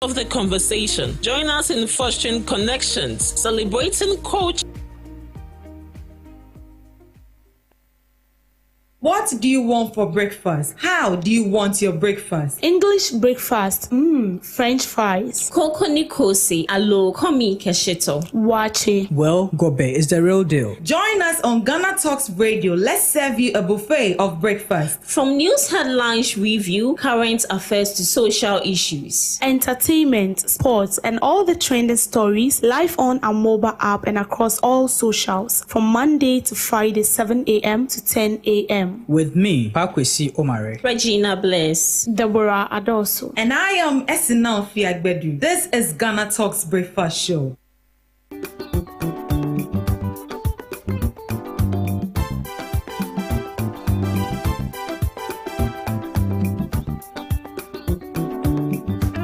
of the conversation. Join us in fostering connections, celebrating culture. What do you want for breakfast? How do you want your breakfast? English breakfast, French fries. Koko nikosi, alo komi kesheto. Wache. Well, Gobe is the real deal. Join us on Ghana Talks Radio. Let's serve you a buffet of breakfast. From news headlines review, current affairs to social issues. Entertainment, sports, and all the trending stories live on our mobile app and across all socials from Monday to Friday, 7 a.m. to 10 a.m. With me, Pakwesi Omare, Regina Bless, Deborah Adoso, and I am Esinal Fiagbedu. This is Ghana Talks Breakfast Show.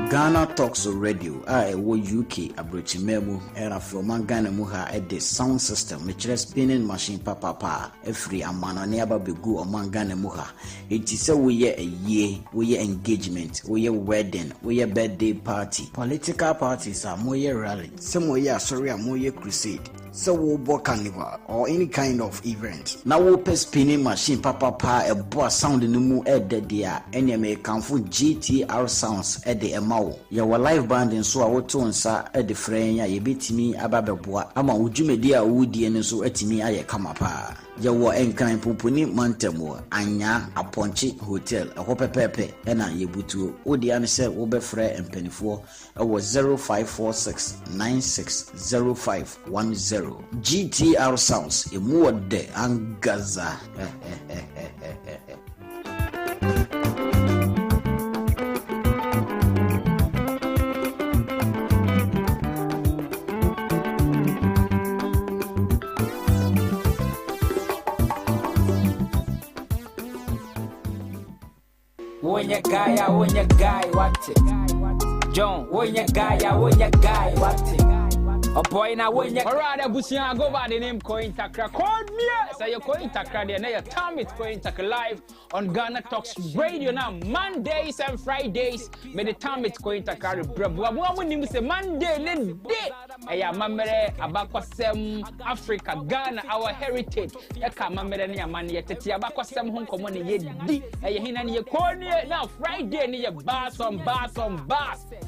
Ghana Talks Radio, I wo UK abrochimemu era from Ghana mu ha e the sound system which is spinning machine papa every amana ne aba begu o Ghana mu ha it is we ye a year we ye engagement we ye wedding we ye birthday party political parties are more ye rally some we ye sorry are more ye crusade so we bo carnival or any kind of event now we pe spinning machine papa e bo sound no mu e de dia ene me kanfo GTR sounds e de emawo ya wa live band nso a woto nsa e de frenya ye betimi ababeboa ama wudwumedi a wudie nso atimi aye kama pa ya wo enkan poponi mantamo anya aponchi hotel e ho pepepe e na ye butuo odi an se wo be frɛ empanifo e wo 0546960510 GTR sounds e mu de angaza when you guy, what it? John, when you guy, what it? A boy now when you alright, Busia go by the name Coin Takra. Call me, say you're Coin Takra, then your time it's Coin Takra live on Ghana Talks Radio now. Mondays and Fridays, may the time it's Coin Takra. When you say Monday, let's day. Aya mamere abakwasem Africa, Ghana, our heritage. Eka mamere ni amani yeteti abakwasem hon komoni yedi. Aya hina ni yekoni now Friday ni ye bass on bass.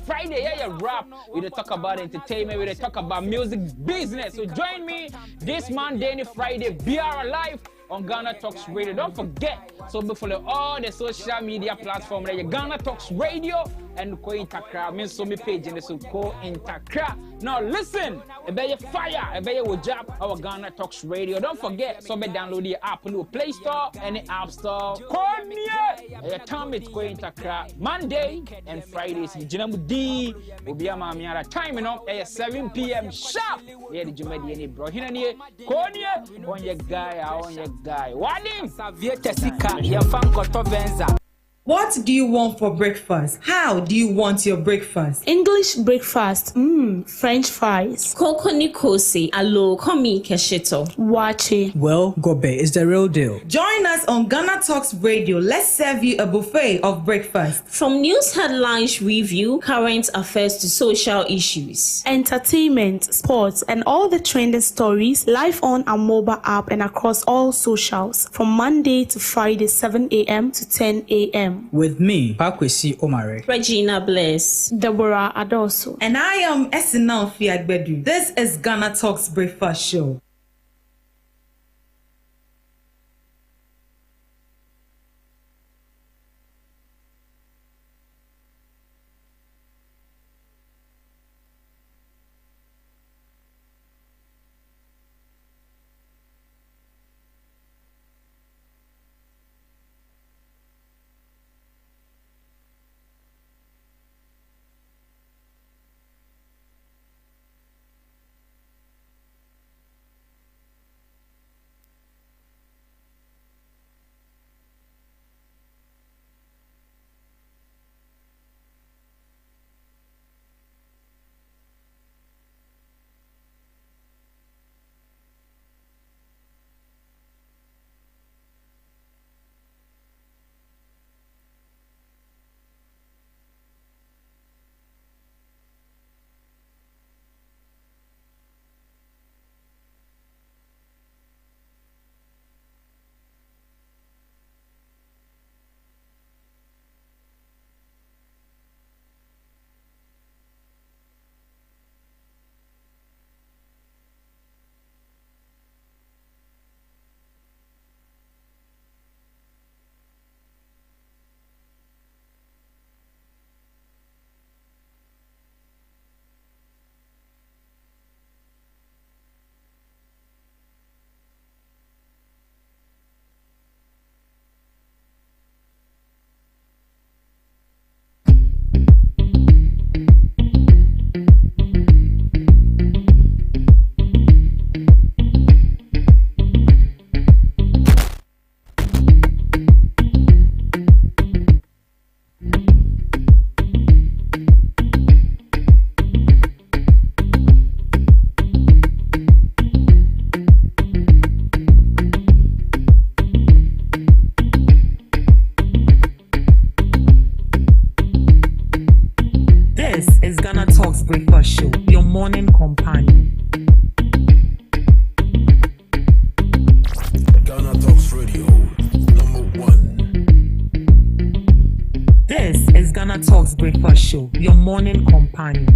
Friday yeah rap. We dey talk about entertainment. We dey talk about music business. So join me this Monday and Friday. Be our live on Ghana Talks Radio. Don't forget, so before all the social media platforms, like Ghana Talks Radio and Ko Intakra, means so me page in the so Ko Intakra. Now listen, be fire, be wojab our Ghana Talks Radio. Don't forget, so be download the app on the Play Store and the App Store. Call me, your time it's Ko Intakra Monday and Fridays. Jinamu D will be a mamiara time enough at 7 p.m. sharp. Yeah, the Jumedi any bro. Here, Konya on your guy, on your guy. Wadim Savieta Sika, your fanko tovenza. What do you want for breakfast? How do you want your breakfast? English breakfast, French fries. Koko nikosi, alo komi kesheto. Wache. Well, Gobe is the real deal. Join us on Ghana Talks Radio. Let's serve you a buffet of breakfast. From news headlines review, current affairs to social issues. Entertainment, sports, and all the trending stories live on our mobile app and across all socials from Monday to Friday, 7 a.m. to 10 a.m. With me, Pakwesi Omare, Regina Bless, Deborah Adoso, and I am Esinal Fiagbedu. This is Ghana Talks Breakfast Show. This is Ghana Talks Breakfast Show, your morning companion. Ghana Talks Radio, #1. This is Ghana Talks Breakfast Show, your morning companion.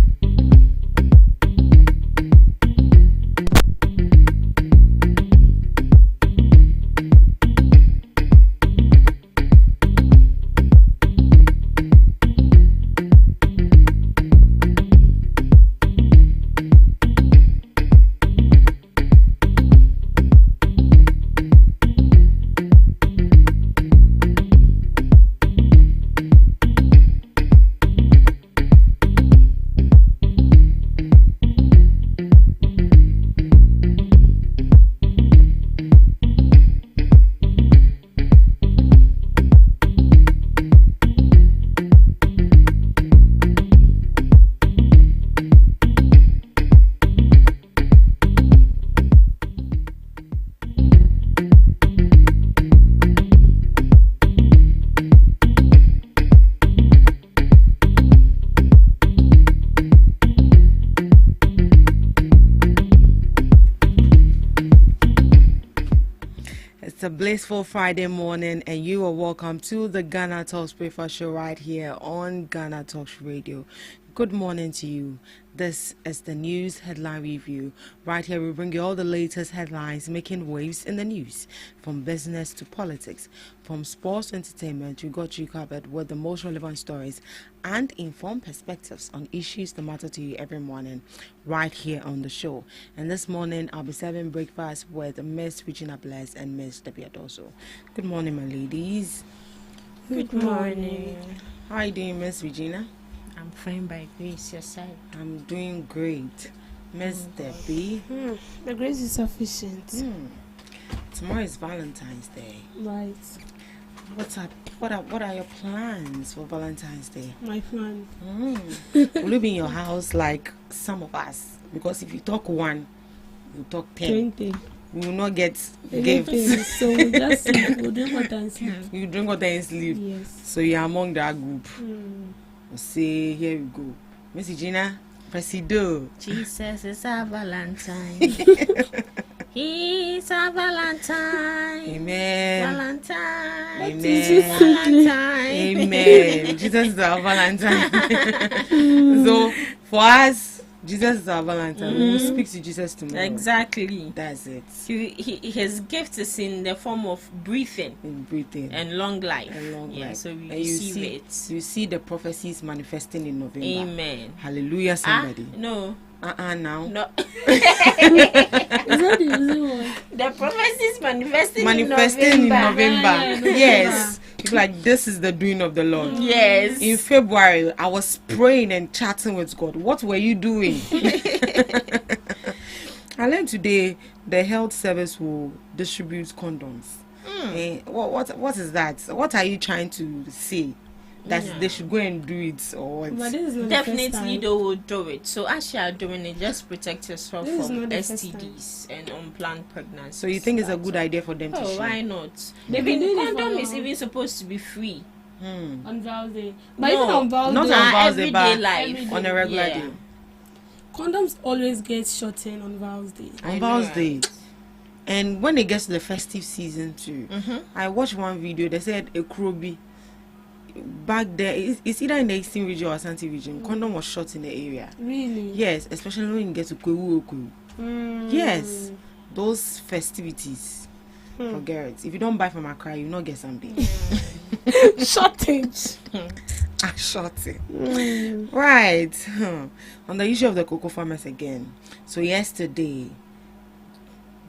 It's a blissful Friday morning, and you are welcome to the Ghana Talks Breakfast Show right here on Ghana Talks Radio. Good morning to you. This is the news headline review. Right here, we bring you all the latest headlines making waves in the news, from business to politics, from sports to entertainment. We got you covered with the most relevant stories and informed perspectives on issues that matter to you every morning, right here on the show. And this morning, I'll be serving breakfast with Miss Regina Bless and Miss Debbie Adoso. Good morning, my ladies. Good morning. How are you doing, Miss Regina? I'm fine by grace, your side. I'm doing great. Miss Debbie. The grace is sufficient. Tomorrow is Valentine's Day. Right. What's up? What are your plans for Valentine's Day? My plan. Will you be in your house like some of us? Because if you talk one, you talk 10. 20. You will not get gifts. So we'll just sleep. We'll drink water and sleep. You drink water and sleep. Yes. So you're among that group. We'll say, here we go. Miss Gina, Presido. Jesus is our Valentine. He's our Valentine. Amen. Valentine. Amen. Valentine. Amen. Jesus is our Valentine. So for us, Jesus is our Valentine. We will speak to Jesus tomorrow. Exactly. That's it. His gift is in the form of breathing In breathing. and long life. And long life. So we And you receive see, it. you see the prophecies manifesting in November. Amen. Hallelujah, somebody. No. Now. No. Is that the reason why? The prophecies manifesting Manifesting in November. November. Yes. People like, this is the doing of the Lord. Yes. In February, I was praying and chatting with God. What were you doing? I learned today the health service will distribute condoms. What is that? What are you trying to say? That they should go and do it, or what? But this is not the first Definitely time. they will do it. So as you are doing it, just protect yourself This is from not the first STDs and unplanned pregnancy. So you think it's a good idea for them to Oh, share? why not? They've been doing it for Condom is long. even supposed to be free. On Val's Day. But No, even on Val's not Day, on Val's everyday Day, but life. on a regular Yeah. day. condoms always get shortened on Val's Day. On I Val's know, Day. And when it gets to the festive season too, I watched one video. They said a Krobi back there. It's either in the Eastern region or Asante region. Condom was short in the area. Really? Yes, especially when you get to Kwewu. Yes, those festivities. Forget it. If you don't buy from Accra, you not get something. Shortage. I shot it. Right. On the issue of the cocoa farmers again. So yesterday,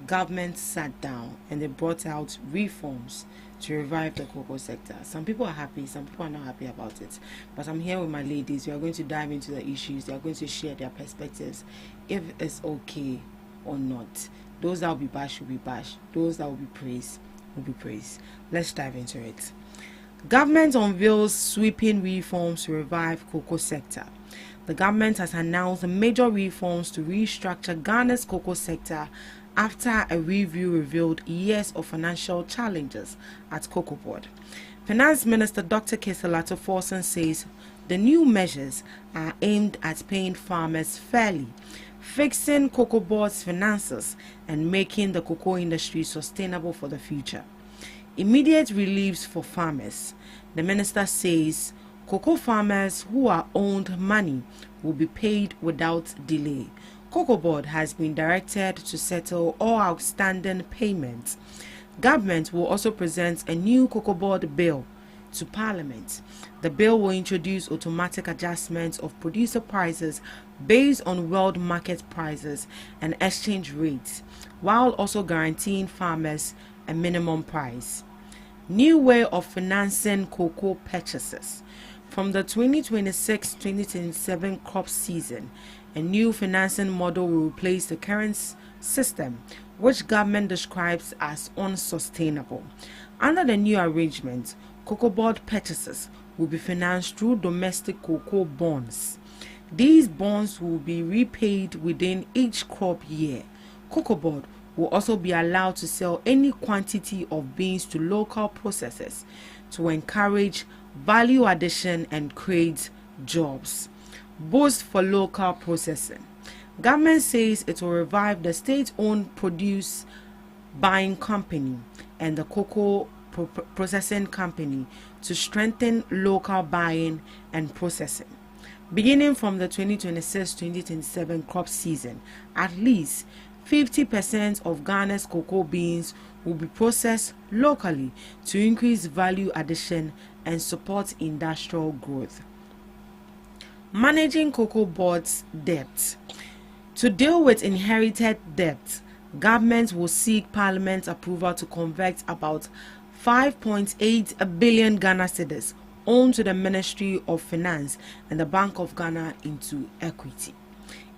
government sat down and they brought out reforms to revive the cocoa sector. Some people are happy, some people are not happy about it. But I'm here with my ladies. We are going to dive into the issues. They are going to share their perspectives, if it's okay or not. Those that will be bashed will be bashed. Those that will be praised will be praised. Let's dive into it. Government unveils sweeping reforms to revive cocoa sector. The government has announced major reforms to restructure Ghana's cocoa sector after a review revealed years of financial challenges at Cocoa Board. Finance Minister Dr. Keselato Forson says The new measures are aimed at paying farmers fairly, fixing cocoa board's finances, and making the cocoa industry sustainable for the future. Immediate reliefs for farmers. The minister says cocoa farmers who are owed money will be paid without delay. Cocoa Board has been directed to settle all outstanding payments. Government will also present a new Cocoa Board bill to Parliament. The bill will introduce automatic adjustments of producer prices based on world market prices and exchange rates, while also guaranteeing farmers a minimum price. New way of financing cocoa purchases. From the 2026-2027 crop season, a new financing model will replace the current system, which government describes as unsustainable. Under the new arrangement, Cocoa Board purchases will be financed through domestic cocoa bonds. These bonds will be repaid within each crop year. Cocoa Board will also be allowed to sell any quantity of beans to local processors to encourage value addition and create jobs. Boost for local processing. Government says it will revive the state-owned produce buying company and the cocoa processing company to strengthen local buying and processing. Beginning from the 2026-2027 crop season, at least 50% of Ghana's cocoa beans will be processed locally to increase value addition and support industrial growth. Managing Cocoa Board's debt. To deal with inherited debt, government will seek Parliament's approval to convert about 5.8 billion Ghana cedis owned to the Ministry of Finance and the Bank of Ghana into equity.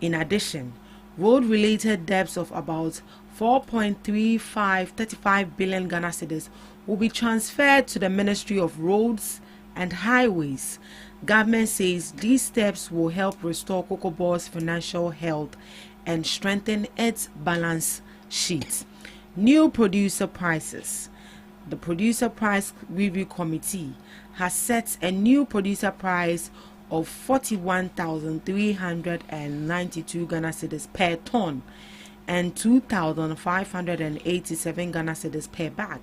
In addition, road-related debts of about 4.35 billion Ghana cedis will be transferred to the Ministry of Roads and Highways. Government says these steps will help restore Cocoa Board's financial health and strengthen its balance sheet. New producer prices. The Producer Price Review Committee has set a new producer price of 41,392 Ghana cedis per ton and 2,587 Ghana cedis per bag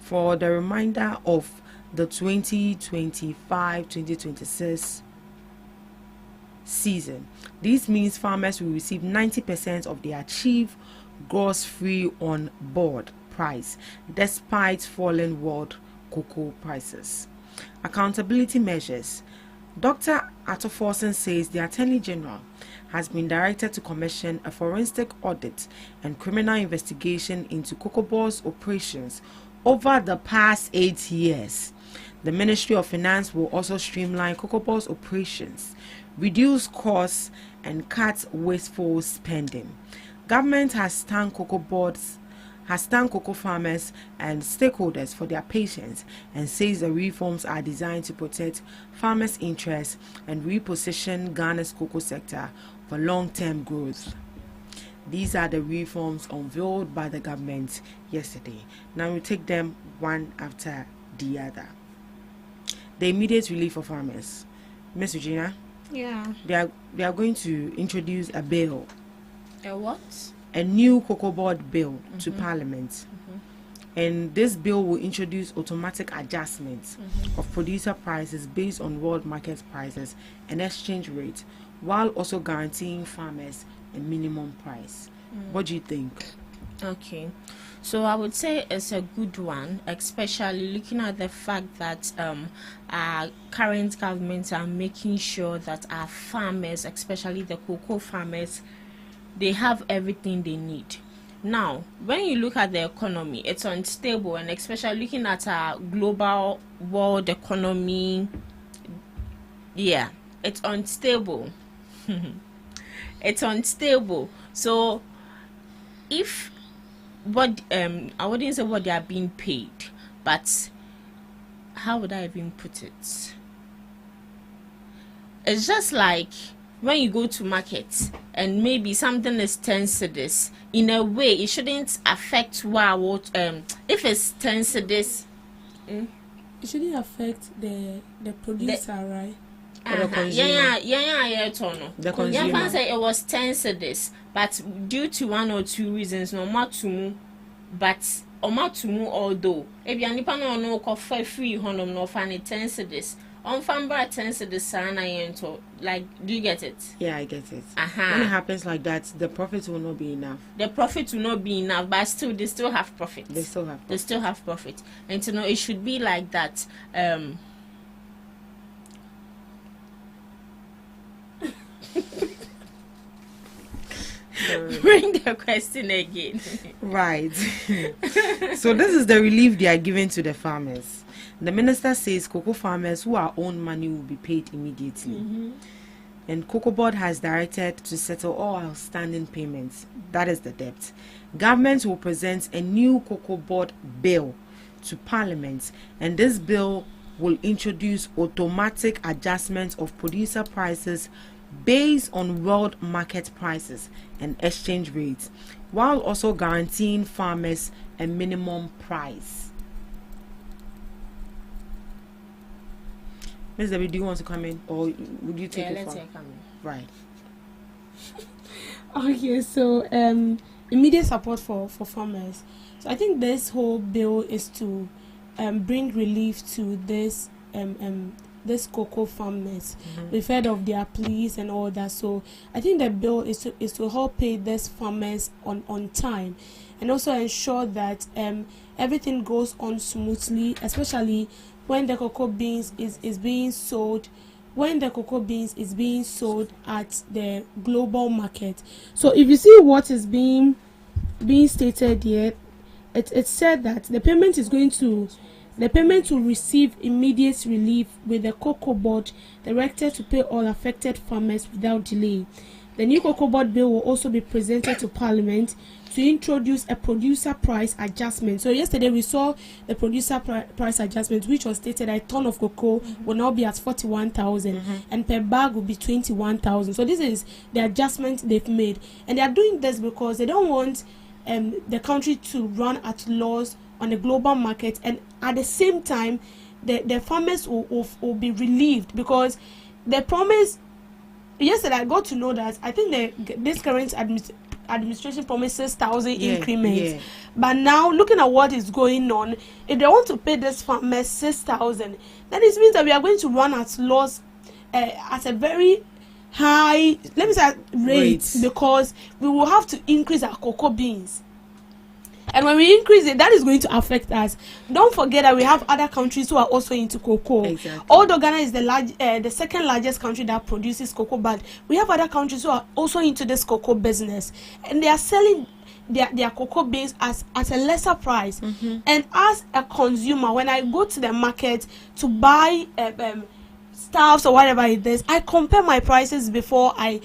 for the remainder of the 2025-2026 season. This means farmers will receive 90% of the achieved gross free on board price despite falling world cocoa prices. Accountability measures. Dr. Attoforsen says the Attorney General has been directed to commission a forensic audit and criminal investigation into Cocoa Board's operations over the past 8 years. The Ministry of Finance will also streamline Cocoa Board's operations, reduce costs, and cut wasteful spending. Government has thanked cocoa farmers and stakeholders for their patience and says the reforms are designed to protect farmers' interests and reposition Ghana's cocoa sector for long-term growth. These are the reforms unveiled by the government yesterday. Now we take them one after the other. The immediate relief for farmers. Miss Regina? Yeah. They are going to introduce a bill. A what? A new Cocoa Board bill to Parliament. And this bill will introduce automatic adjustments of producer prices based on world market prices and exchange rates, while also guaranteeing farmers a minimum price. What do you think? Okay, so I would say it's a good one, especially looking at the fact that our current governments are making sure that our farmers, especially the cocoa farmers, they have everything they need. Now, when you look at the economy, it's unstable, and especially looking at our global world economy, yeah, it's unstable. It's unstable. So, if what I wouldn't say what they are being paid, but how would I even put it? It's just like when you go to market and maybe something is 10 cedis, in a way it shouldn't affect what if it's 10 cedis. It shouldn't affect the producer, right? Yeah, The consumer. Yeah, say it was 10 cedis, but due to one or two reasons, no matumu, but omatumu although if you nipa no ko fa free honom no fa ni 10 cedis. On Fambra 10 cedis sana yento. Like, do you get it? Yeah, I get it. When it happens like that, the profit will not be enough. The profit will not be enough, but still they still have profit. They still have profit. And to know it should be like that. Bring the question again. Right. So this is the relief they are giving to the farmers. The minister says cocoa farmers who are owed money will be paid immediately. And Cocoa Board has directed to settle all outstanding payments. That is the debt. Government will present a new Cocoa Board bill to Parliament, and this bill will introduce automatic adjustment of producer prices based on world market prices and exchange rates, while also guaranteeing farmers a minimum price. Ms. Debbie, do you want to come in, or would you take it? Let's come in. Right. Okay, so immediate support for farmers. So I think this whole bill is to bring relief to this cocoa farmers. We've heard of their pleas and all that. So I think the bill is to help pay these farmers on time, and also ensure that everything goes on smoothly, especially when the cocoa beans is being sold. When the cocoa beans is being sold at the global market. So if you see what is being stated here, it said that the payment will receive immediate relief, with the Cocoa Board directed to pay all affected farmers without delay. The new Cocoa Board bill will also be presented to Parliament to introduce a producer price adjustment. So yesterday we saw the producer price adjustment, which was stated a ton of cocoa will now be at 41,000 and per bag will be 21,000. So this is the adjustment they've made, and they are doing this because they don't want the country to run at loss on the global market, and at the same time the farmers will be relieved, because the promise yesterday I got to know that I think this current administration promised 6,000 increments, but now looking at what is going on, if they want to pay this farmers 6,000, then it means that we are going to run at loss at a very high, let me say, rate, because we will have to increase our cocoa beans. And when we increase it, that is going to affect us. Don't forget that we have other countries who are also into cocoa. Exactly. Although Ghana is the second largest country that produces cocoa, but we have other countries who are also into this cocoa business, and they are selling their cocoa beans at a lesser price. And as a consumer, when I go to the market to buy stuffs or whatever it is, I compare my prices before I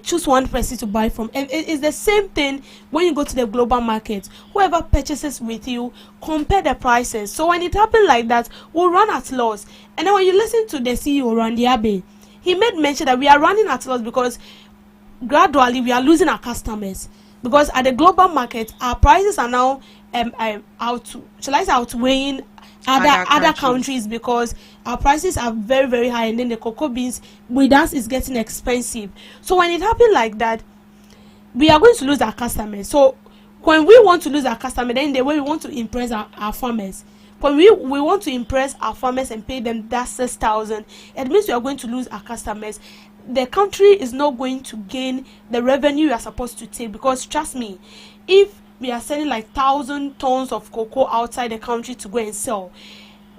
choose one person to buy from. And it is the same thing when you go to the global market. Whoever purchases with you, compare the prices. So when it happens like that, we'll run at loss. And then when you listen to the CEO Randy Abe, he made mention that we are running at loss because gradually we are losing our customers, because at the global market our prices are now outweighing other countries, because our prices are very, very high, and then the cocoa beans with us is getting expensive. So when it happens like that, we are going to lose our customers. So when we want to lose our customers, then the way we want to impress our farmers, when we want to impress our farmers and pay them that 6,000, it means we are going to lose our customers. The country is not going to gain the revenue we are supposed to take, because trust me, if we are selling like 1,000 tons of cocoa outside the country to go and sell,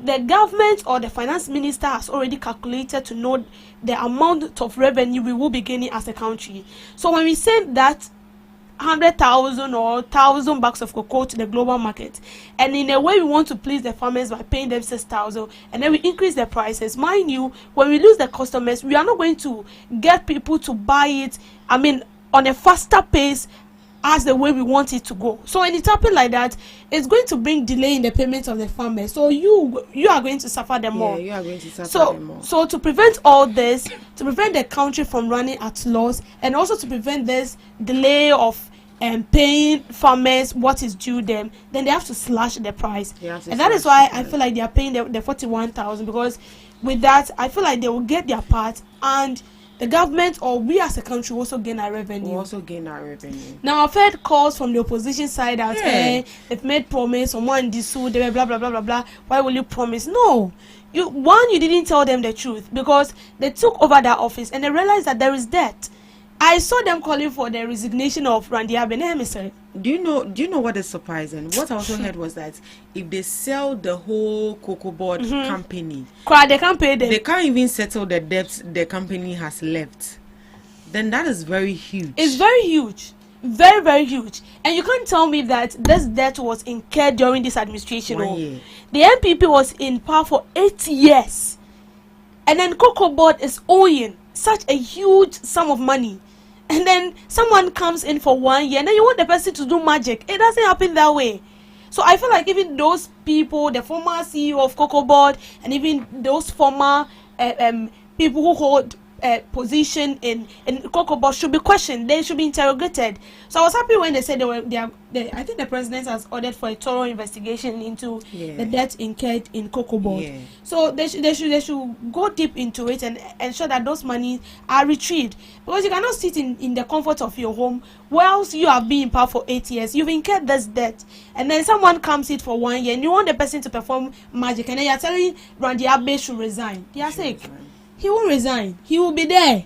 the government or the finance minister has already calculated to know the amount of revenue we will be gaining as a country. So when we send that 100,000 or 1,000 bags of cocoa to the global market, and in a way we want to please the farmers by paying them 6,000, and then we increase the prices, mind you, when we lose the customers, we are not going to get people to buy it, on a faster pace as the way we want it to go. So when it happens like that, it's going to bring delay in the payment of the farmers. So you are going to suffer them more. You are going to suffer them more. So to prevent all this, to prevent the country from running at loss, and also to prevent this delay of paying farmers what is due them, then they have to slash the price. And that is why I feel like they are paying the 41,000, because with that, I feel like they will get their part, and the government or we as a country will also gain our revenue. Now I've heard calls from the opposition side that they've made promise, someone dissued, they were blah blah blah blah blah. Why will you promise? No, you didn't tell them the truth, because they took over that office and they realized that there is debt. I saw them calling for the resignation of Randy Abeneme. Do you know what is surprising? What I also heard was that if they sell the whole cocoa board company, they can't pay them. They can't even settle the debts the company has left. Then that is very huge. It's very huge. Very, very huge. And you can't tell me that this debt was incurred during this administration. 1 year. The NPP was in power for 8 years. And then cocoa board is owing such a huge sum of money. And then someone comes in for 1 year and then you want the person to do magic. It doesn't happen that way. So I feel like even those people, the former CEO of Cocoa Board, and even those former people who hold position in Cocoa Board should be questioned. They should be interrogated. So I was happy when they said I think the president has ordered for a thorough investigation into the debt incurred in Cocoa Board. Yeah. So they should go deep into it and ensure that those monies are retrieved, because you cannot sit in the comfort of your home whilst you have been in power for 8 years. You've incurred this debt, and then someone comes in for 1 year and you want the person to perform magic, and then you're telling Randy Abe should resign. They are sick. He won't resign. He will be there,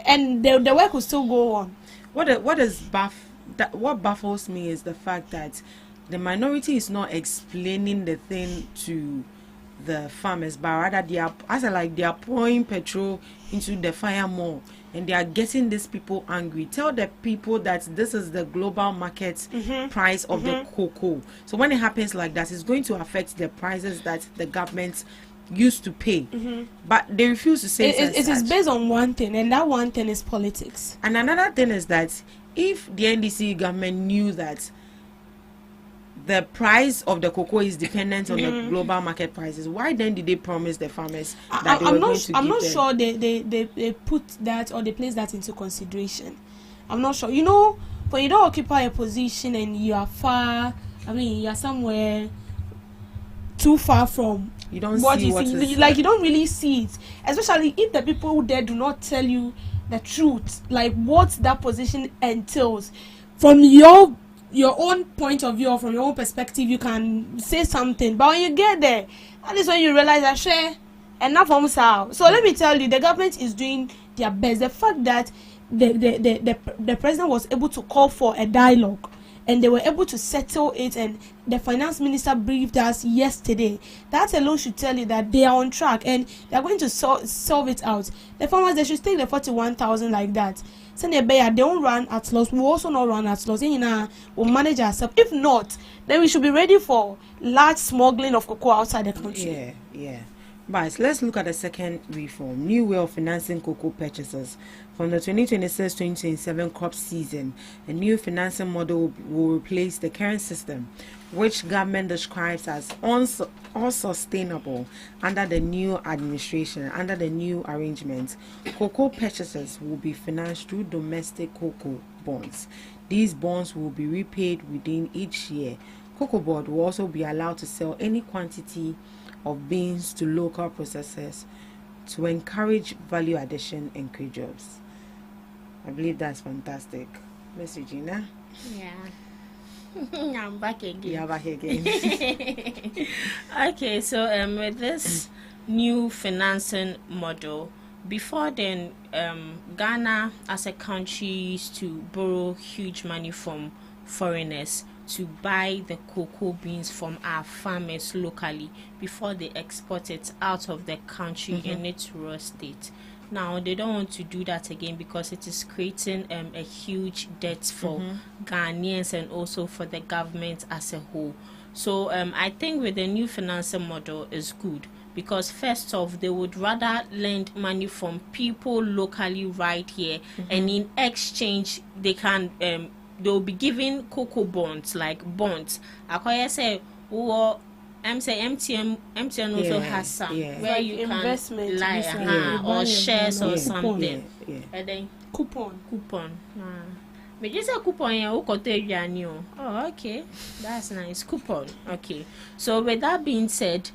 and the work will still go on. What baffles me is the fact that the minority is not explaining the thing to the farmers, but rather they are pouring petrol into the fire more, and they are getting these people angry. Tell the people that this is the global market price of the cocoa. So when it happens like that, it's going to affect the prices that the government used to pay, but they refuse to say it is based on one thing, and that one thing is politics. And another thing is that if the NDC government knew that the price of the cocoa is dependent on the global market prices, why then did they promise the farmers that I'm not sure they put that, or they place that into consideration. I'm not sure. You know, when you don't occupy a position and you are far, you are somewhere too far from you don't see what is like, you don't really see it, especially if the people there do not tell you the truth, like what that position entails. From your own point of view, or from your own perspective, you can say something, but when you get there, that is when you realize that share enough from out. So let me tell you, the government is doing their best. The fact that the president was able to call for a dialogue, and they were able to settle it, and the finance minister briefed us yesterday, that alone should tell you that they are on track and they are going to solve it out. The farmers, they should take the 41,000 like that. So they don't run at loss. We will also not run at loss. We'll manage ourselves. If not, then we should be ready for large smuggling of cocoa outside the country. Yeah. But let's look at the second reform, new way of financing cocoa purchases. From the 2026-2027 crop season, a new financing model will replace the current system, which government describes as unsustainable under the new administration. Under the new arrangement, cocoa purchases will be financed through domestic cocoa bonds. These bonds will be repaid within each year. Cocoa Board will also be allowed to sell any quantity of beans to local processors to encourage value addition and create jobs. I believe that's fantastic. Miss Regina? Yeah. I'm back again. Yeah, back again. Okay, so with this new financing model, before then, Ghana as a country used to borrow huge money from foreigners to buy the cocoa beans from our farmers locally before they export it out of the country in its raw state. Now they don't want to do that again because it is creating a huge debt for Ghanaians and also for the government as a whole. So I think with the new financing model is good, because first off, they would rather lend money from people locally right here, and in exchange they can they'll be giving cocoa bonds, like bonds. I say, I'm saying MTN also has some where you investment can lie or shares or something. And then coupon. But just a coupon, oh, okay, that's nice. Coupon. Okay. So with that being said,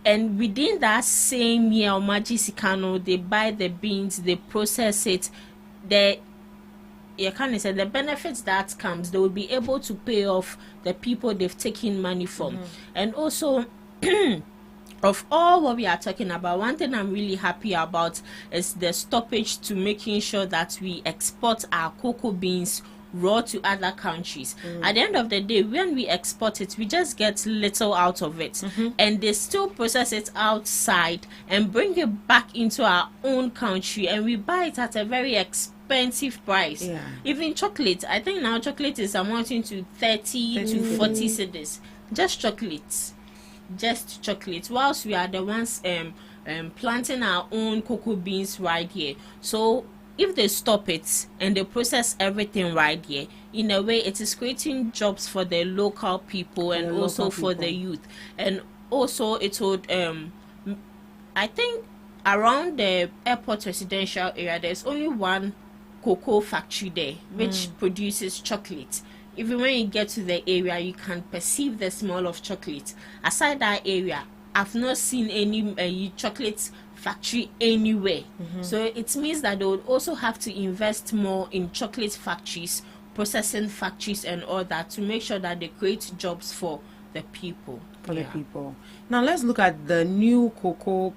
and within that same year, Omaji they buy the beans, they process it. You can't say the benefits that comes, they will be able to pay off the people they've taken money from. And also, of all what we are talking about, one thing I'm really happy about is the stoppage to making sure that we export our cocoa beans raw to other countries. At the end of the day, when we export it, we just get little out of it, and they still process it outside and bring it back into our own country, and we buy it at a very expensive price. Even chocolate, I think now chocolate is amounting to 30 to 40 cedis. Just chocolate, whilst we are the ones planting our own cocoa beans right here. So if they stop it and they process everything right here, in a way it is creating jobs for the local people and also for the youth. And also it would I think around the airport residential area there's only one cocoa factory there which produces chocolate. Even when you get to the area, you can perceive the smell of chocolate. Aside that area, I've not seen any chocolate factory anywhere. So it means that they would also have to invest more in chocolate factories, processing factories and all that, to make sure that they create jobs for the people. The people. Now let's look at the new cocoa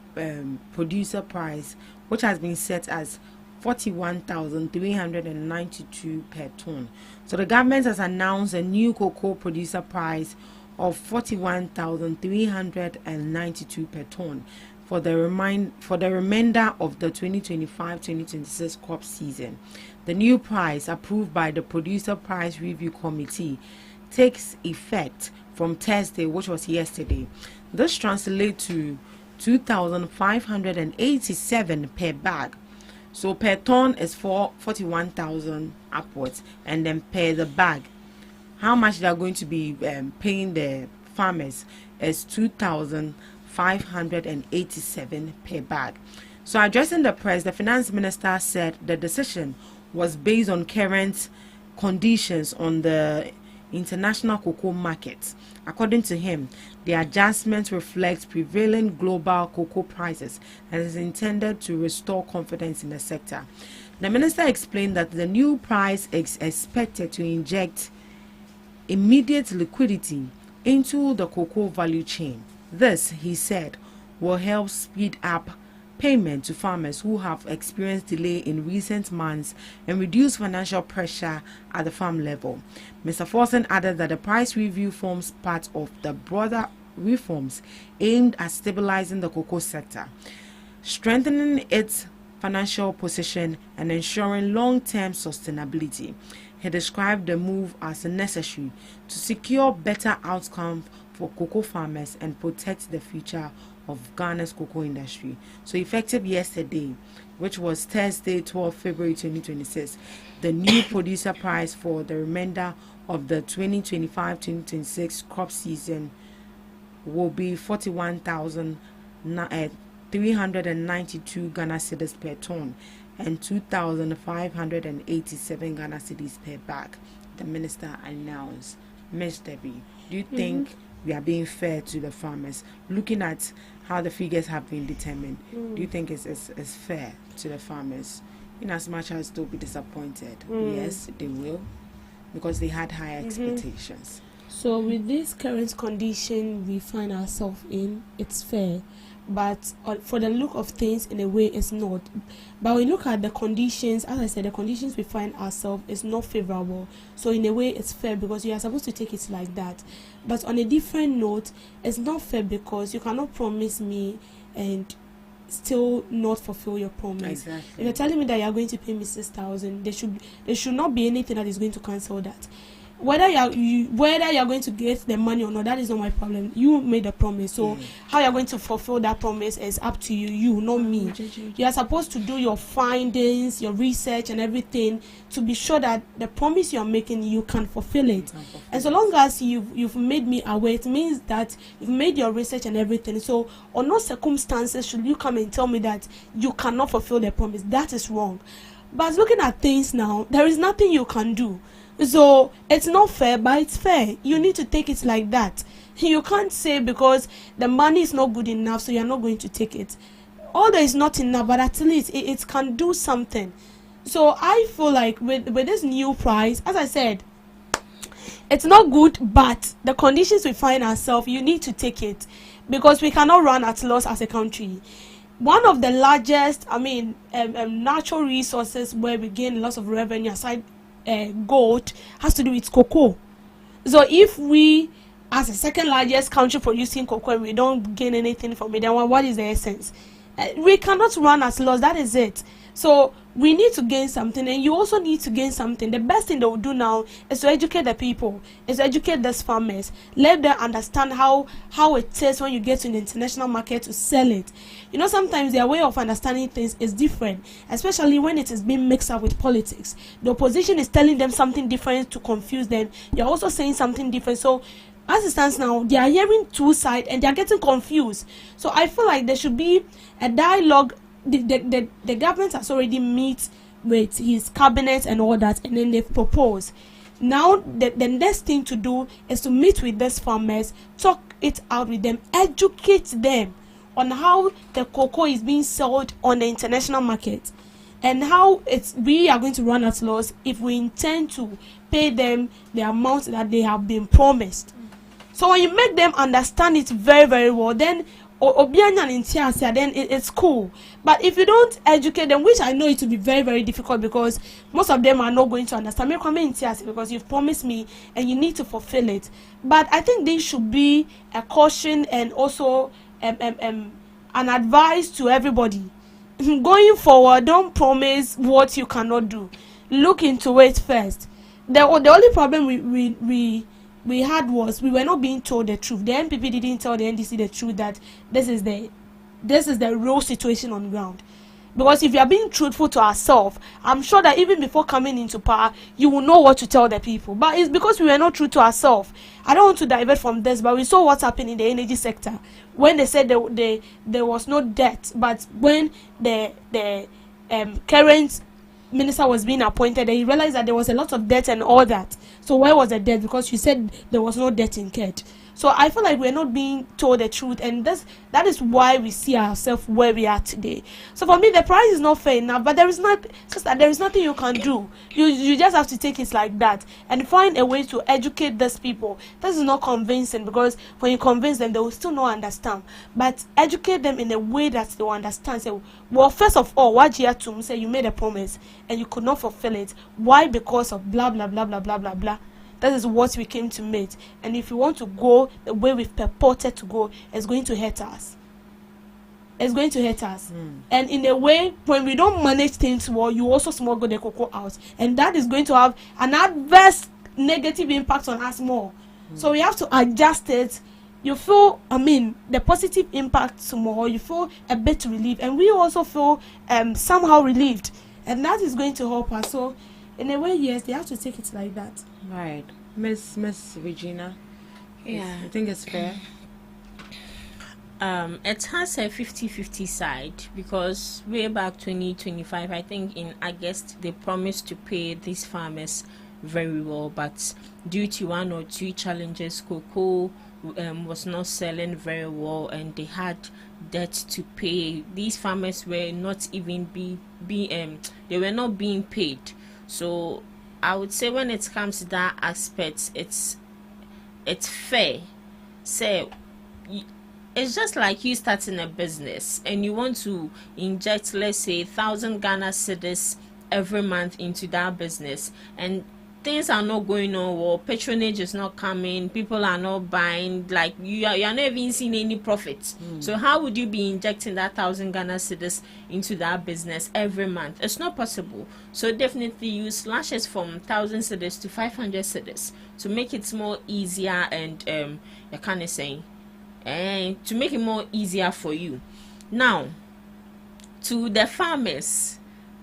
producer price, which has been set as 41,392 per ton. So the government has announced a new cocoa producer price of 41,392 per ton for the remainder of the 2025-2026 crop season. The new price, approved by the Producer Price Review Committee, takes effect from Thursday, which was yesterday. This translates to 2,587 per bag. So per ton is 41,000 upwards, and then per the bag, how much they are going to be paying the farmers is 2,587 per bag. So addressing the press, the finance minister said the decision was based on current conditions on the international cocoa market. According to him, the adjustment reflects prevailing global cocoa prices and is intended to restore confidence in the sector. The minister explained that the new price is expected to inject immediate liquidity into the cocoa value chain. This, he said, will help speed up payment to farmers who have experienced delay in recent months and reduce financial pressure at the farm level. Mr. Forson added that the price review forms part of the broader reforms aimed at stabilizing the cocoa sector, strengthening its financial position and ensuring long-term sustainability. He described the move as necessary to secure better outcomes for cocoa farmers and protect the future of Ghana's cocoa industry. So effective yesterday, which was Thursday, 12 February 2026, the new producer price for the remainder of the 2025-2026 crop season will be 41,392 Ghana cedis per ton and 2,587 Ghana cedis per bag, the minister announced. Ms. Debbie, do you think we are being fair to the farmers? Looking at how the figures have been determined, do you think it's fair to the farmers? In as much as they'll be disappointed, yes, they will, because they had higher expectations. So with this current condition we find ourselves in, it's fair. But for the look of things, in a way, it's not. But when we look at the conditions, as I said, the conditions we find ourselves is not favorable. So in a way, it's fair because you are supposed to take it like that. But on a different note, it's not fair because you cannot promise me and still not fulfill your promise. Exactly. If you're telling me that you are going to pay me 6,000, there should not be anything that is going to cancel that. Whether you are going to get the money or not, that is not my problem. You made a promise, so how you are going to fulfill that promise is up to you, not me. You are supposed to do your findings, your research, and everything to be sure that the promise you are making, you can fulfill it. And so long as you've made me aware, it means that you've made your research and everything. So on no circumstances should you come and tell me that you cannot fulfill the promise. That is wrong. But looking at things now, there is nothing you can do. So it's not fair, but it's fair. You need to take it like that. You can't say because the money is not good enough, so you're not going to take it. Although it's not enough, but at least it can do something. So I feel like with this new price, as I said, it's not good, but the conditions we find ourselves, you need to take it, because we cannot run at loss as a country. One of the largest, natural resources where we gain lots of revenue aside gold has to do with cocoa. So if we, as the second largest country producing cocoa, we don't gain anything from it, then what is the essence? We cannot run at loss. That is it. So we need to gain something, and you also need to gain something. The best thing they will do now is to educate the people, is to educate these farmers, let them understand how it is when you get to the international market to sell it. You know, sometimes their way of understanding things is different, especially when it is being mixed up with politics. The opposition is telling them something different to confuse them. You're also saying something different. So as it stands now, they are hearing two sides and they are getting confused. So I feel like there should be a dialogue. The government has already met with his cabinet and all that, and then they've proposed. Now the next thing to do is to meet with these farmers, talk it out with them, educate them on how the cocoa is being sold on the international market, and how we are going to run at loss if we intend to pay them the amount that they have been promised. So when you make them understand it very, very well, then then it's cool. But if you don't educate them, which I know it will be very, very difficult, because most of them are not going to understand because you've promised me and you need to fulfill it. But I think this should be a caution and also an advice to everybody. Going forward, don't promise what you cannot do. Look into it first. The only problem we had was we were not being told the truth. The NPP didn't tell the NDC the truth that this is the real situation on ground. Because if you are being truthful to ourselves, I'm sure that even before coming into power, you will know what to tell the people. But it's because we were not true to ourselves. I don't want to divert from this, but we saw what's happening in the energy sector when they said there was no debt, but when the current minister was being appointed, and he realized that there was a lot of debt and all that. So where was the debt? Because you said there was no debt incurred. So I feel like we're not being told the truth, and that is why we see ourselves where we are today. So for me, the price is not fair enough, but there is nothing you can do. You just have to take it like that and find a way to educate these people. This is not convincing, because when you convince them, they will still not understand. But educate them in a way that they will understand. Say, well, first of all, what you to say, you made a promise and you could not fulfill it. Why? Because of blah blah blah blah blah blah blah. That is what we came to meet. And if you want to go the way we've purported to go, it's going to hurt us. It's going to hurt us. And in a way, when we don't manage things well, you also smuggle the cocoa out. And that is going to have an adverse negative impact on us more. So we have to adjust it. You feel, the positive impact more. You feel a bit relieved. And we also feel somehow relieved. And that is going to help us. So in a way, yes, they have to take it like that. Right. Miss Regina. Yeah. I think it's fair. It has a 50-50 side, because way back 2025, I think in August, they promised to pay these farmers very well, but due to one or two challenges, cocoa was not selling very well, and they had debt to pay. These farmers were not even they were not being paid. So I would say when it comes to that aspect, it's fair. Say, it's just like you starting a business and you want to inject, let's say, 1,000 Ghana cedis every month into that business, and things are not going on well, patronage is not coming, people are not buying, like you are not even seeing any profits. So how would you be injecting that 1,000 Ghana cedis into that business every month? It's not possible. So definitely you slash it from 1,000 cedis to 500 cedis to make it more easier, and you kind of saying, and to make it more easier for you. Now, to the farmers,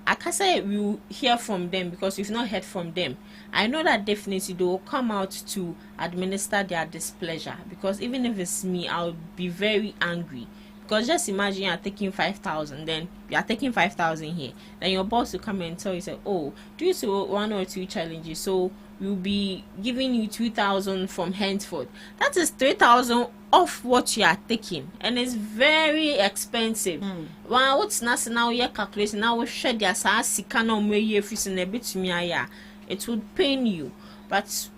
I can say we will hear from them, because we've not heard from them. I know that definitely they will come out to administer their displeasure, because even if it's me, I'll be very angry, Because just imagine you're taking 5,000, then you're taking 5,000 here. Then your boss will come and tell you, say, oh, due to 1 or 2 challenges, so we'll be giving you 2,000 from henceforth. That is 3,000 off what you are taking, and it's very expensive. Wow, what's now you're calculating now? We share their SASI canon may you in a bit to me, it would pain you. But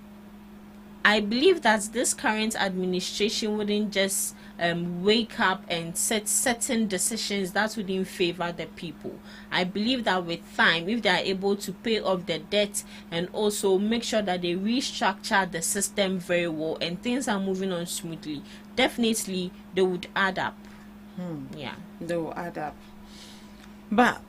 I believe that this current administration wouldn't just wake up and set certain decisions that wouldn't favor the people. I believe that with time, if they are able to pay off the debt and also make sure that they restructure the system very well and things are moving on smoothly, definitely they would add up. Yeah, they will add up. But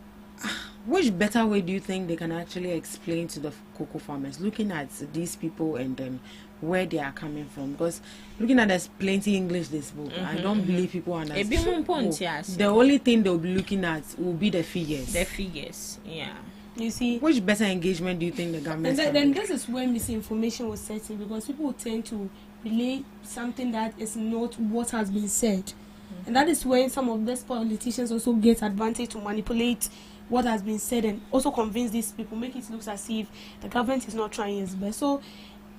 which better way do you think they can actually explain to the cocoa farmers, looking at these people and where they are coming from? Because looking at there's plenty English this book, I don't believe people understand. The only thing they'll be looking at will be the figures. The figures, yeah. You see, which better engagement do you think the government? Then this is where misinformation was setting, because people tend to relay something that is not what has been said, and that is when some of these politicians also get advantage to manipulate what has been said and also convince these people, make it look as if the government is not trying its best. So,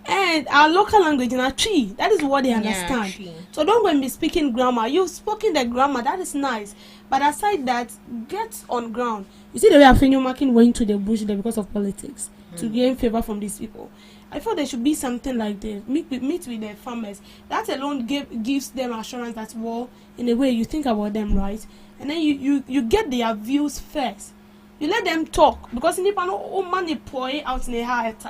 and our local language in our tree, that is what they understand. So don't go and be speaking grammar. You've spoken the grammar, that is nice. But aside that, get on ground. You see the way Afenyo Makin went to the bush there because of politics to gain favor from these people. I thought there should be something like this. Meet with the farmers. That alone gives them assurance that, well, in a way you think about them, right? And then you get their views first. You let them talk, because in the money pouring out in the heart,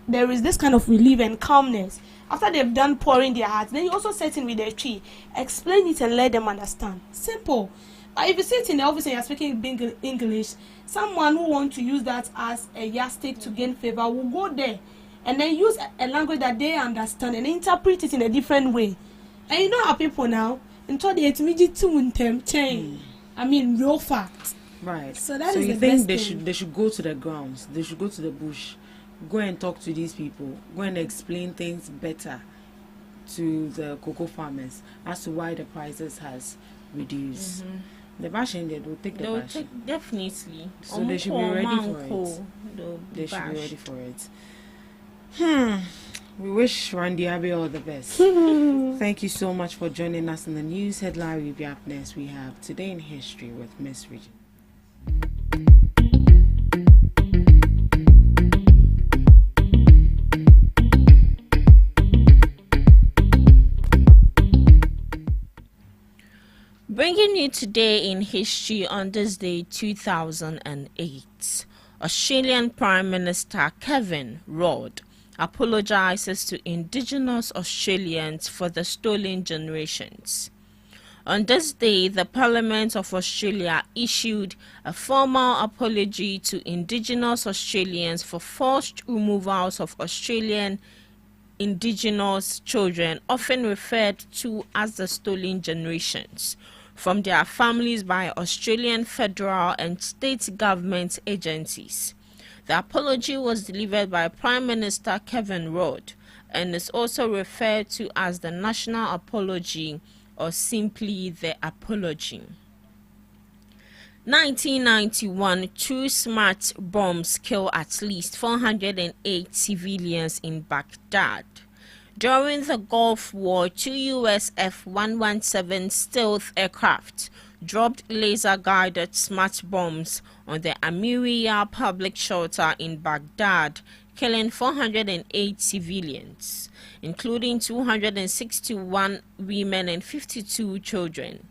there is this kind of relief and calmness. After they've done pouring their hearts, then you also sit in with their tree, explain it and let them understand. Simple. If you sit in the office and you're speaking English, someone who wants to use that as a yardstick to gain favor will go there and then use a language that they understand and interpret it in a different way. And you know how people now, until they I mean, real fact. Right. So that so is you the think best they should go to the grounds, they should go to the bush, go and talk to these people, go and explain things better to the cocoa farmers as to why the prices has reduced. The bashing, they will take the bashing. Definitely. So they should be ready for it. They should be ready for it. We wish Randy Abe all the best. Thank you so much for joining us in the news headline review. Up next, we have Today in History with Miss Regina. Bringing you today in history on this day 2008, Australian Prime Minister Kevin Rudd apologizes to Indigenous Australians for the stolen generations. On this day, the Parliament of Australia issued a formal apology to Indigenous Australians for forced removals of Australian Indigenous children, often referred to as the stolen generations, from their families by Australian federal and state government agencies. The apology was delivered by Prime Minister Kevin Rudd and is also referred to as the National Apology or simply the Apology. 1991, 2 smart bombs kill at least 408 civilians in Baghdad. During the Gulf War, 2 US F-117 stealth aircraft dropped laser-guided smart bombs on the Amiriya public shelter in Baghdad, killing 408 civilians, including 261 women and 52 children.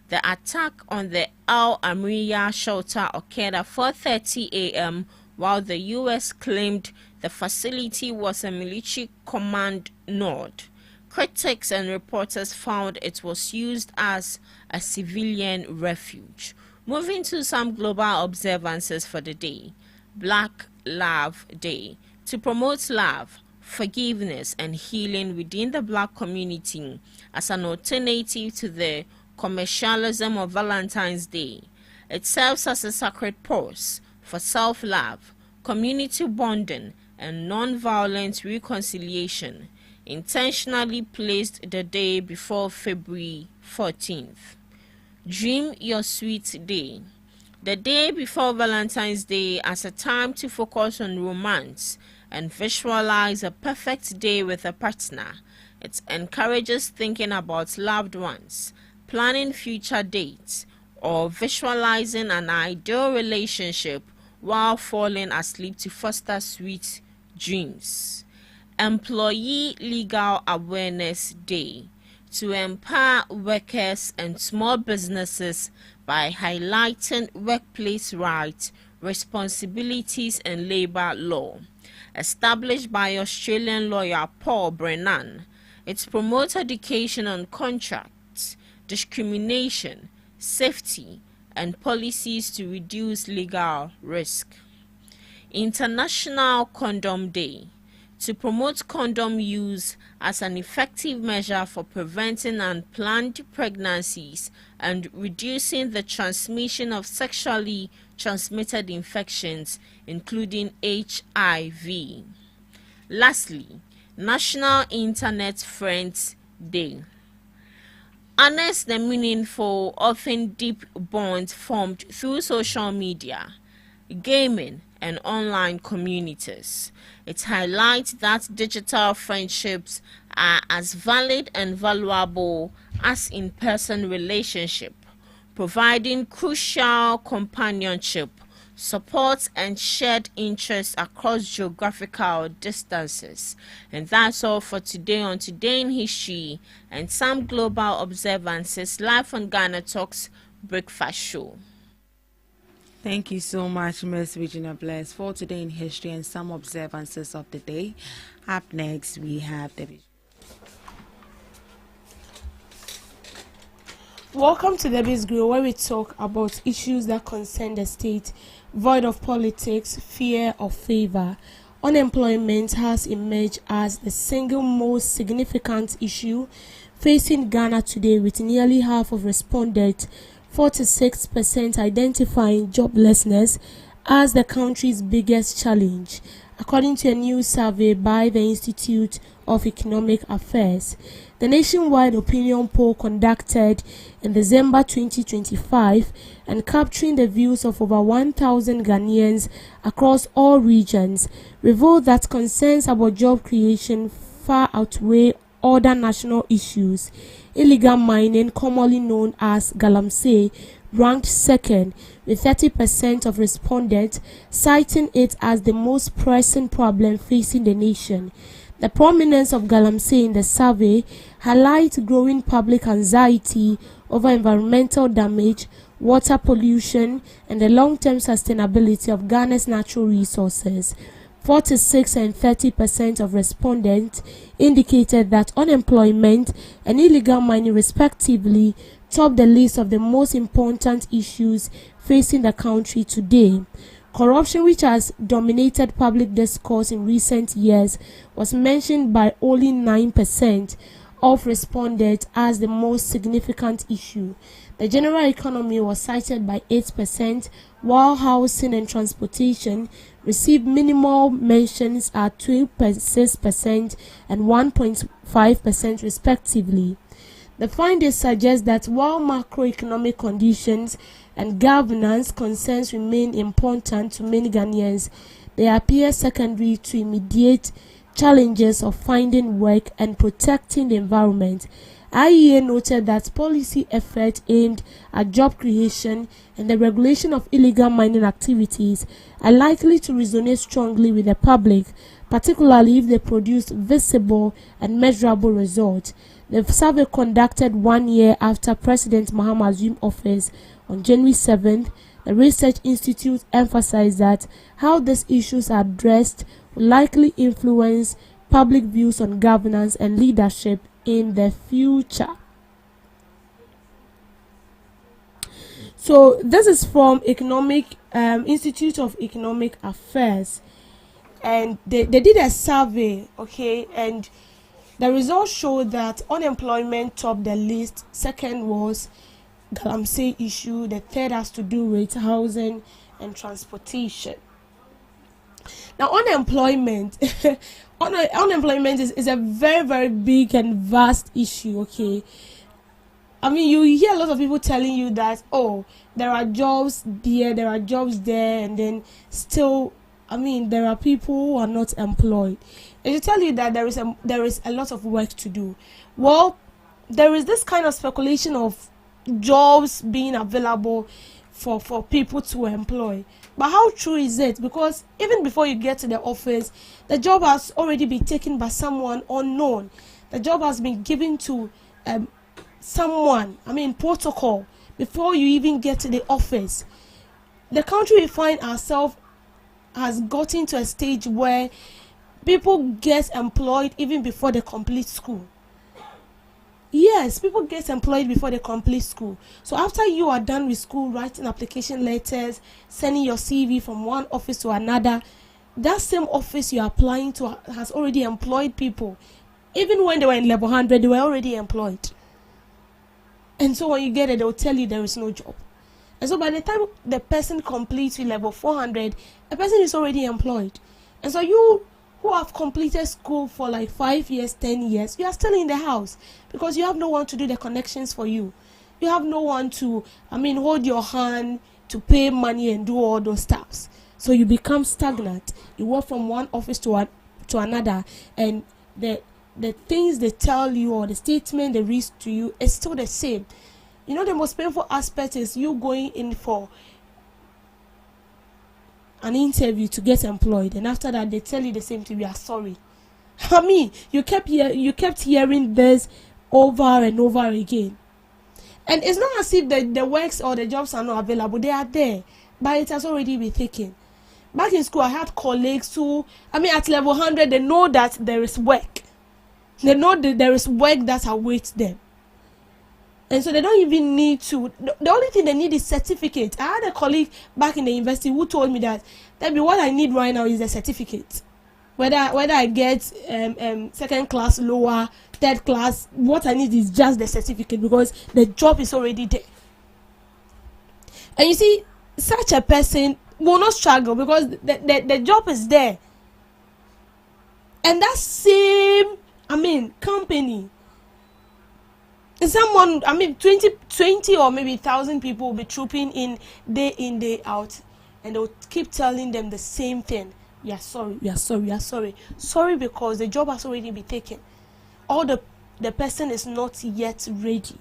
The attack on the Al Amiriya shelter occurred at 4:30 a.m., while the U.S. claimed the facility was a military command node. Critics and reporters found it was used as a civilian refuge. Moving to some global observances for the day. Black Love Day. To promote love, forgiveness, and healing within the Black community as an alternative to the commercialism of Valentine's Day. It serves as a sacred pause for self-love, community bonding, and non-violent reconciliation, intentionally placed the day before February 14th. Dream your sweet day. The day before Valentine's Day as a time to focus on romance and visualize a perfect day with a partner. It encourages thinking about loved ones, planning future dates, or visualizing an ideal relationship while falling asleep to foster sweet dreams. Employee Legal Awareness Day, to empower workers and small businesses by highlighting workplace rights, responsibilities and labor law. Established by Australian lawyer Paul Brennan, it promotes education on contracts, discrimination, safety, and policies to reduce legal risk. International Condom Day, to promote condom use as an effective measure for preventing unplanned pregnancies and reducing the transmission of sexually transmitted infections, including HIV. Lastly, National Internet Friends Day honors the meaningful, often deep bonds formed through social media, gaming, and online communities. It highlights that digital friendships are as valid and valuable as in-person relationships, providing crucial companionship, support, and shared interests across geographical distances. And that's all for today on Today in History and some global observances live on Ghana Talks Breakfast Show. Thank you so much, Ms. Regina Bless, for Today in History and some observances of the day. Up next, we have Debbie. Welcome to Debbie's Grill, where we talk about issues that concern the state, void of politics, fear of favor. Unemployment has emerged as the single most significant issue facing Ghana today, with nearly half of respondents, 46%, identifying joblessness as the country's biggest challenge, according to a new survey by the Institute of Economic Affairs. The nationwide opinion poll conducted in December 2025 and capturing the views of over 1,000 Ghanaians across all regions revealed that concerns about job creation far outweigh other national issues. Illegal mining, commonly known as galamsey, ranked second, with 30% of respondents citing it as the most pressing problem facing the nation. The prominence of galamsey in the survey highlights growing public anxiety over environmental damage, water pollution, and the long-term sustainability of Ghana's natural resources. 46 and 30% of respondents indicated that unemployment and illegal mining respectively top the list of the most important issues facing the country today. Corruption, which has dominated public discourse in recent years, was mentioned by only 9% of respondents as the most significant issue. The general economy was cited by 8%, while housing and transportation received minimal mentions at 2.6% and 1.5% respectively. The findings suggest that while macroeconomic conditions and governance concerns remain important to many Ghanaians, they appear secondary to immediate challenges of finding work and protecting the environment. IEA noted that policy efforts aimed at job creation and the regulation of illegal mining activities are likely to resonate strongly with the public, particularly if they produce visible and measurable results. The survey, conducted 1 year after President Mahama assumed office on January 7th, the Research Institute emphasized that how these issues are addressed will likely influence public views on governance and leadership in the future. So this is from Institute of Economic Affairs, and they did a survey, okay, and the results show that unemployment topped the list. Second was galamsey issue. The third has to do with housing and transportation. Now, unemployment unemployment is a very, very big and vast issue, okay. I mean, you hear a lot of people telling you that, oh, there are jobs here, there are jobs there, and then still, I mean, there are people who are not employed. And to tell you that there is a lot of work to do. Well, there is this kind of speculation of jobs being available for people to employ. But how true is it? Because even before you get to the office, the job has already been taken by someone unknown. The job has been given to someone, I mean protocol, before you even get to the office. The country we find ourselves has gotten to a stage where people get employed even before they complete school. Yes, people get employed before they complete school. So after you are done with school, writing application letters, sending your CV from one office to another, that same office you are applying to has already employed people. Even when they were in level 100, they were already employed. And so when you get it, they'll tell you there is no job. And so by the time the person completes with level 400, a person is already employed. And so you who have completed school for like 5 years, 10 years, you are still in the house because you have no one to do the connections for you. You have no one to, hold your hand, to pay money and do all those stuffs. So you become stagnant. You walk from one office to another, and the things they tell you or the statement they read to you is still the same. You know, the most painful aspect is you going in for an interview to get employed, and after that they tell you the same thing. We are sorry. I mean, you kept hearing this over and over again, and it's not as if the works or the jobs are not available. They are there, but it has already been taken. Back in school, I had colleagues who, at level 100, they know that there is work. They know that there is work that awaits them. And so they don't even need to. The only thing they need is certificate. I had a colleague back in the university who told me that what I need right now is a certificate. Whether I get second class, lower, third class, what I need is just the certificate because the job is already there. And you see, such a person will not struggle because the job is there. And that same, company, someone, 20 or maybe 1,000 people will be trooping in, day out, and they'll keep telling them the same thing. We are sorry, we are sorry, we are sorry. Sorry because the job has already been taken. Or the person is not yet ready.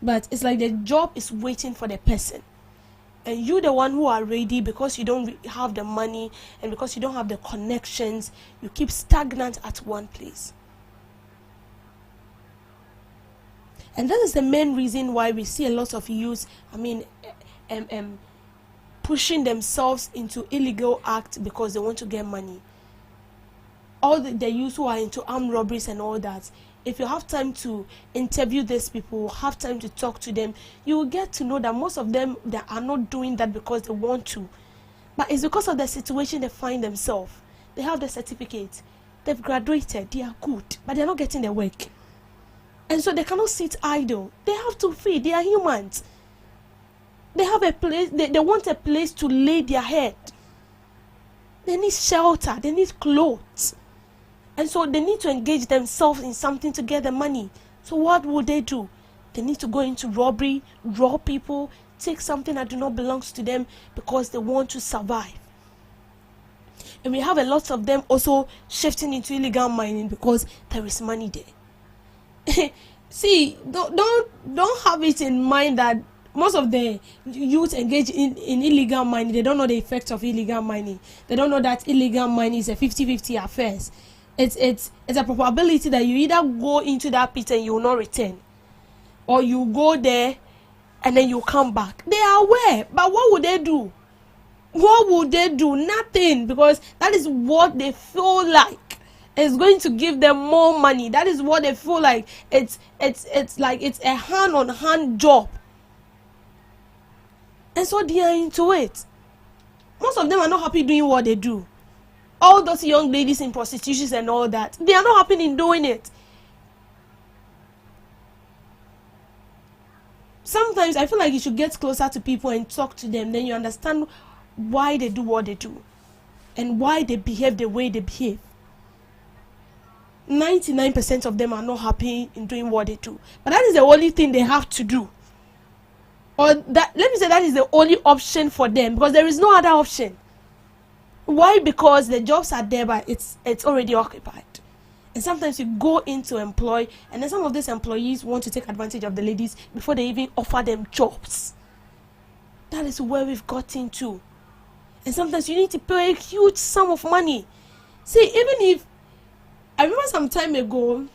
But it's like the job is waiting for the person. And you, the one who are ready, because you don't have the money and because you don't have the connections, you keep stagnant at one place. And that is the main reason why we see a lot of youths, pushing themselves into illegal acts because they want to get money. All the youths who are into armed robberies and all that, if you have time to interview these people, have time to talk to them, you will get to know that most of them, they are not doing that because they want to. But it's because of the situation they find themselves. They have the certificate. They've graduated. They are good. But they're not getting the work. And so they cannot sit idle. They have to feed. They are humans. They have a place. They want a place to lay their head. They need shelter. They need clothes. And so they need to engage themselves in something to get the money. So what will they do? They need to go into robbery, rob people, take something that do not belong to them because they want to survive. And we have a lot of them also shifting into illegal mining because there is money there. See, don't have it in mind that most of the youth engage in illegal mining. They don't know the effects of illegal mining. They don't know that illegal mining is a 50-50 affair. It's a probability that you either go into that pit and you will not return, or you go there and then you come back. They are aware, but what would they do? What would they do? Nothing, because that is what they feel like is going to give them more money. That is what they feel like. It's like it's a hand-on-hand job, and so they are into it. Most of them are not happy doing what they do. All those young ladies in prostitution and all that, they are not happy in doing it. Sometimes I feel like you should get closer to people and talk to them. Then you understand why they do what they do and why they behave the way they behave. 99% of them are not happy in doing what they do. But that is the only thing they have to do. Or that, let me say, that is the only option for them, because there is no other option. Why? Because the jobs are there, but it's already occupied. And sometimes you go in to employ, and then some of these employees want to take advantage of the ladies before they even offer them jobs. That is where we've gotten to. And sometimes you need to pay a huge sum of money. See, even if, I remember some time ago,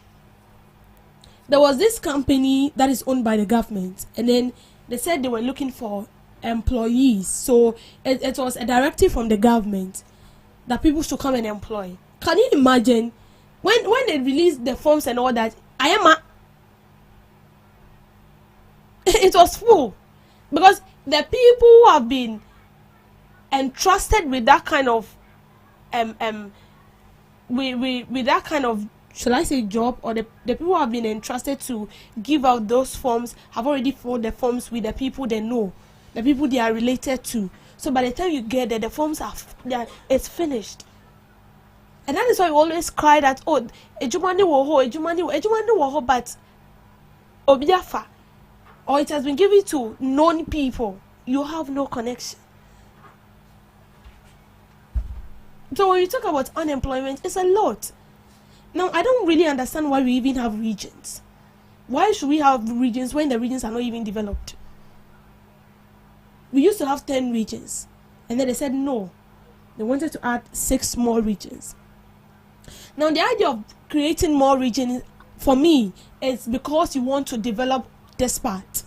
there was this company that is owned by the government, and then they said they were looking for employees. So it was a directive from the government that people should come and employ. Can you imagine when they released the forms and all that? It was full, because the people who have been entrusted with that kind of with that kind of, shall I say, job, or the people who have been entrusted to give out those forms have already filled the forms with the people they know, the people they are related to. So by the time you get there, the forms it's finished. And that is why we always cry that, oh, ejumani woho, but obiafa, or it has been given to known people. You have no connection. So when you talk about unemployment, it's a lot. Now, I don't really understand why we even have regions. Why should we have regions when the regions are not even developed? We used to have 10 regions, and then they said no. They wanted to add 6 more regions. Now, the idea of creating more regions, for me, is because you want to develop this part.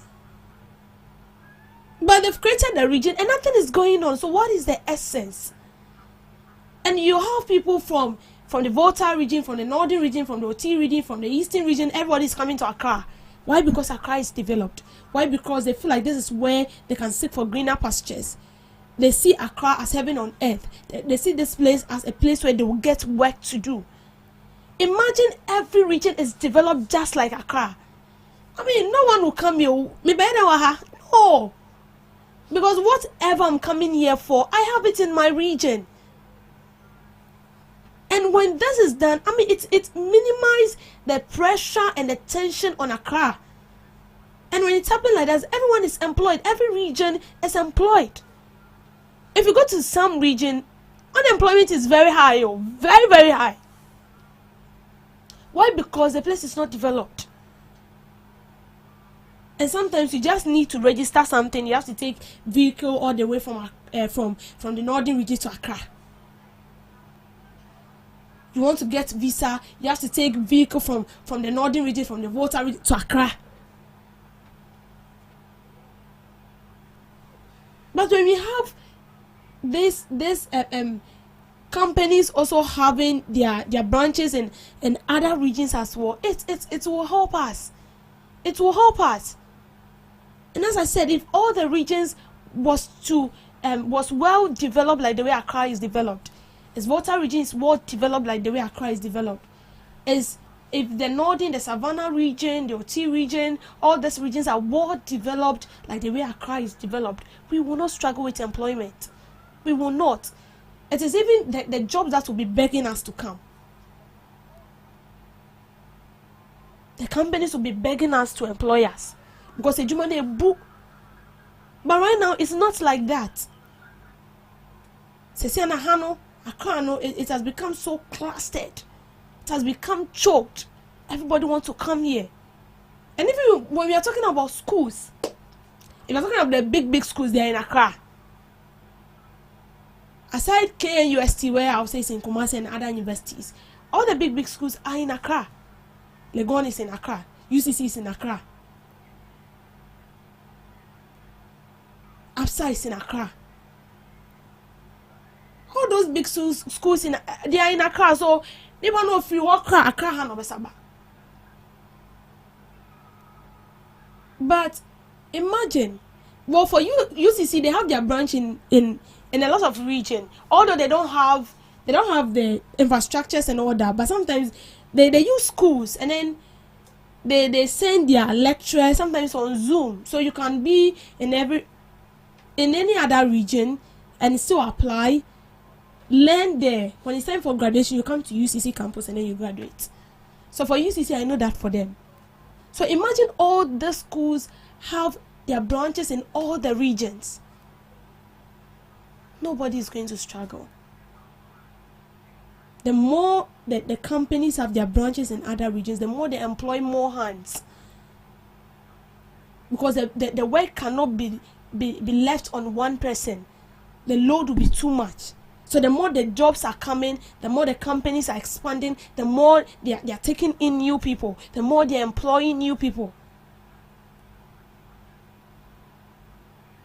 But they've created the region and nothing is going on. So what is the essence? And you have people from the Volta region, from the northern region, from the OT region, from the eastern region. Everybody's coming to Accra. Why? Because Accra is developed. Why? Because they feel like this is where they can seek for greener pastures. They see Accra as heaven on earth. They see this place as a place where they will get work to do. Imagine every region is developed just like Accra. I mean, no one will come here. No. Because whatever I'm coming here for, I have it in my region. And when this is done, I mean, it minimizes the pressure and the tension on Accra. And when it's happening like that, everyone is employed. Every region is employed. If you go to some region, unemployment is very high, very, very high. Why? Because the place is not developed. And sometimes you just need to register something. You have to take vehicle all the way from the northern region to Accra. You want to get visa, you have to take vehicle from the northern region, from the Volta region to Accra. But when we have this companies also having their branches in other regions as well, it will help us. It will help us. And as I said, if all the regions was well developed like the way Accra is developed, if Volta region is well developed like the way Accra is developed, if the northern, the Savannah region, the OT region, all these regions are well developed like the way Accra is developed, we will not struggle with employment. We will not. It is even the jobs that will be begging us to come. The companies will be begging us to employ us because they do book. But right now, it's not like that. It has become so clustered. It has become choked. Everybody wants to come here. And when we are talking about schools, if you're talking about the big schools, they are in Accra. Aside KNUST, where I would say it's in Kumasi and other universities, all the big schools are in Accra. Legon is in Accra. UCC is in Accra. APSA is in Accra. All those big schools they are in Accra. So they want to know if you walk Accra, Hanobesaba. But imagine, well, for UCC, they have their branch in a lot of region. Although they don't have the infrastructures and all that, but sometimes they use schools and then they send their lecturers sometimes on Zoom, so you can be in any other region and still apply, learn there. When it's time for graduation, you come to UCC campus and then you graduate. So for UCC, I know that for them. So imagine all the schools have their branches in all the regions. Nobody is going to struggle. The more that the companies have their branches in other regions, the more they employ more hands. Because the work cannot be left on one person. The load will be too much. So the more the jobs are coming, the more the companies are expanding, the more they are taking in new people, the more they are employing new people.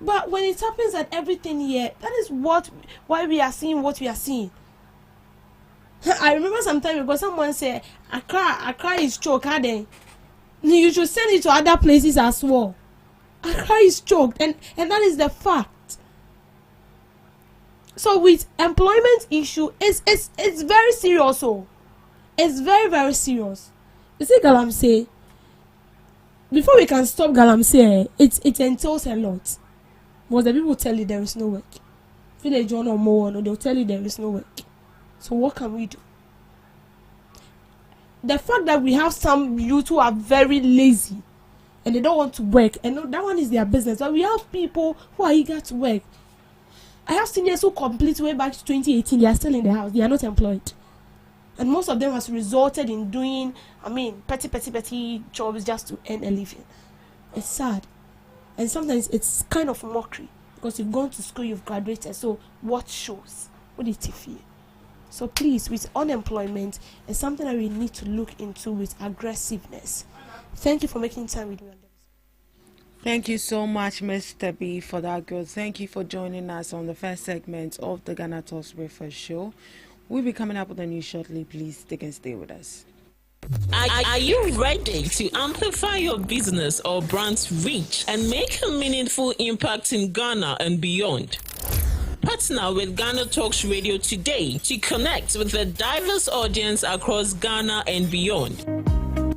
But when it happens at everything here, that is why we are seeing what we are seeing. I remember some time ago someone said, Accra is choked. You should send it to other places as well. Accra is choked, and that is the fact. So with employment issue, it's very serious. So it's very, very serious. You see, Galamsey, before we can stop Galamsey, it entails a lot. Because the people tell you there is no work. If they join or more, they'll tell you there is no work. So what can we do? The fact that we have some youth who are very lazy and they don't want to work, and that one is their business. But we have people who are eager to work. I have seniors who complete way back to 2018. They are still in the house. They are not employed. And most of them has resulted in doing, petty jobs just to earn a living. It's sad. And sometimes it's kind of mockery. Because you've gone to school, you've graduated. So what shows? What did you feel? So please, with unemployment, it's something that we need to look into with aggressiveness. Thank you for making time with me on this. Thank you so much, Mr. B, for that, girl. Thank you for joining us on the first segment of the Ghana Talks Breakfast Show. We'll be coming up with a news shortly. Please stick and stay with us. Are you ready to amplify your business or brand's reach and make a meaningful impact in Ghana and beyond? Partner with GhanaTalks Radio today to connect with a diverse audience across Ghana and beyond.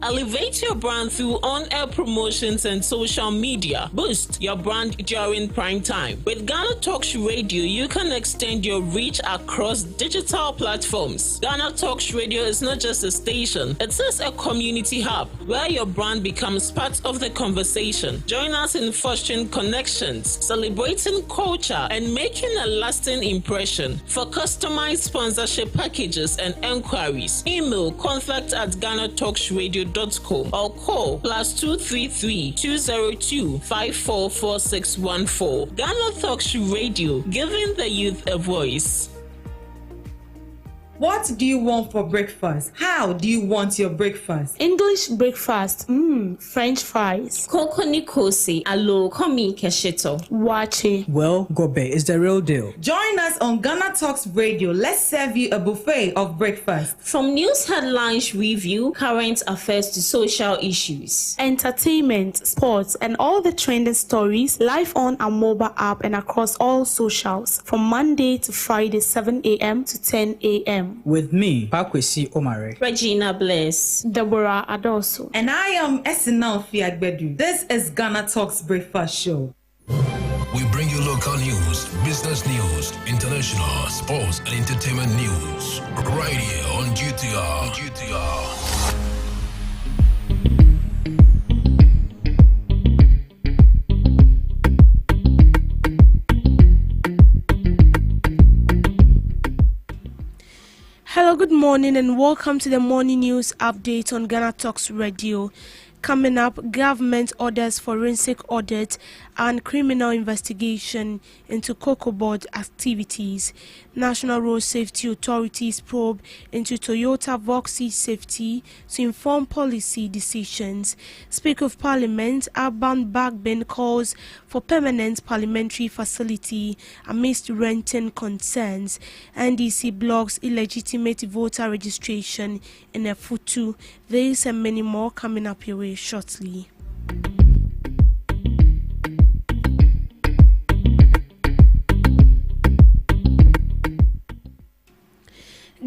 Elevate your brand through on-air promotions and social media. Boost your brand during prime time. With GhanaTalks Radio, you can extend your reach across digital platforms. GhanaTalks Radio is not just a station, it is a community hub where your brand becomes part of the conversation. Join us in fostering connections, celebrating culture, and making a lasting impression. For customized sponsorship packages and enquiries, email contact@GhanaTalksRadio.com or call +233 202 544614. GhanaTalks Radio, giving the youth a voice. What do you want for breakfast? How do you want your breakfast? English breakfast, French fries, Koko Nikosi, alo komi kesheto. wache. Well, Gobe is the real deal. Join us on Ghana Talks Radio. Let's serve you a buffet of breakfast. From news headlines review, current affairs to social issues. Entertainment, sports, and all the trending stories live on our mobile app and across all socials from Monday to Friday, 7 a.m. to 10 a.m. With me, Pakwesi Omare. Regina Bless. Deborah Adoso. And I am Esinal Fiagbedu. This is Ghana Talks Breakfast Show. We bring you local news, business news, international, sports, and entertainment news. Right here on GTR. Hello, good morning, and welcome to the morning news update on Ghana Talks Radio. Coming up, government orders forensic audit and criminal investigation into Cocoa Board activities. National Road Safety Authorities probe into Toyota Voxy safety to inform policy decisions. Speaker of Parliament Alban Bagbin calls for permanent parliamentary facility amidst renting concerns. NDC blocks illegitimate voter registration in a Futu. This and many more coming up your way shortly.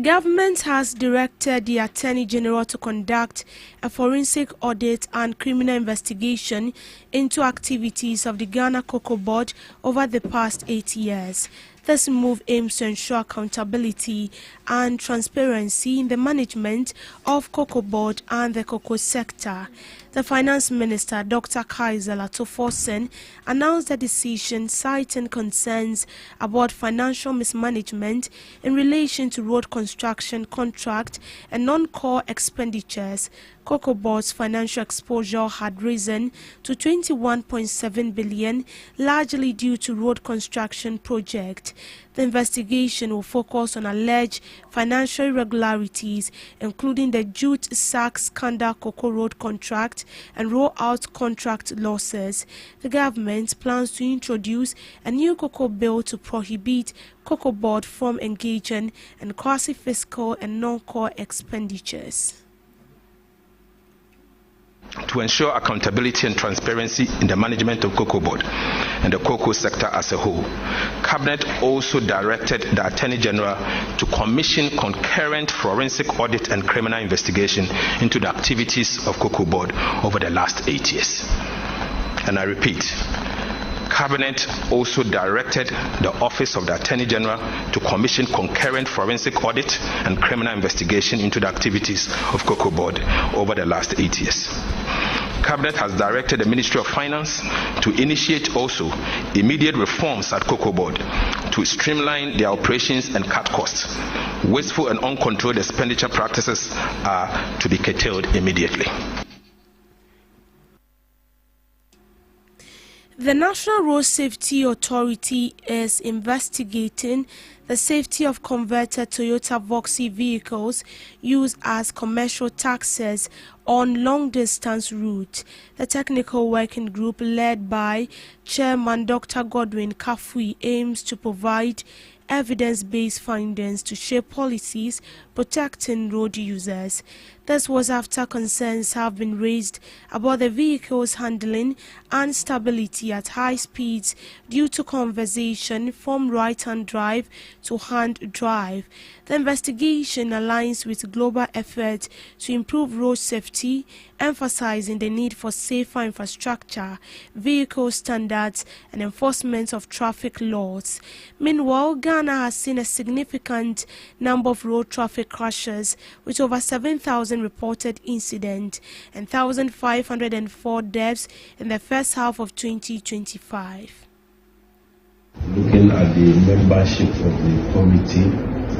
Government has directed the Attorney General to conduct a forensic audit and criminal investigation into activities of the Ghana Cocoa Board over the past 8 years. This move aims to ensure accountability and transparency in the management of cocoa board and the cocoa sector. The Finance Minister, Dr. Kaiser Latofosen, announced the decision citing concerns about financial mismanagement in relation to road construction contract and non-core expenditures. Cocoa Board's financial exposure had risen to 21.7 billion, largely due to road construction project. The investigation will focus on alleged financial irregularities, including the Jute Sack Scandal Cocoa Road contract and roll-out contract losses. The government plans to introduce a new cocoa bill to prohibit Cocoa Board from engaging in quasi-fiscal and non-core expenditures. To ensure accountability and transparency in the management of Cocoa Board and the cocoa sector as a whole, Cabinet also directed the Attorney General to commission concurrent forensic audit and criminal investigation into the activities of Cocoa Board over the last 8 years. And I repeat, Cabinet also directed the Office of the Attorney General to commission concurrent forensic audit and criminal investigation into the activities of Cocoa Board over the last 8 years. Cabinet has directed the Ministry of Finance to initiate also immediate reforms at Cocoa Board to streamline their operations and cut costs. Wasteful and uncontrolled expenditure practices are to be curtailed immediately. The National Road Safety Authority is investigating the safety of converted Toyota Voxy vehicles used as commercial taxis on long-distance routes. The technical working group led by Chairman Dr. Godwin Kafui aims to provide evidence-based findings to shape policies protecting road users. This was after concerns have been raised about the vehicle's handling and stability at high speeds due to conversion from right-hand drive to hand drive. The investigation aligns with global efforts to improve road safety, emphasizing the need for safer infrastructure, vehicle standards, and enforcement of traffic laws. Meanwhile, Ghana has seen a significant number of road traffic crashes, with over 7,000 reported incidents and 1,504 deaths in the first half of 2025. Looking at the membership of the committee,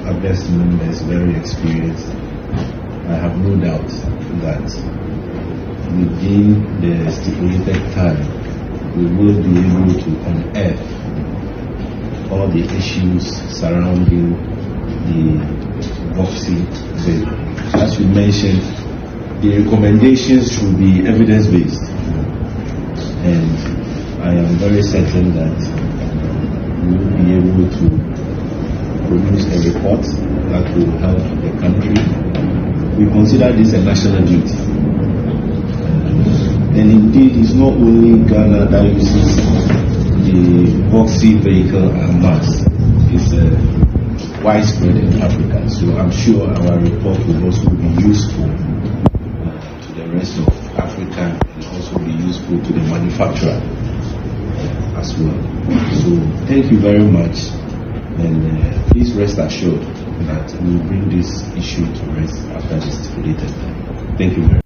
our best members, very experienced, I have no doubt that within the stipulated time, we will be able to unearth all the issues surrounding the Voxy bill. As you mentioned, the recommendations should be evidence-based, and I am very certain that we will be able to produce a report that will help the country. We consider this a national duty, and indeed it's not only Ghana that uses the Voxy vehicle en masse. It's widespread in Africa, so I'm sure our report will also be useful to the rest of Africa and also be useful to the manufacturer as well. So thank you very much, and please rest assured that we will bring this issue to rest after the stipulated time. Thank you very much.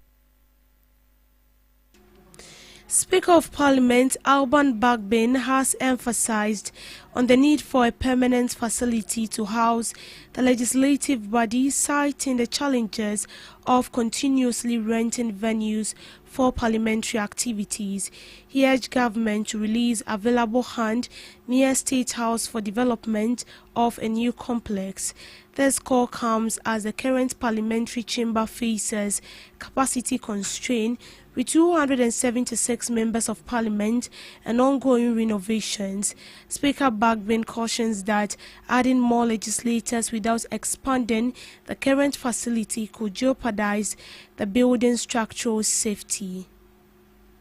Speaker of Parliament Alban Bagbin has emphasized on the need for a permanent facility to house the legislative body, citing the challenges of continuously renting venues for parliamentary activities. He urged government to release available land near State House for development of a new complex. This call comes as the current parliamentary chamber faces capacity constraint with 276 members of parliament and ongoing renovations. Speaker Bagbin cautions that adding more legislators without expanding the current facility could jeopardize the building's structural safety.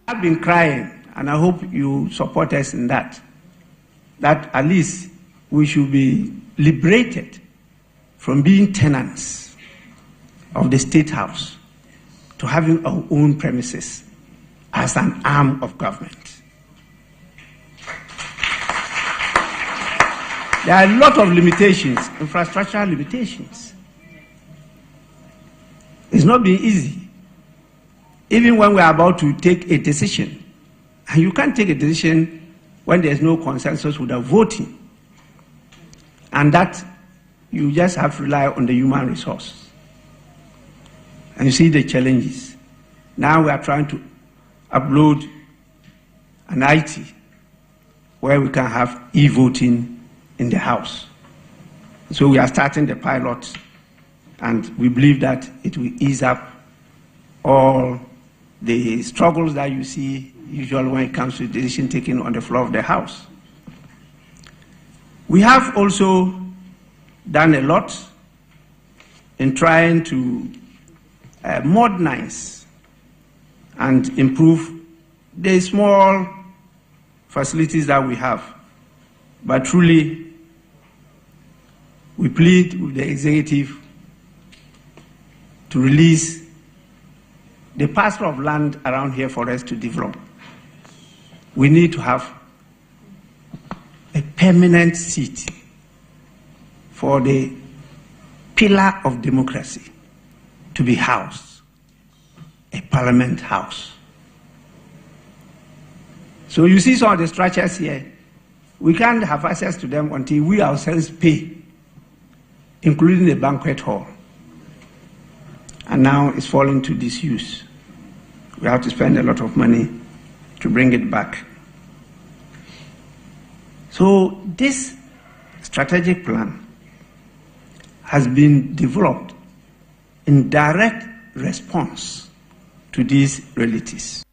I've been crying, and I hope you support us in that at least we should be liberated from being tenants of the State House to having our own premises as an arm of government. There are a lot of limitations, infrastructural limitations. It's not been easy. Even when we are about to take a decision, and you can't take a decision when there's no consensus without voting. And that you just have to rely on the human resource. And you see the challenges. Now we are trying to upload an IT where we can have e-voting in the House. So we are starting the pilot, and we believe that it will ease up all the struggles that you see usually when it comes to decision taking on the floor of the House. We have also done a lot in trying to modernize and improve the small facilities that we have. But truly, we plead with the executive to release the parcel of land around here for us to develop. We need to have a permanent seat for the pillar of democracy to be housed, a parliament house. So you see some of the structures here, we can't have access to them until we ourselves pay, including the banquet hall. And now it's falling to disuse. We have to spend a lot of money to bring it back. So this strategic plan has been developed in direct response to these realities.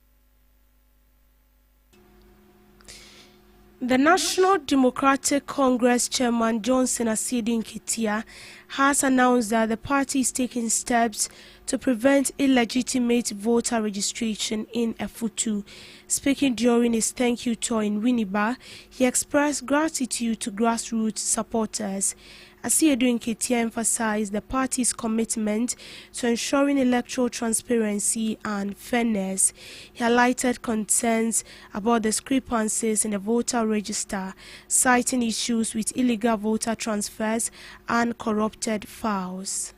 The National Democratic Congress Chairman Johnson Asiedu Nketia has announced that the party is taking steps to prevent illegitimate voter registration in Efutu. Speaking during his thank you tour in Winneba, he expressed gratitude to grassroots supporters. Asiedu Nketia emphasized the party's commitment to ensuring electoral transparency and fairness. He highlighted concerns about discrepancies in the voter register, citing issues with illegal voter transfers and corrupted files.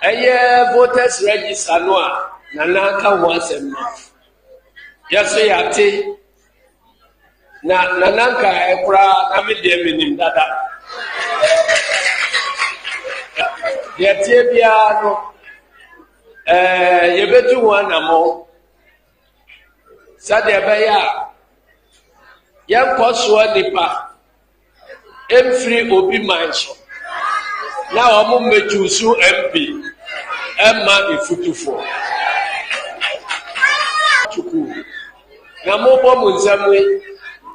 Voters register no nanaka once a month. Yes, we are na nananka ekura na me de minim dada ya tie bia no ye betu wana mo sade be ya yan koso nipa emfiri obi manso na omo mejusu MP emma ifutufo chuku na mo bo munzamwe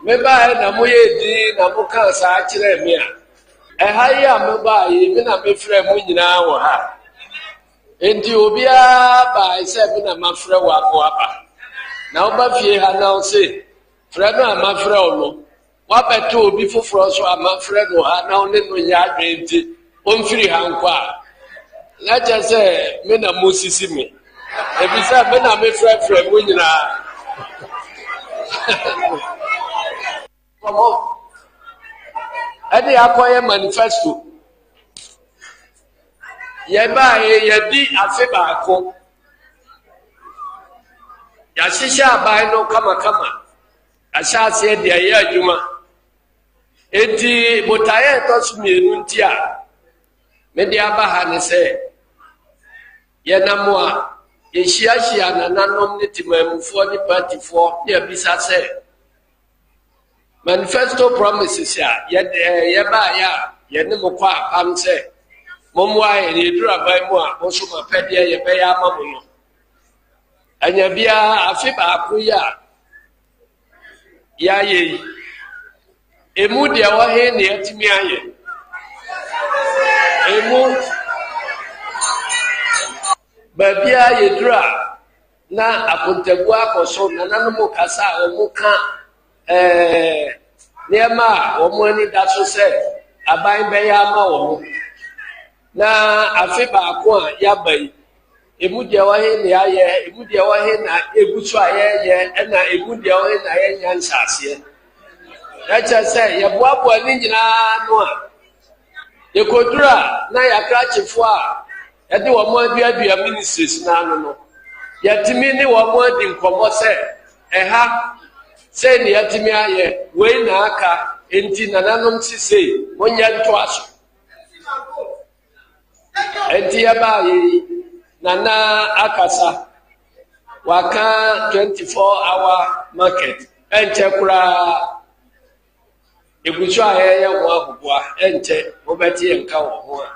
meba na moye di na mo kan sa kire me a hayi a meba yi me na me frɛ mo nyina wo ha enti obi a ba ise me na ma frɛ wo aba na wo ba fie ha na wo se frɛ no a ma frɛ wo no wa beto obi foforo so a ma frɛ no ha na wo ne no nya adwenti o mfiri ha nkwa na je se me na mo sisi me e bi se me na me frɛ mo nyina Adi akoye manifesto yeba yedi afe baako ya shisha abai no kama ashase de aye adwuma enti botaye to sumienu nti a me de aba ha ne se ye namo a ye hia na nanom ne timamufo ni partyfo ye bisa se manifesto promises ya ye ba ya ye ne mo kwa am se momwa ye ni dura bai mu a mo so ma pede ye be ya ma mo no anya bia afi ba ko ya ye emu de wa he ne atimi aye emu ba bia ye dura na akontagu akoso na nanu kasa o mu ka niema omo ani da so se aban be ya ma omo na afi ba ko a ya bai emu deɛ wɔ he na ayɛ emu deɛ wɔ he na egu so a yɛyɛ ɛna emu deɛ wɔ he na yɛnya nsaseɛ ɛkyɛ sɛ yɛboaboa ne nyinaa no a yɛkɔduru a na yɛakrakyefo a yɛde wɔn aduadua ministries n'ano no yɛtumi ne wɔn adi nkɔmmɔ sɛ ɛha sɛ ne yɛtumi ayɛ wei na aka enti nananom sisei monyɛ ntoa so enti yɛbaa yɛ nana akasa waka 24-hour market ɛnkyɛ koraa egusu a yɛyɛ ho ahoboa ɛnkyɛ mobɛte yɛnka wɔ ho a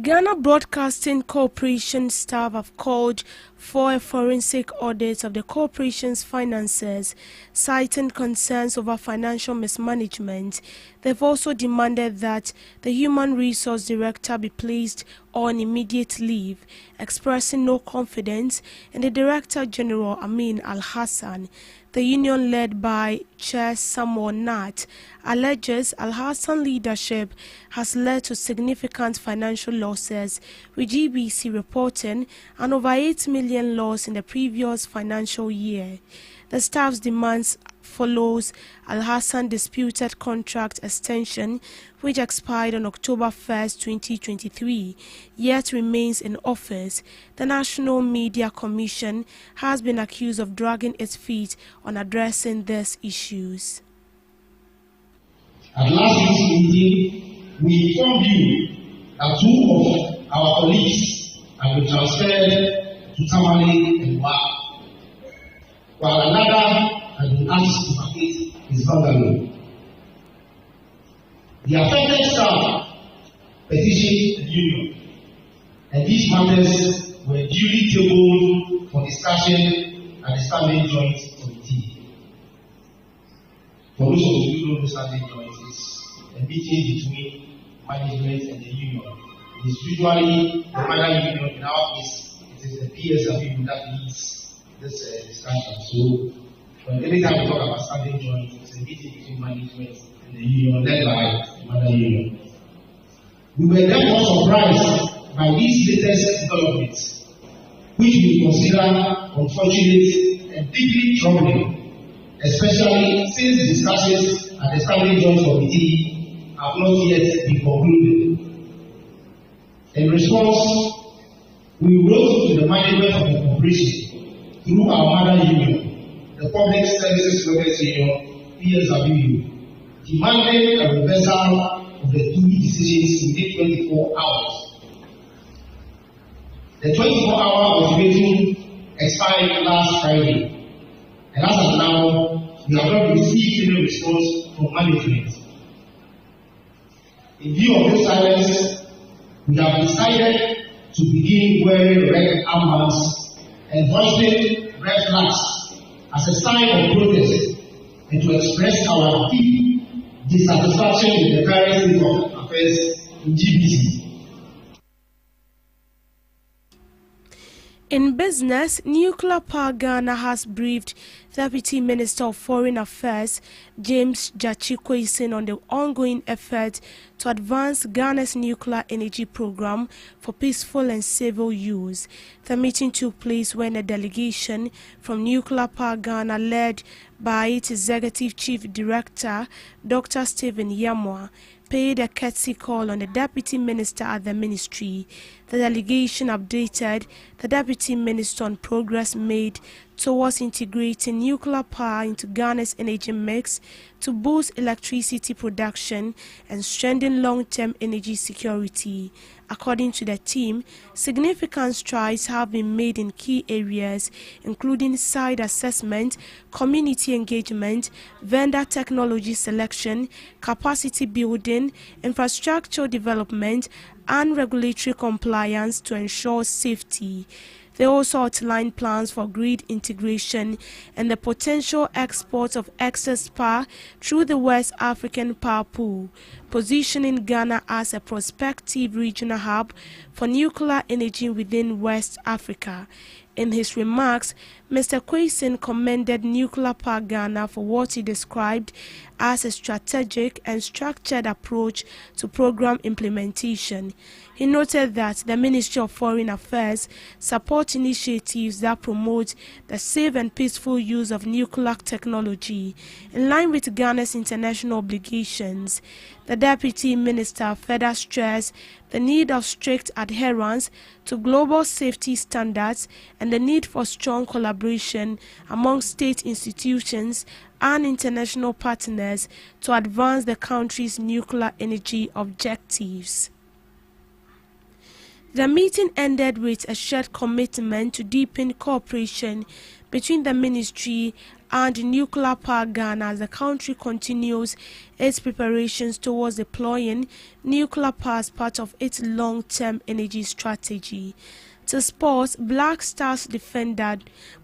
Ghana Broadcasting Corporation staff have called for a forensic audit of the corporation's finances, citing concerns over financial mismanagement. They've also demanded that the Human Resource Director be placed on immediate leave, expressing no confidence in the Director General Amin Al-Hassan. The union, led by Chair Samuel Nat, alleges Al-Hassan leadership has led to significant financial losses, with GBC reporting an over 8 million loss in the previous financial year. The staff's demands follows Al-Hassan disputed contract extension, which expired on October 1st, 2023, yet remains in office. The National Media Commission has been accused of dragging its feet on addressing these issues. At last week's meeting, we informed you that 2 of our colleagues have been transferred to Tamale and Wa, while another has been asked to vacate his bungalow. The affected staff petitioned the union, and these matters were duly tabled for discussion at the Standing Joint Committee. For those of you who know the Standing Joint is a meeting between management and the union. It is usually the mother union. In our case, it is the PSW that leads this discussion. So, anytime we talk about Standing Joint, it's a meeting between management and the union, led by the mother union. We were therefore surprised by these latest developments, which we consider unfortunate and deeply troubling, especially since discussions at the Standing Joint Committee have not yet been concluded. In response, we wrote to the management of the corporation through our mother union, the Public Services Workers Union, PSW, demanding a reversal of the 2 decisions within 24 hours. The 24-hour ultimatum expired last Friday, and as of now, we have not received any response from management. In view of this silence, we have decided to begin wearing red armbands and hoisting red flags as a sign of protest and to express our deep dissatisfaction with the current state of affairs in GBC. In business, Nuclear Power Ghana has briefed Deputy Minister of Foreign Affairs James Jachikwesin on the ongoing effort to advance Ghana's nuclear energy program for peaceful and civil use. The meeting took place when a delegation from Nuclear Power Ghana, led by its Executive Chief Director, Dr. Stephen Yamwa, paid a courtesy call on the Deputy Minister at the Ministry. The delegation updated the Deputy Minister on progress made towards integrating nuclear power into Ghana's energy mix to boost electricity production and strengthen long-term energy security. According to the team, significant strides have been made in key areas, including site assessment, community engagement, vendor technology selection, capacity building, infrastructure development, and regulatory compliance to ensure safety. They also outlined plans for grid integration and the potential export of excess power through the West African Power Pool, positioning Ghana as a prospective regional hub for nuclear energy within West Africa. In his remarks, Mr. Kwesen commended Nuclear Power Ghana for what he described as a strategic and structured approach to program implementation. He noted that the Ministry of Foreign Affairs supports initiatives that promote the safe and peaceful use of nuclear technology in line with Ghana's international obligations. The Deputy Minister further stressed the need of strict adherence to global safety standards and the need for strong collaboration among state institutions and international partners to advance the country's nuclear energy objectives. The meeting ended with a shared commitment to deepen cooperation between the ministry and Nuclear Power Ghana as the country continues its preparations towards deploying nuclear power as part of its long-term energy strategy. To sports, Black Stars defender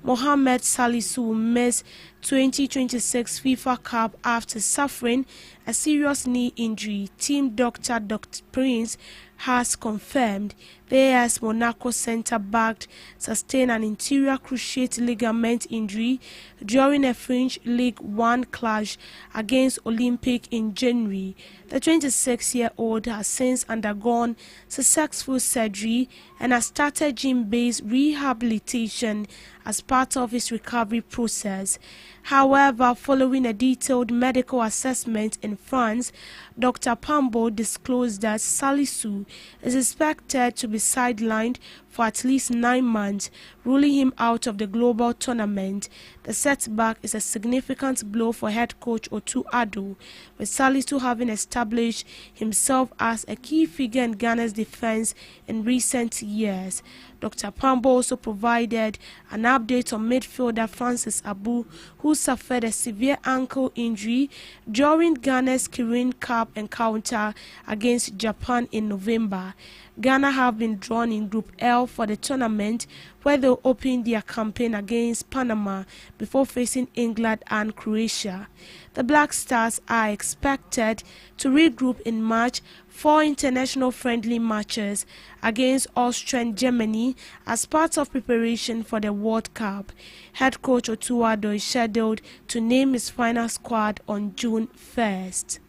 Mohamed Salisu will miss 2026 FIFA Cup after suffering a serious knee injury. Team doctor Dr. Prince has confirmed the AS Monaco centre-back sustained an anterior cruciate ligament injury during a French League One clash against Olympique in January. The 26-year-old has since undergone successful surgery and has started gym-based rehabilitation as part of his recovery process. However, following a detailed medical assessment in France, Dr. Pambo disclosed that Salisu is expected to be sidelined for at least 9 months, ruling him out of the global tournament. The setback is a significant blow for head coach Otu Addo, with Salisu having established himself as a key figure in Ghana's defense in recent years. Dr. Pambo also provided an update on midfielder Francis Abu, who suffered a severe ankle injury during Ghana's Kirin Cup encounter against Japan in November. Ghana have been drawn in Group L for the tournament, where they'll open their campaign against Panama before facing England and Croatia. The Black Stars are expected to regroup in March for international friendly matches against Austria and Germany as part of preparation for the World Cup. Head coach Otu Addo is scheduled to name his final squad on June 1st.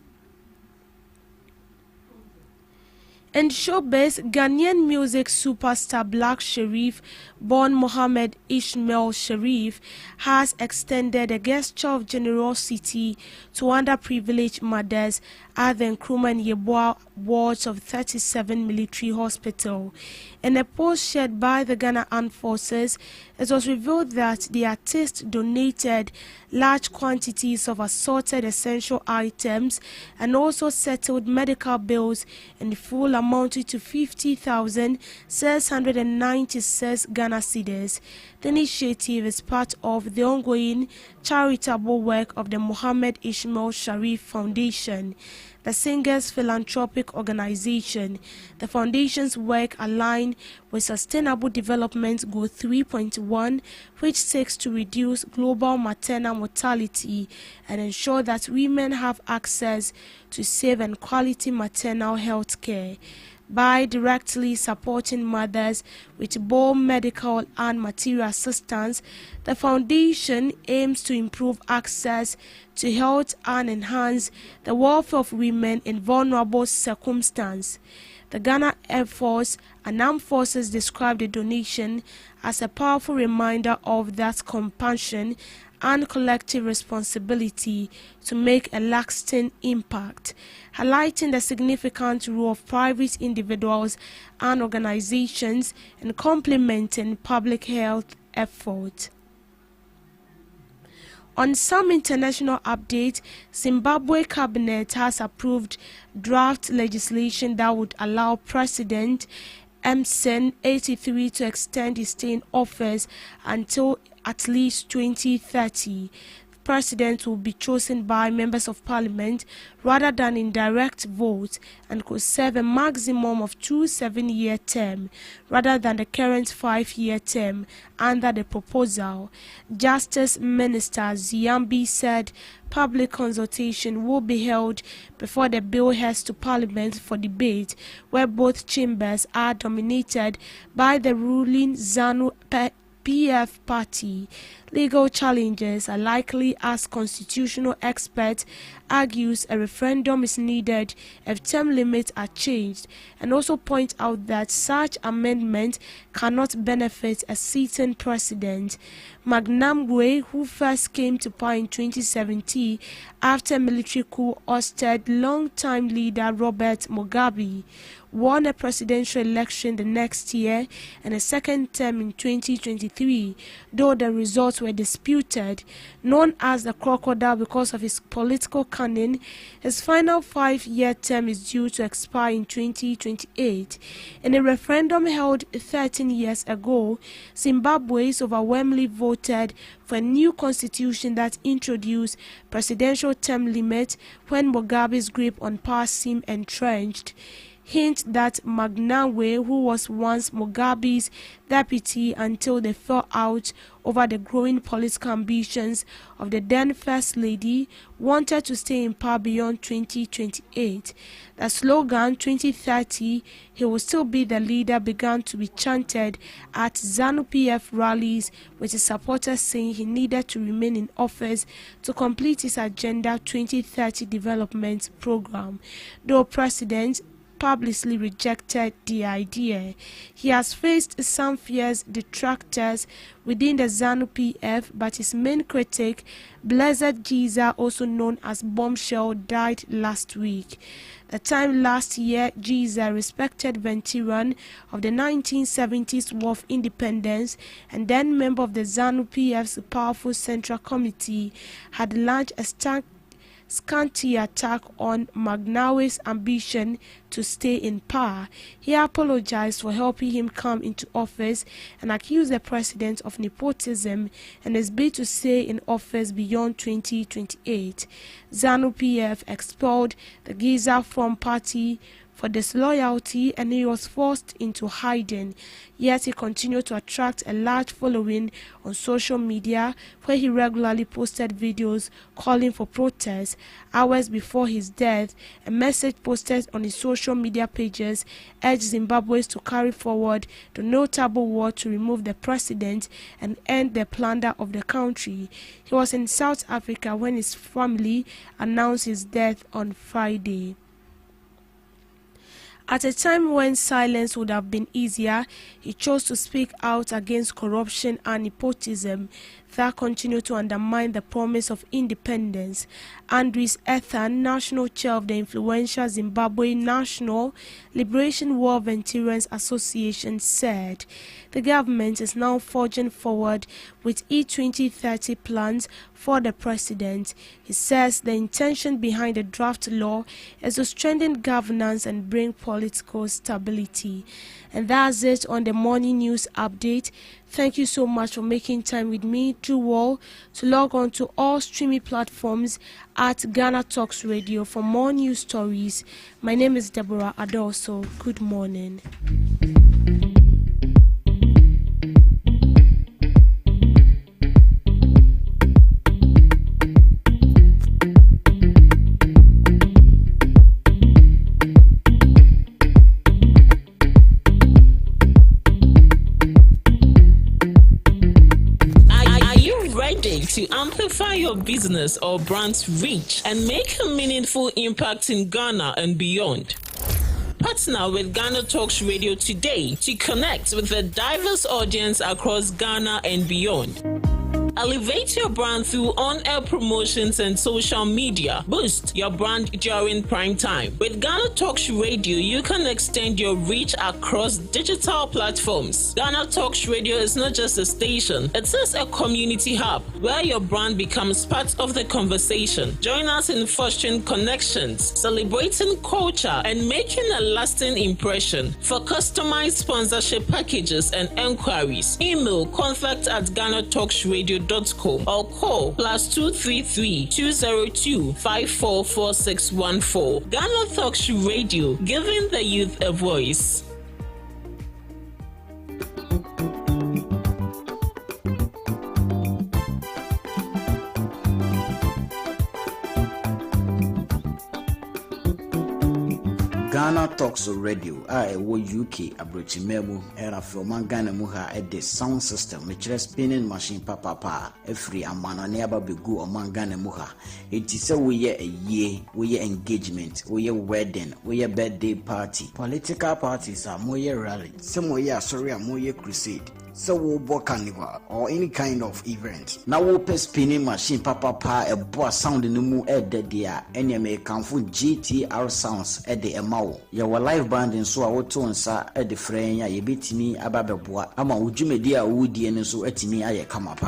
In showbiz, Ghanaian music superstar Black Sherif, born Mohammed Ishmael Sherif, has extended a gesture of generosity to underprivileged mothers at the Nkrumah and Yeboah wards of 37 Military Hospital. In a post shared by the Ghana Armed Forces, it was revealed that the artist donated large quantities of assorted essential items and also settled medical bills in full amounting to 50,696 Ghana cedis. The initiative is part of the ongoing charitable work of the Mohammed Ishmael Sharif Foundation, the singer's philanthropic organization. The foundation's work aligned with Sustainable Development Goal 3.1, which seeks to reduce global maternal mortality and ensure that women have access to safe and quality maternal health care. By directly supporting mothers with both medical and material assistance, the foundation aims to improve access to health and enhance the welfare of women in vulnerable circumstances. The Ghana Air Force and Armed Forces described the donation as a powerful reminder of that compassion and collective responsibility to make a lasting impact, highlighting the significant role of private individuals and organizations in complementing public health efforts. On some international updates, Zimbabwe cabinet has approved draft legislation that would allow President Emmerson 83 to extend his stay in office until at least 2030. The president will be chosen by members of parliament rather than in direct vote and could serve a maximum of 2 7-year terms rather than the current 5-year term under the proposal. Justice Minister Ziambi said public consultation will be held before the bill heads to Parliament for debate, where both chambers are dominated by the ruling ZANU PF party. Legal challenges are likely as constitutional expert argues a referendum is needed if term limits are changed, and also point out that such amendment cannot benefit a sitting president. Mnangagwa, who first came to power in 2017 after military coup ousted long-time leader Robert Mugabe, won a presidential election the next year and a second term in 2023, though the results were disputed. Known as the crocodile because of his political cunning, his final 5-year term is due to expire in 2028. In a referendum held 13 years ago, Zimbabweans overwhelmingly voted for a new constitution that introduced presidential term limit when Mugabe's grip on power seemed entrenched. Hint that Mnangagwa, who was once Mugabe's deputy until they fell out over the growing political ambitions of the then First Lady, wanted to stay in power beyond 2028. The slogan 2030, he will still be the leader, began to be chanted at ZANU-PF rallies, with his supporters saying he needed to remain in office to complete his Agenda 2030 development program. Though President publicly rejected the idea, he has faced some fierce detractors within the ZANU-PF, but his main critic, Blessed Giza, also known as Bombshell, died last week. The time last year, Giza, respected veteran of the 1970s War of Independence and then member of the ZANU-PF's powerful Central Committee, had launched a scanty attack on Mnangagwa's ambition to stay in power. He apologized for helping him come into office and accused the president of nepotism and his bid to stay in office beyond 2028. ZANU-PF expelled the Giza from party for disloyalty, and he was forced into hiding. Yet he continued to attract a large following on social media, where he regularly posted videos calling for protests. Hours before his death, a message posted on his social media pages urged Zimbabweans to carry forward the notable war to remove the president and end the plunder of the country. He was in South Africa when his family announced his death on Friday. At a time when silence would have been easier, he chose to speak out against corruption and nepotism that continue to undermine the promise of independence. Andries Ethan, national chair of the influential Zimbabwe National Liberation War Veterans Association, said the government is now forging forward with E2030 plans for the president. He says the intention behind the draft law is to strengthen governance and bring political stability. And that's it on the morning news update. Thank you so much for making time with me. Do all to log on to all streaming platforms at Ghana Talks Radio for more news stories. My name is Deborah Adoso. Good morning. To amplify your business or brand's reach and make a meaningful impact in Ghana and beyond. Partner with Ghana Talks Radio today to connect with a diverse audience across Ghana and beyond. Elevate your brand through on-air promotions and social media. Boost your brand during prime time. With Ghana Talks Radio, you can extend your reach across digital platforms. Ghana Talks Radio is not just a station, it is a community hub where your brand becomes part of the conversation. Join us in fostering connections, celebrating culture, and making a lasting impression. For customized sponsorship packages and enquiries, email contact@GhanaTalksRadio.com or call +233 202 544614. Ghana Talks Radio, giving the youth a voice. Ghana Talks Radio wo UK abrochimemu era from Ghana mu ha the sound system which is spinning machine papa every amano ne aba begu o Ghana mu ha enti se we ye a year we ye engagement we ye wedding we ye birthday party political parties are mo ye rally some mo ye sorry mo ye crusade. So we'll book carnival or any kind of event. Now we'll pay spinning machine papa a boy sound in the moon at the dia any may come for GTR sounds at the amount. Your live band in so I would tone sa at the frame ya beat me about bois. Ama ujumedia woody and so at me I come up.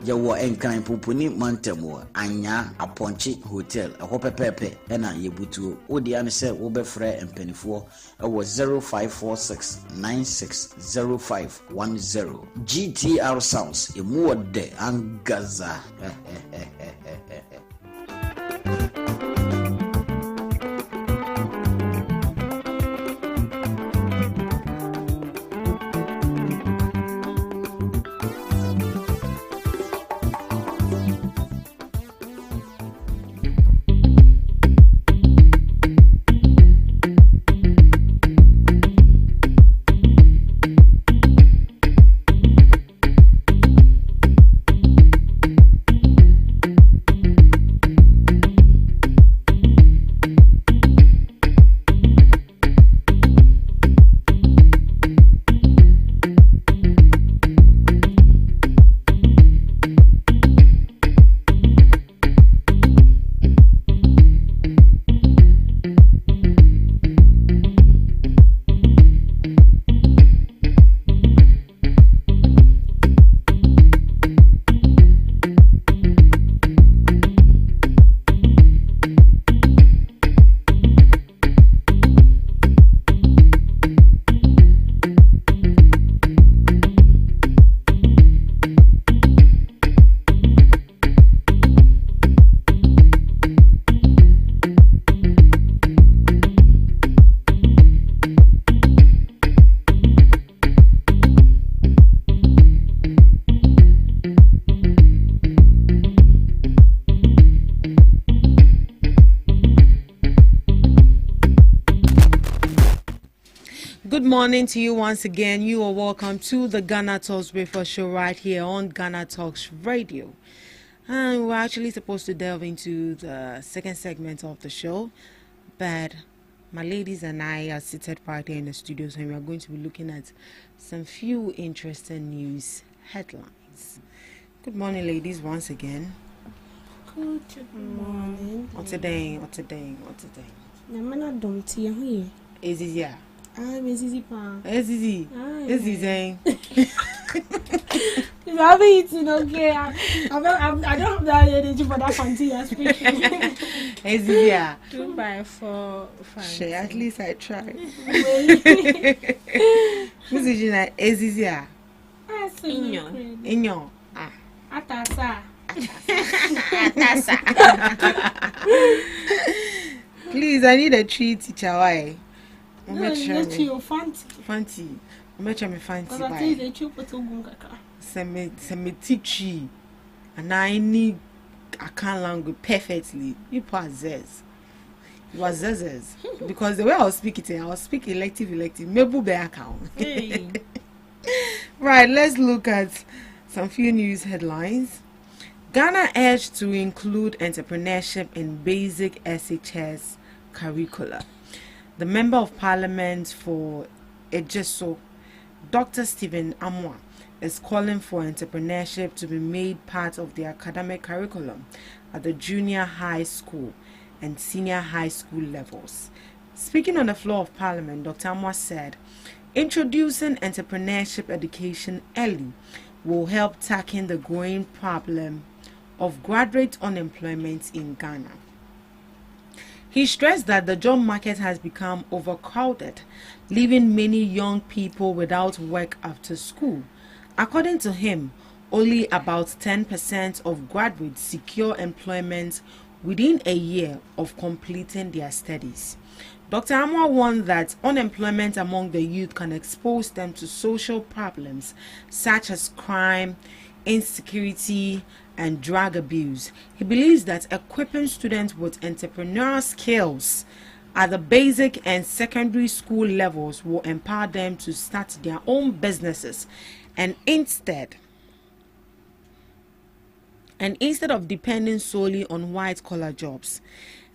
Yawa enkan pupuni mantemo anya aponchi hotel a hope pepe ena yebutu odi ame se wo befre empanifo e wo 0546960510 GTR sounds emu wode angaza. Good morning to you once again. You are welcome to the Ghana Talks Breakfast Show right here on Ghana Talks Radio. And we're actually supposed to delve into the second segment of the show, but my ladies and I are seated right here in the studios, and we are going to be looking at some few interesting news headlines. Good morning, ladies, once again. Good morning. What's today? Is it yeah? I'm easy pa. Is it? Is it? If I haven't eaten, okay. I don't have that energy for that fancy you're speaking. Is it yeah? 2 by 4 5. At least I tried. Who's it? Is it yeah? Inyo. Ah. Atasa. Please, I need a treat, teacher. Why? Fancy. Semi teachy, and I need I can't language perfectly. You possess. It was zezes because the way I was speaking, I was speaking elective. Maybe be account. Right. Let's look at some few news headlines. Ghana urged to include entrepreneurship in basic SHS curricula. The Member of Parliament for Ejeso, Dr. Stephen Amwa, is calling for entrepreneurship to be made part of the academic curriculum at the junior high school and senior high school levels. Speaking on the floor of Parliament, Dr. Amwa said, introducing entrepreneurship education early will help tackle the growing problem of graduate unemployment in Ghana. He stressed that the job market has become overcrowded, leaving many young people without work after school. According to him, only about 10% of graduates secure employment within a year of completing their studies. Dr. Amwa warned that unemployment among the youth can expose them to social problems such as crime, insecurity, and drug abuse. He believes that equipping students with entrepreneurial skills at the basic and secondary school levels will empower them to start their own businesses, and instead of depending solely on white-collar jobs.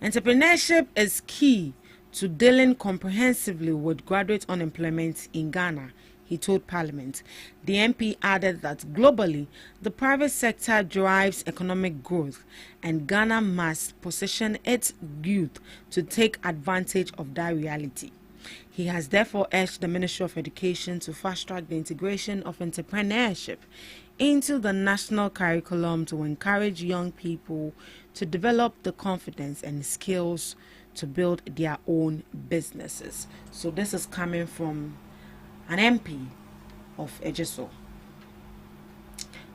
Entrepreneurship is key to dealing comprehensively with graduate unemployment in Ghana, he told Parliament. The MP added that globally, the private sector drives economic growth, and Ghana must position its youth to take advantage of that reality. He has therefore urged the Ministry of Education to fast-track the integration of entrepreneurship into the national curriculum to encourage young people to develop the confidence and skills to build their own businesses. So this is coming from an MP of Ejiso,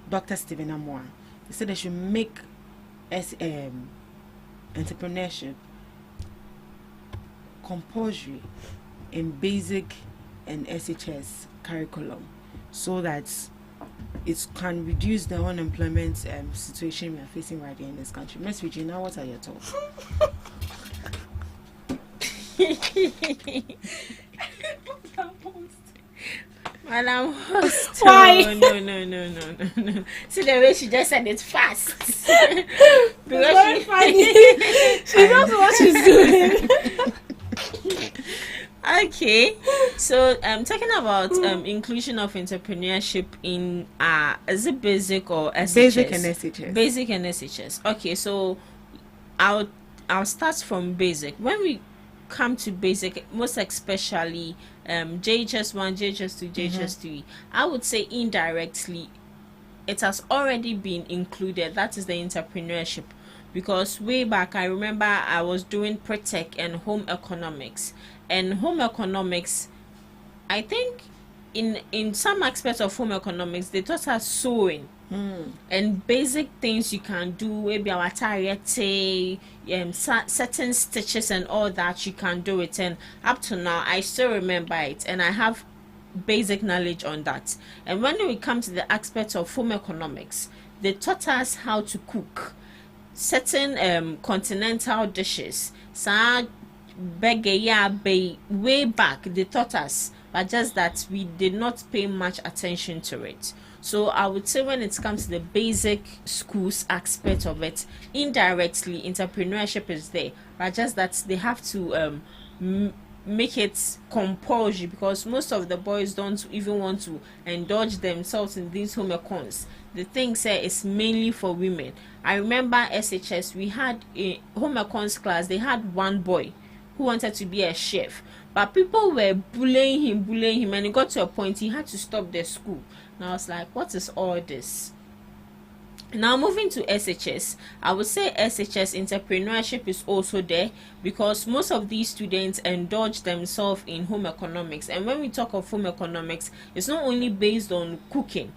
Dr. Stephen Amoa. He said they should make entrepreneurship compulsory in basic and SHS curriculum so that it can reduce the unemployment situation we are facing right here in this country. Miss Regina, what are your thoughts? Madam host. Why? No. See the way she just said it fast. It's very funny. She knows what she's doing. Okay, so talking about inclusion of entrepreneurship in is it basic or SHS? Basic and SHS. Basic and SHS. Okay, so I'll start from basic. When we come to basic, most especially JHS1, JHS2, JHS3, I would say indirectly it has already been included. That is the entrepreneurship. Because way back, I remember I was doing pre-tech and home economics. And home economics, I think in some aspects of home economics, they taught us sewing. And basic things you can do, maybe our tariete, certain stitches and all that, you can do it. And up to now, I still remember it. And I have basic knowledge on that. And when we come to the aspect of home economics, they taught us how to cook certain continental dishes. So way back they taught us, but just that we did not pay much attention to it. So I would say when it comes to the basic schools aspect of it, indirectly entrepreneurship is there, but just that they have to make it compulsory, because most of the boys don't even want to indulge themselves in these home econs. The thing say it's mainly for women. I remember SHS, we had a home econs class, they had one boy who wanted to be a chef, but people were bullying him, and it got to a point he had to stop the school. And I was like, what is all this? Now moving to SHS, I would say SHS entrepreneurship is also there, because most of these students indulge themselves in home economics. And when we talk of home economics, it's not only based on cooking,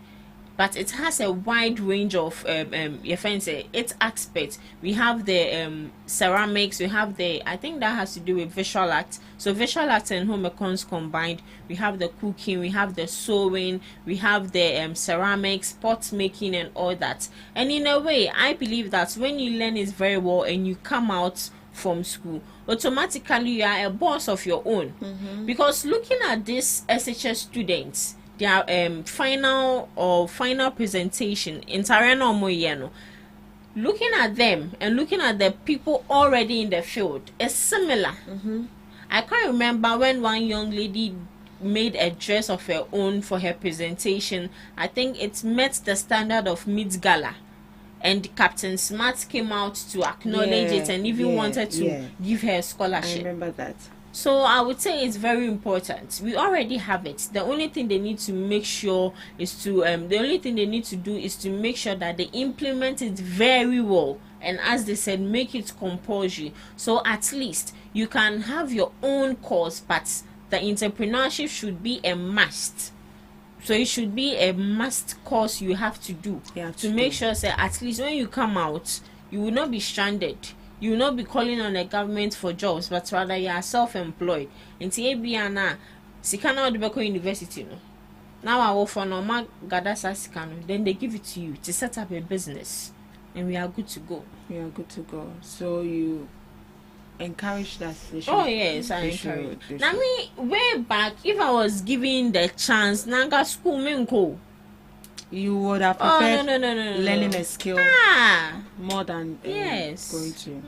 but it has a wide range of its aspects. We have the ceramics, we have the, I think that has to do with visual arts. So visual arts and home econs combined. We have the cooking, we have the sewing, we have the ceramics, pot making and all that. And in a way, I believe that when you learn it very well and you come out from school, automatically you are a boss of your own. Because looking at these SHS students, their final presentation in Tarano Moyeno, looking at them and looking at the people already in the field is similar. I can't remember when one young lady made a dress of her own for her presentation. I think it met the standard of Mid Gala, and Captain Smart came out to acknowledge it and even wanted to give her a scholarship. I remember that. So I would say it's very important. We already have it. The only thing they need to make sure is to do is to make sure that they implement it very well, and as they said, make it compulsory. So at least you can have your own course, but the entrepreneurship should be a must. So it should be a must course you have to do to make sure that at least when you come out, you will not be stranded. You will not be calling on the government for jobs, but rather you are self-employed. In Tiabiana, Sikana Odebeko University, no. Now I work for normal Gadasa Sikano, then they give it to you to set up a business, and we are good to go. We are good to go. So you encourage that. Should, oh yes, I encourage. Now me way back, if I was given the chance, nanga school menko. You would have preferred learning a skill more than yes going to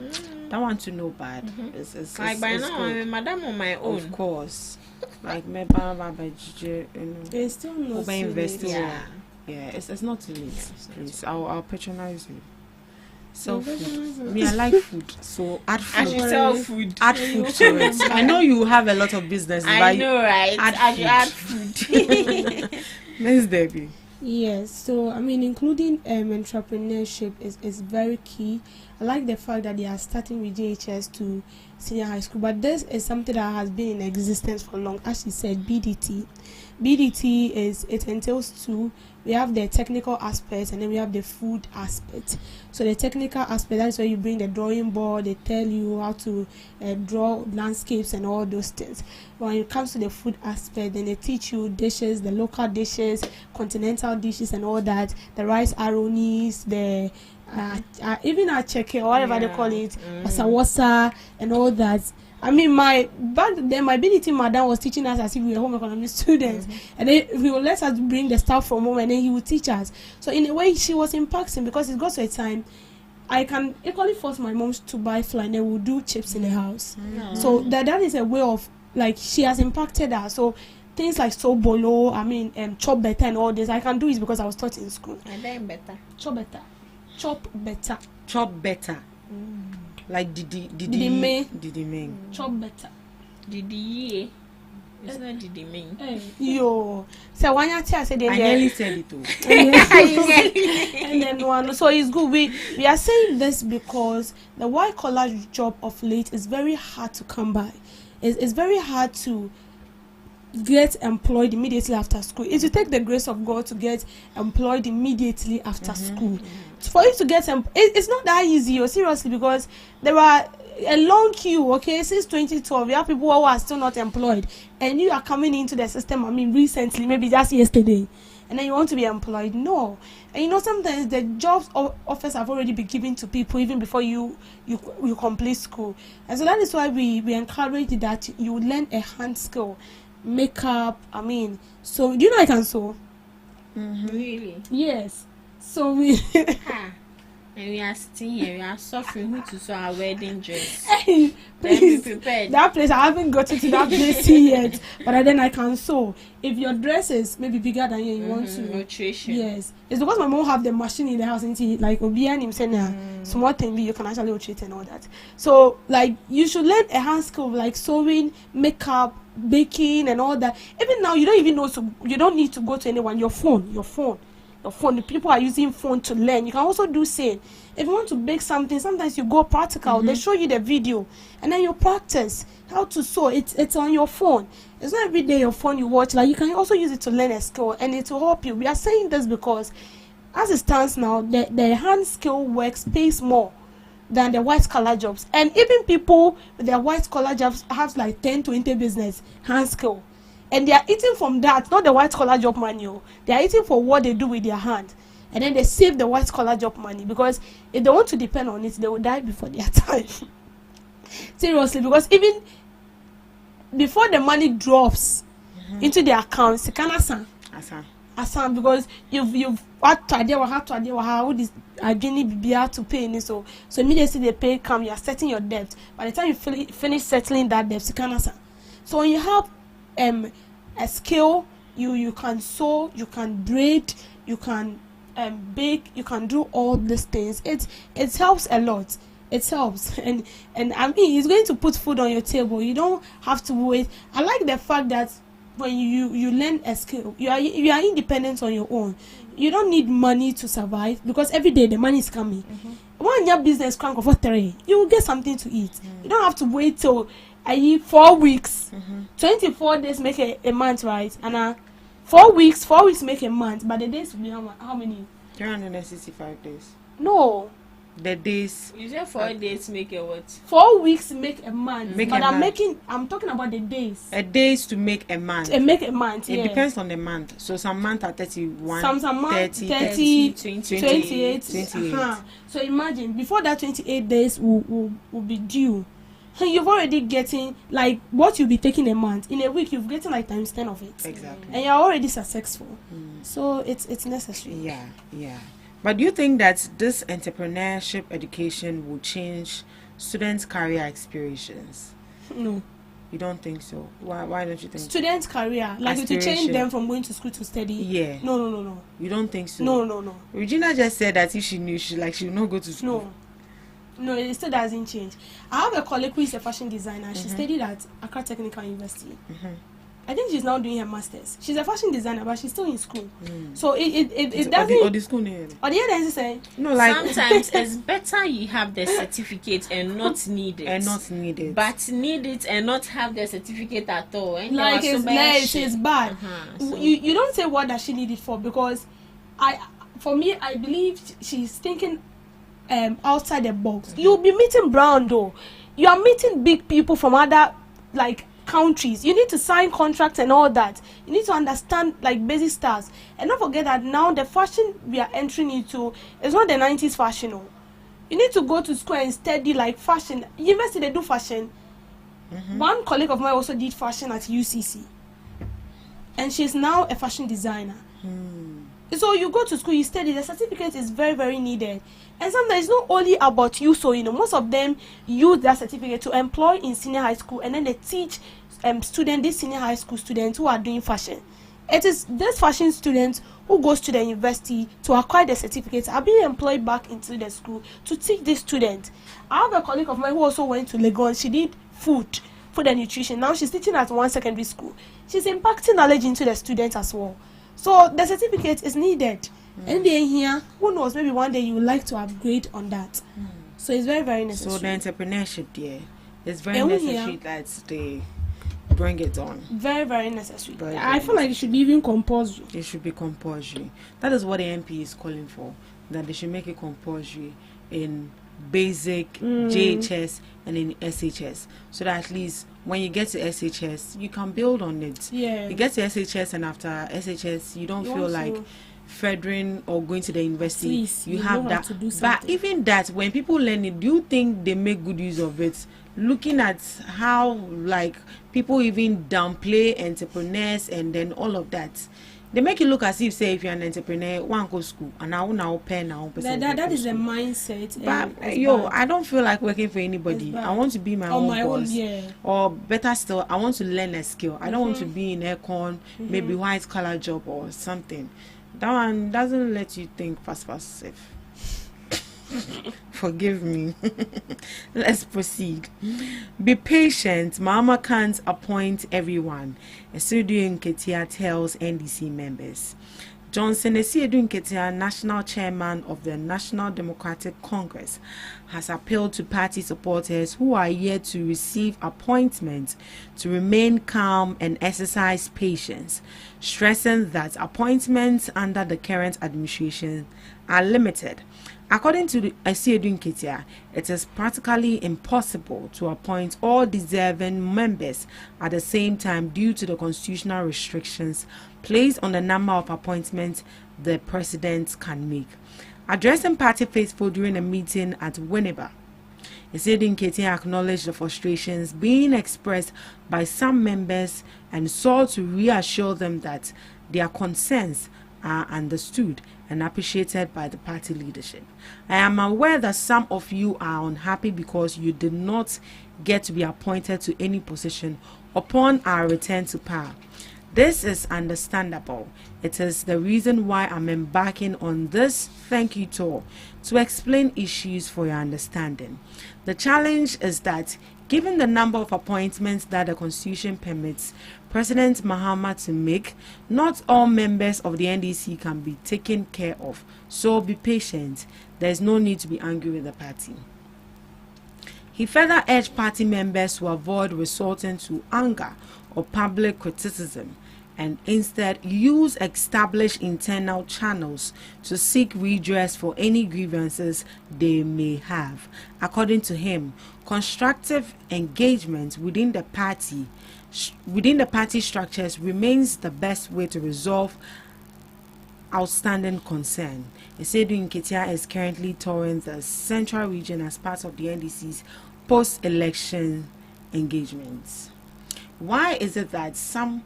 that one to know bad. It's like by now good. I'm a madam on my own, of course. Like me baba it's still not investing. Yeah, it's not too late. Please, I'll patronize you. So me, I like food. So add food. Add food to it. I know you have a lot of business. I know, right? Add food. Miss Debbie. Yes, so I mean, including entrepreneurship is very key. I like the fact that they are starting with JHS to senior high school, but this is something that has been in existence for long. As she said, BDT. BDT it entails two. We have the technical aspect and then we have the food aspect. So the technical aspect, that's where you bring the drawing board, they tell you how to draw landscapes and all those things. When it comes to the food aspect, then they teach you dishes, the local dishes, continental dishes and all that, the rice aronis, the even a cheke or whatever they call it, asawasa and all that. I mean, back then my BDT madam was teaching us as if we were home economics students, and then he would let us bring the stuff from home, and then he would teach us. So in a way, she was impacting because it got to a time I can equally force my mom to buy flour and then we'll do chips in the house. So that is a way of like she has impacted us. So things like sobolo, I mean, chop better and all this, I can do it because I was taught in school. And then better. Chop better. Chop better. Chop better. Like Didi Ming. Chop better. Didi it's not Didi Ming. Yo. So when you tell I said I nearly said it too. And then one. So it's good. We are saying this because the white collar job of late is very hard to come by. It's very hard to get employed immediately after school. It will take the grace of God to get employed immediately after school. For you to get it's not that easy, seriously, because there are a long queue, okay, since 2012. We have people who are still not employed, and you are coming into the system, I mean, recently, maybe just yesterday, and then you want to be employed. No. And you know, sometimes the jobs offers have already been given to people even before you complete school. And so that is why we encourage that you learn a hand skill, makeup, I mean, so do you know I can sew? Really? Yes. So we and we are sitting here, we are suffering who to sew our wedding dress. Hey, please, be prepared. That place, I haven't gotten to that place yet, but then I can sew. If your dress is maybe bigger than you want to alteration. Yes, it's because my mom have the machine in the house, and like Obian him saying small thing you can actually alterate and all that. So like you should learn a hand skill like sewing, makeup, baking and all that. Even now you don't even know, so you don't need to go to anyone. Your phone, the people are using phone to learn. You can also do same. If you want to bake something, sometimes you go practical. They show you the video and then you practice how to sew. It's on your phone. It's not every day your phone you watch. Like you can also use it to learn a skill and it will help you. We are saying this because as it stands now, the hand skill works pays more than the white collar jobs. And even people with their white collar jobs have like 10-20 business hand skill. And they are eating from that, not the white collar job money. They are eating for what they do with their hand. And then they save the white collar job money, because if they want to depend on it, they will die before their time. Seriously, because even before the money drops into their accounts, it can asan, because you've had to how this ageni to pay, so immediately they pay come, you are setting your debt. By the time you finish settling that debt, it can asan. So when you have a skill, you can sew, you can braid, you can bake, you can do all these things. It helps a lot. It helps, and I mean, it's going to put food on your table. You don't have to wait. I like the fact that when you learn a skill, you are independent on your own. You don't need money to survive, because every day the money is coming. When your business crank for 3, you will get something to eat. You don't have to wait till 4 weeks. 24 days make a month, right? And 4 weeks make a month, but the days will be how many? 365 days. No. The days. You said 4 days make a what? 4 weeks make a month. I'm talking about the days. A days to make a month. Make a month. It depends on the month. So some months are 31. Some months 30, 28. So imagine before that 28 days will be due. you've already getting like what you'll be taking a month. In a week, you've getting like times 10 of it. Exactly. And you're already successful. So it's necessary. Yeah. But do you think that this entrepreneurship education will change students' career aspirations? No. You don't think so? Why don't you think students' career, like to change them from going to school to study? Yeah. No. You don't think so? No. Regina just said that if she knew, she will not go to school. No, it still doesn't change. I have a colleague who is a fashion designer. She studied at Accra Technical University. I think she's now doing her masters. She's a fashion designer, but she's still in school. So it doesn't. Or the school near. Or the other say no, like sometimes it's better you have the certificate and not need it. But need it and not have the certificate at all. Like it's bad. So. You don't say what does she need it for, because I believe she's thinking outside the box. You'll be meeting Brown though. You are meeting big people from other like countries. You need to sign contracts and all that. You need to understand like basic stuff. And don't forget that now the fashion we are entering into is not the 90s fashion. No. You need to go to school and study like fashion. University they do fashion. One colleague of mine also did fashion at UCC. And she's now a fashion designer. So you go to school, you study, the certificate is very, very needed. And sometimes it's not only about you, so most of them use that certificate to employ in senior high school, and then they teach these senior high school students who are doing fashion. It is these fashion students who goes to the university to acquire the certificates are being employed back into the school to teach these students. I have a colleague of mine who also went to Lagos. She did food and nutrition. Now she's teaching at one secondary school. She's impacting knowledge into the students as well. So the certificate is needed. And then here, who knows, maybe one day you would like to upgrade on that. So it's very, very necessary. So the entrepreneurship there, it's very necessary that they bring it on. Very, very necessary. I feel like it should be even compulsory. It should be compulsory. That is what the MP is calling for. That they should make it compulsory in basic, JHS and in SHS. So that at least when you get to SHS, you can build on it. Yeah. You get to SHS and after SHS, you don't feel like furthering or going to the university. Please, you have that. But even that, when people learn it, do you think they make good use of it? Looking at how like people even downplay entrepreneurs and then all of that, they make it look as if, say, if you're an entrepreneur, one go school and now pay now. That is the mindset. But I don't feel like working for anybody. I want to be my own boss. Or better still, I want to learn a skill. I don't want to be in aircon, maybe white collar job or something. That one doesn't let you think fast, safe. Forgive me. Let's proceed. Be patient. Mama can't appoint everyone. Esidu Nketia tells NDC members. Johnson Esidu Nketia, national chairman of the National Democratic Congress, has appealed to party supporters who are yet to receive appointments to remain calm and exercise patience, stressing that appointments under the current administration are limited. According to Esidu Nketia, it is practically impossible to appoint all deserving members at the same time due to the constitutional restrictions placed on the number of appointments the president can make. Addressing party faithful during a meeting at Winneba, Esidu Nketia acknowledged the frustrations being expressed by some members and sought to reassure them that their concerns are understood and appreciated by the party leadership. I am aware that some of you are unhappy because you did not get to be appointed to any position upon our return to power. This is understandable. It is the reason why I'm embarking on this thank you tour to explain issues for your understanding. The challenge is that given the number of appointments that the Constitution permits President Mahama to make, not all members of the NDC can be taken care of. So be patient. There is no need to be angry with the party. He further urged party members to avoid resorting to anger or public criticism and instead use established internal channels to seek redress for any grievances they may have. According to him, constructive engagement within the party structures remains the best way to resolve outstanding concern. Esidu Nketia is currently touring the central region as part of the NDC's post-election engagements. Why is it that some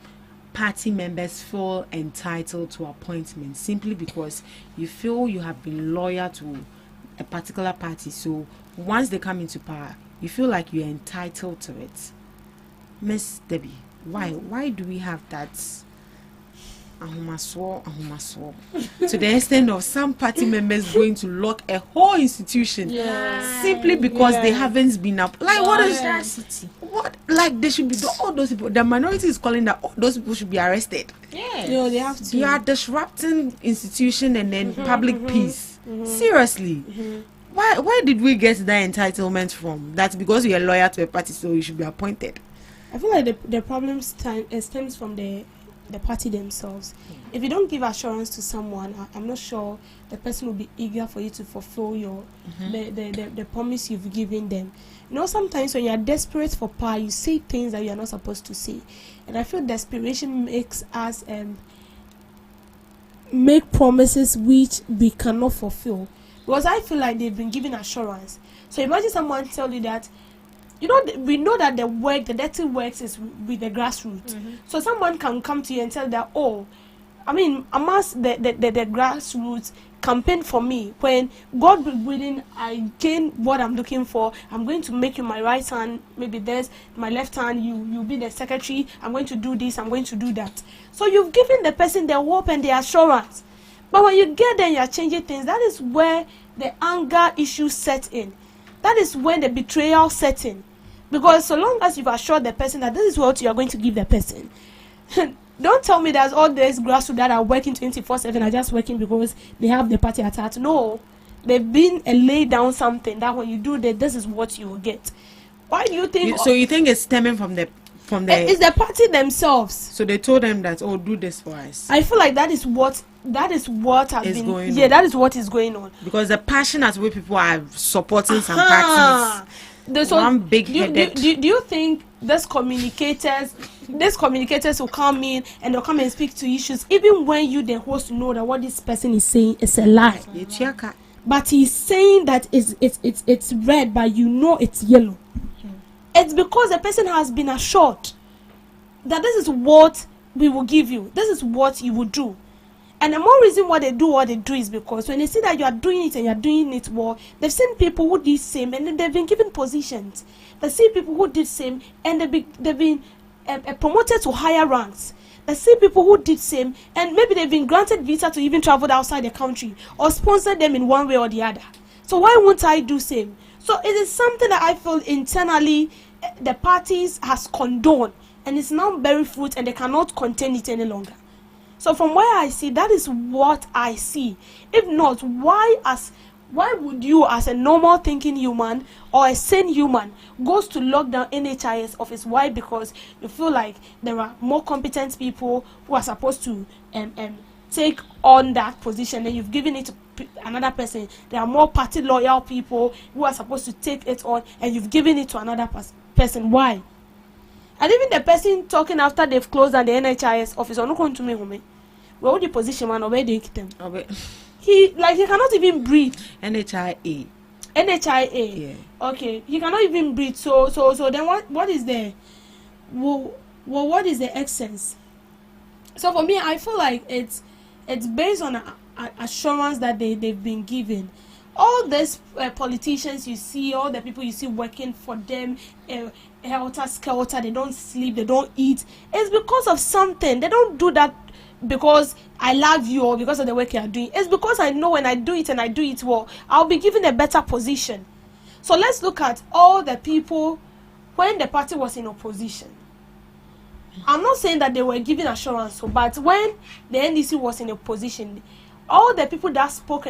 party members feel entitled to appointments simply because you feel you have been loyal to a particular party? So once they come into power, you feel like you're entitled to it. Miss Debbie, why do we have that ahumaswo to the extent of some party members going to lock a whole institution simply because they haven't been up? Like, what like they should be, all those people, the minority is calling that all those people should be arrested. No, they have to. You are disrupting institution and then public peace. Seriously. Where did we get that entitlement from? That's because you are loyal to a party, so you should be appointed. I feel like the problem stems from the party themselves. If you don't give assurance to someone, I'm not sure the person will be eager for you to fulfill your the promise you've given them. You know, sometimes when you are desperate for power, you say things that you are not supposed to say, and I feel desperation makes us make promises which we cannot fulfill. Because I feel like they've been given assurance. So imagine someone tell you that, you know, we know that the dirty works is with the grassroots. So someone can come to you and tell that, oh, I mean, amongst the grassroots campaign for me, when God be willing, I gain what I'm looking for, I'm going to make you my right hand, maybe there's my left hand, you'll be the secretary, I'm going to do this, I'm going to do that. So you've given the person the hope and the assurance. But when you get there, you're changing things. That is where the anger issue set in. That is when the betrayal set in. Because so long as you've assured the person that this is what you are going to give the person, don't tell me there's all these grassroots that are working 24/7 are just working because they have the party at heart. No, they've been laid down something that when you do that, this is what you will get. Why do you think? So you think it's stemming from the? It's the party themselves. So they told them that, oh, do this for us. I feel like that is what has been going on. Yeah, that is what is going on. Because the passionate way people are supporting some parties. One big headed. Do you think these communicators will come in and they'll come and speak to issues even when you the host know that what this person is saying is a lie? But he's saying that it's red, but you know it's yellow. It's because the person has been assured that this is what we will give you. This is what you will do. And the more reason why they do what they do is because when they see that you are doing it and you are doing it well, they've seen people who did same and they've been given positions. They see people who did same and they've been promoted to higher ranks. They see people who did same and maybe they've been granted visa to even travel outside the country or sponsor them in one way or the other. So why won't I do same? So it is something that I feel internally the parties has condoned and it's now bearing fruit and they cannot contain it any longer. So from where I see, that is what I see. If not, why would you as a normal thinking human or a sane human goes to lock down NHIS office? Why? Because you feel like there are more competent people who are supposed to take on that position and you've given it to another person. There are more party loyal people who are supposed to take it on and you've given it to another person. Why? And even the person talking after they've closed down the NHIS office, or not going to me, where would the position man or where they them? He cannot even breathe. NHIA. Yeah. Okay, he cannot even breathe. So then what is the what is the essence? So for me, I feel like it's based on assurance that they've been given. All these politicians you see, all the people you see working for them, helter skelter, they don't sleep, they don't eat. It's because of something. They don't do that because I love you or because of the work you are doing. It's because I know when I do it and I do it well, I'll be given a better position. So let's look at all the people when the party was in opposition. I'm not saying that they were given assurance, but when the NDC was in opposition, all the people that spoke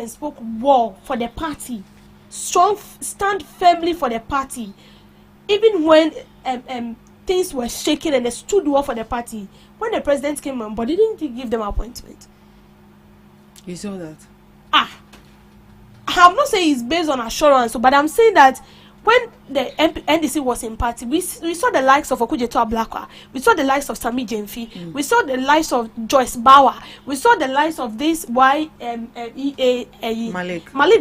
well for the party, stand firmly for the party, even when things were shaking and they stood well for the party. When the president came on, but didn't give them appointment. You saw that? I'm not saying it's based on assurance, but I'm saying that when the NDC was in party, we saw the likes of Okujeto Ablakwa, we saw the likes of Sami Jemfi, we saw the likes of Joyce Bauer, we saw the likes of this Malik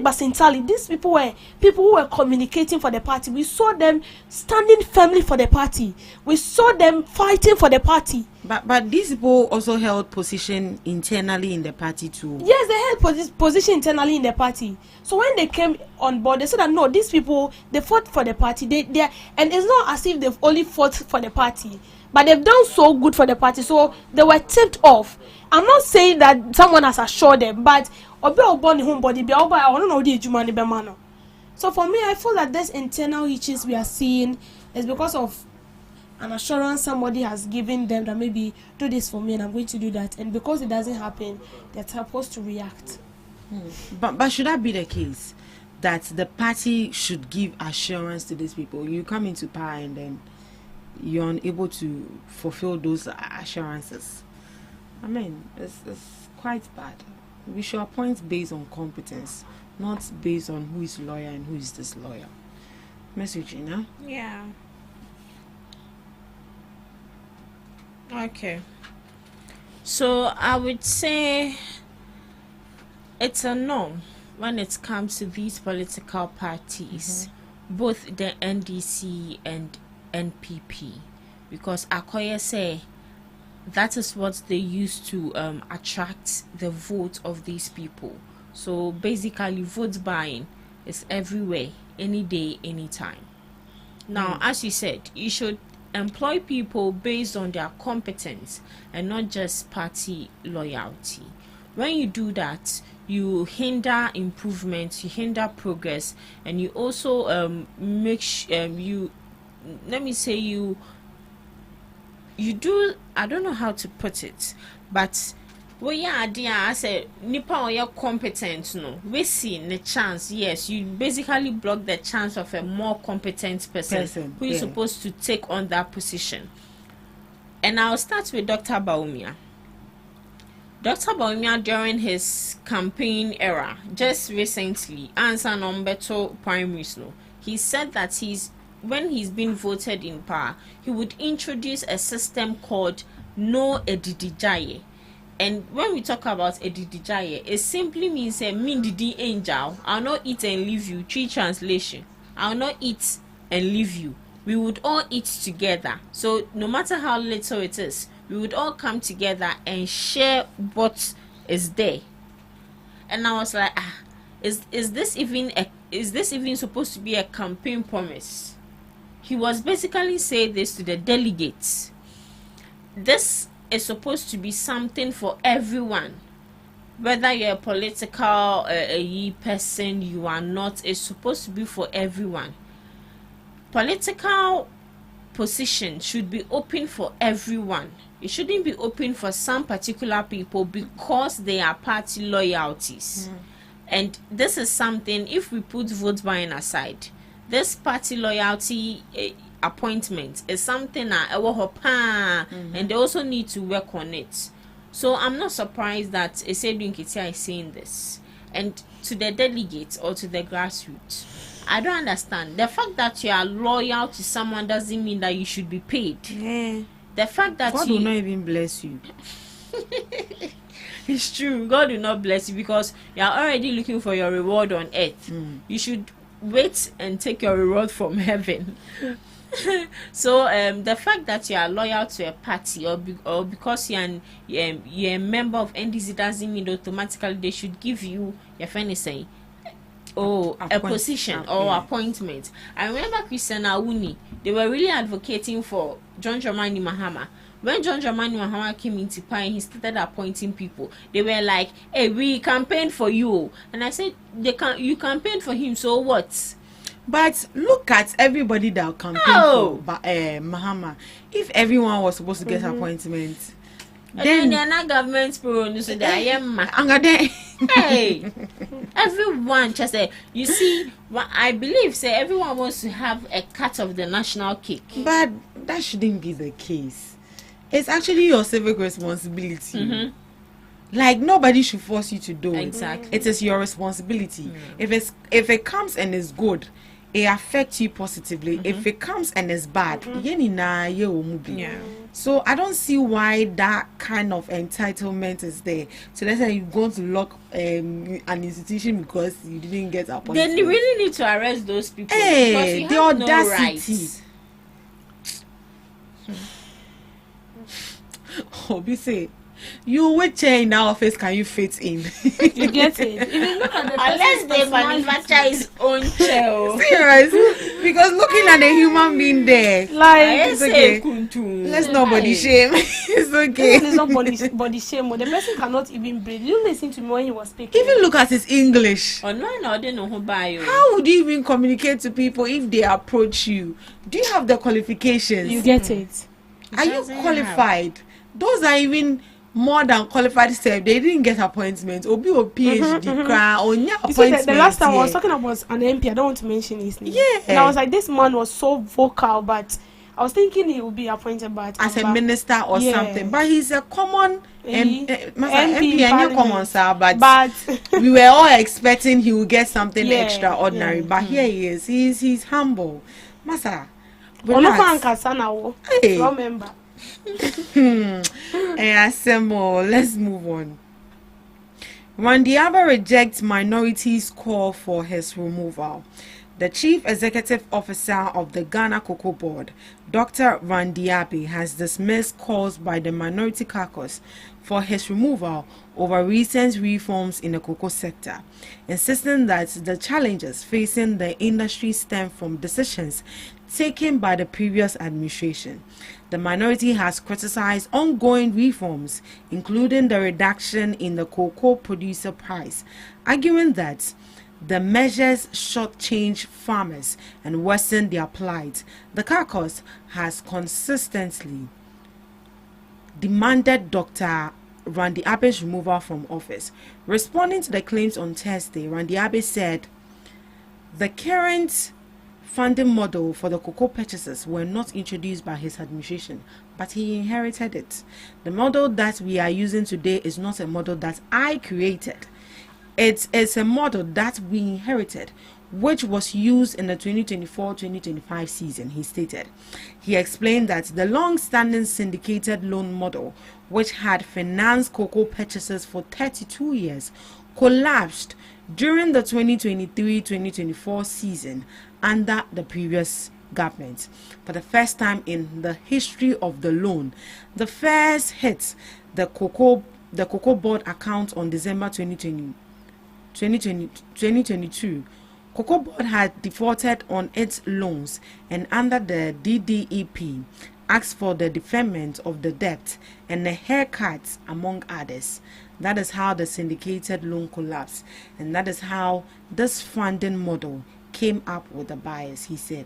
Basintali. These people who were communicating for the party. We saw them standing firmly for the party. We saw them fighting for the party. But these people also held position internally in the party too. Yes, they held position internally in the party. So when they came on board, they said that no, these people, they fought for the party. They and it's not as if they've only fought for the party, but they've done so good for the party. So they were tipped off. I'm not saying that someone has assured them, but so for me, I feel that this internal hitches we are seeing is because of an assurance somebody has given them that maybe do this for me and I'm going to do that, and because it doesn't happen, they're supposed to react. But should that be the case, that the party should give assurance to these people? You come into power and then you're unable to fulfill those assurances. I mean, it's quite bad. We should appoint based on competence, not based on who is loyal and who is disloyal. Message, Gina? Yeah. Okay. So I would say it's a no when it comes to these political parties, both the NDC and NPP, because Akoya say that is what they use to attract the vote of these people. So basically, vote buying is everywhere, any day, anytime. Now, as you said, you should employ people based on their competence and not just party loyalty. When you do that, you hinder improvement, you hinder progress, and you also you do, I don't know how to put it, but I say nipa oya competent no we see the chance. Yes, you basically block the chance of a more competent person who is supposed to take on that position. And I'll start with Dr. Baumia. Dr. Baumia, during his campaign era, just recently, answer Nombeto primaries, he said that when he's been voted in power, he would introduce a system called No Edidijaye. And when we talk about Edidijaye, it simply means a Mindidi angel. I'll not eat and leave you. Tree translation. I'll not eat and leave you. We would all eat together. So no matter how little it is, we would all come together and share what is there. And I was like, is this even supposed to be a campaign promise? He was basically saying this to the delegates. This is supposed to be something for everyone, whether you're a political person, you are not. It's supposed to be for everyone. Political position should be open for everyone. It shouldn't be open for some particular people because they are party loyalties. And this is something, if we put vote buying aside, this party loyalty appointment is something and they also need to work on it. So I'm not surprised that Esedun Kitia is saying this. And to the delegates or to the grassroots, I don't understand. The fact that you are loyal to someone doesn't mean that you should be paid. The fact that God will not even bless you. It's true. God will not bless you because you are already looking for your reward on earth. You should wait and take your reward from heaven. So the fact that you are loyal to a party or because you're a member of NDC doesn't mean automatically they should give you your friend saying a position or appointment. I remember Christian Awuni, they were really advocating for John Dramani Mahama. When John Dramani Mahama came into power and he started appointing people, they were like, hey, we campaigned for you. And I said, you campaigned for him, so what? But look at everybody that campaigned for Mahama. If everyone was supposed to get appointments, then they're not government pro, so they are hey, everyone just say, you see, what I believe say everyone wants to have a cut of the national cake. But that shouldn't be the case. It's actually your civic responsibility. Like nobody should force you to do it. Exactly. It is your responsibility. If it comes and is good, it affects you positively. If it comes and it's bad, yeah. So I don't see why that kind of entitlement is there. So let's say you go to lock an institution because you didn't get appointed. Then you really need to arrest those people. Hey, because the you have audacity. No rights. Obi say, you which chair in our office can you fit in? You get it? If you look at the unless they manufacture his own chair. Serious? Because looking at the human being there, like it's okay. Let's not body shame. It's okay. It's not body shame. The person cannot even breathe. You listen to me when he was speaking. Even look at his English. Online, I don't know who buy you. How would you even communicate to people if they approach you? Do you have the qualifications? You get it? Are you qualified? Those are even more than qualified self. They didn't get appointments. Obi or PhD cry or appointments. The last time I was talking about an MP, I don't want to mention his name. Yeah. And I was like, this man was so vocal, but I was thinking he would be appointed as a minister or something. But he's a common MP and common sir. But we were all expecting he would get something extraordinary. But here he is. He's humble. Masa. Hey. Remember. Let's move on. Randiaba rejects minorities' call for his removal. The Chief Executive Officer of the Ghana Cocoa Board, Dr. Randiabe, has dismissed calls by the Minority Caucus for his removal over recent reforms in the cocoa sector, insisting that the challenges facing the industry stem from decisions taken by the previous administration. The minority has criticized ongoing reforms, including the reduction in the cocoa producer price, arguing that the measures shortchange farmers and worsen their plight. The caucus has consistently demanded Dr. Randiabe's removal from office. Responding to the claims on Thursday, Randiabe said the current funding model for the cocoa purchases were not introduced by his administration, but he inherited it. The model that we are using today is not a model that I created. It's a model that we inherited, which was used in the 2024-2025 season, he stated. He explained that the long-standing syndicated loan model, which had financed cocoa purchases for 32 years, collapsed during the 2023-2024 season under the previous government. For the first time in the history of the loan, the first hit the cocoa board account on December 2022. Cocoa Board had defaulted on its loans and under the DDEP asked for the deferment of the debt and a haircut, among others. That is how the syndicated loan collapsed, and that is how this funding model came up with the buyers, he said.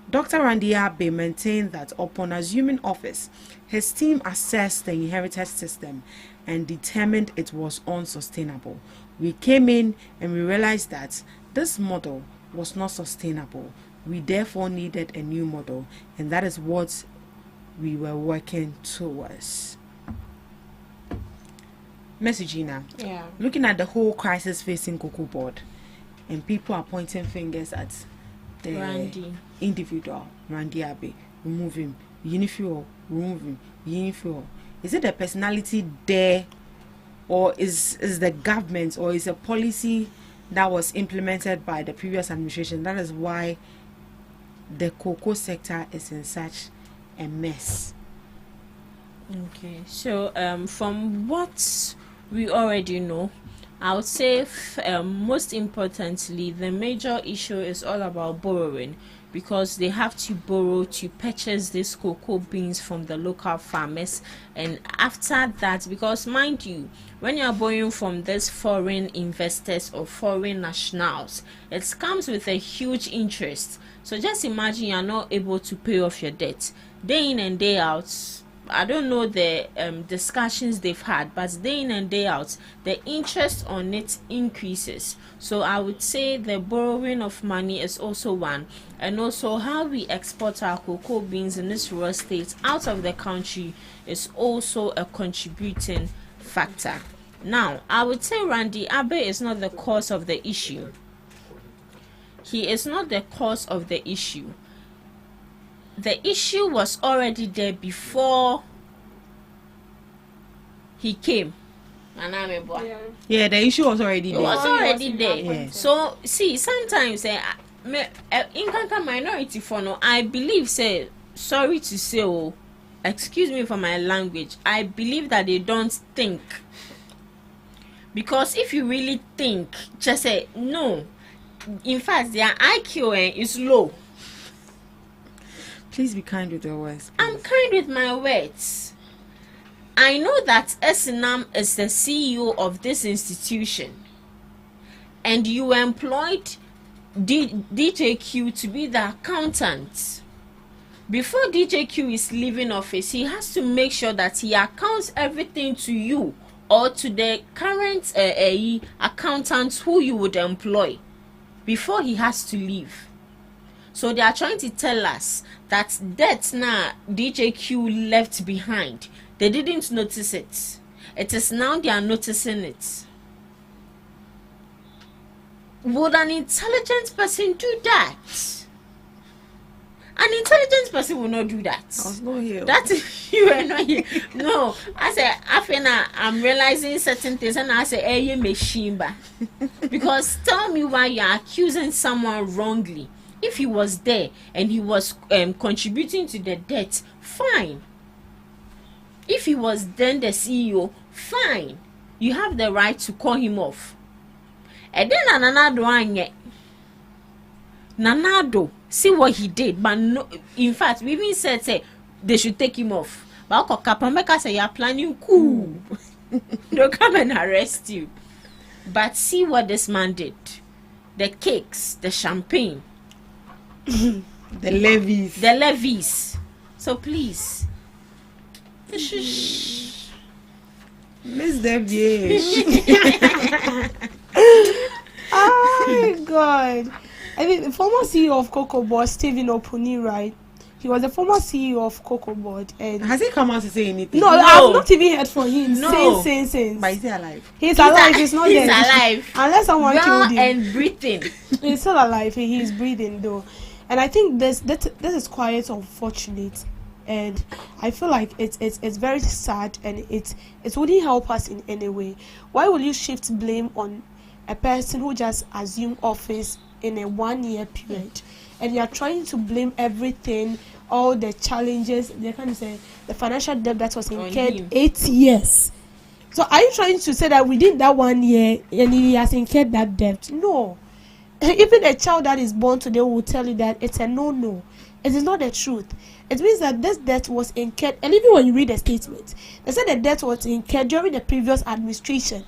Dr. Randiabe maintained that upon assuming office, his team assessed the inherited system and determined it was unsustainable. We came in and we realized that this model was not sustainable. We therefore needed a new model, and that is what we were working towards. Messagina, looking at the whole crisis facing Cocoa Board, and people are pointing fingers at the individual, Randiabe, remove him, Unifuel, remove him, Unifuel. Is it the personality there, or is the government, or is a policy that was implemented by the previous administration? That is why the cocoa sector is in such a mess. Okay, so from what we already know, I would say most importantly, the major issue is all about borrowing, because they have to borrow to purchase these cocoa beans from the local farmers. And after that, because mind you, when you are borrowing from these foreign investors or foreign nationals, it comes with a huge interest. So just imagine you are not able to pay off your debt day in and day out. I don't know the discussions they've had, but day in and day out, the interest on it increases. So I would say the borrowing of money is also one, and also how we export our cocoa beans in this rural state out of the country is also a contributing factor. Now, I would say Randiabe is not the cause of the issue. he is not the cause of the issue. The issue was already there before he came. Yeah, the issue was already there. It was already there. Yeah. So see, sometimes in Kanka minority for no, I believe say, sorry to say, oh, excuse me for my language, I believe that they don't think. Because if you really think, just say no. In fact, their IQ is low. Please be kind with your words. I'm kind with my words. I know that Esinam is the CEO of this institution, and you employed DJQ to be the accountant. Before DJQ is leaving office, he has to make sure that he accounts everything to you or to the current accountant who you would employ before he has to leave. So they are trying to tell us that debt now DJQ left behind. They didn't notice it. It is now they are noticing it. Would an intelligent person do that? An intelligent person will not do that. I was not here. That you are not here. No, I said, I'm realizing certain things, and I say, hey, machine ba. Because tell me why you are accusing someone wrongly. If he was there and he was contributing to the debt, fine. If he was then the CEO, fine. You have the right to call him off. And then Nanado, see what he did, but no, in fact, we even said say they should take him off. But Kapameka say you're planning cool. They'll come and arrest you. But see what this man did. The cakes, the champagne, the levies. So please. Miss Debbie. Oh my God. I mean, the former CEO of Cocoa Board, Stephen Opuni, right? He was the former CEO of Cocoa Board. And has he come out to say anything? No, I've not even heard from him. No. Since. But is he alive? He's alive. He's not he's dead. Alive. Unless someone killed him. And breathing. He's still alive. He's breathing though. And I think this is quite unfortunate. And I feel like it's very sad, and it wouldn't help us in any way. Why will you shift blame on a person who just assumed office in a 1 year period, and you are trying to blame everything, all the challenges, they can say the financial debt that was incurred 8 years. So are you trying to say that within that 1 year and he has incurred that debt? No. Even a child that is born today will tell you that it's a no. It is not the truth. It means that this debt was incurred, and even when you read the statement, they said the debt was incurred during the previous administration.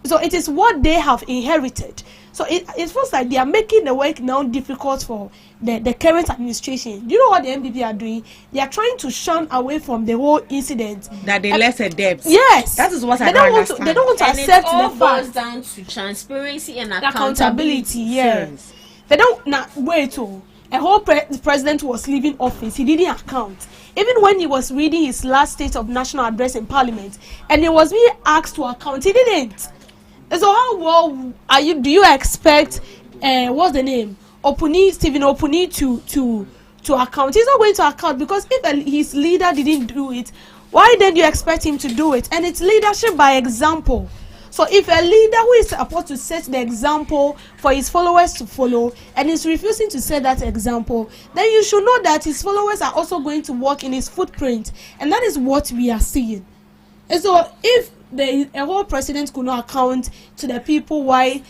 So it is what they have inherited. So it feels like they are making the work now difficult for the current administration. Do you know what the MPP are doing? They are trying to shun away from the whole incident. That they left a debt. Yes. That is what I don't understand. They don't want to and accept it all the boils fact. down to transparency and Accountability. Yes. They don't wait. A whole president was leaving office. He didn't account. Even when he was reading his last State of National Address in Parliament, and he was being asked to account, he didn't. So how well do you expect what's the name? Stephen Opuni to account? He's not going to account, because if his leader didn't do it, why then do you expect him to do it? And it's leadership by example. So if a leader who is supposed to set the example for his followers to follow and is refusing to set that example, then you should know that his followers are also going to walk in his footprint. And that is what we are seeing. And so if a whole president could not account to the people, why?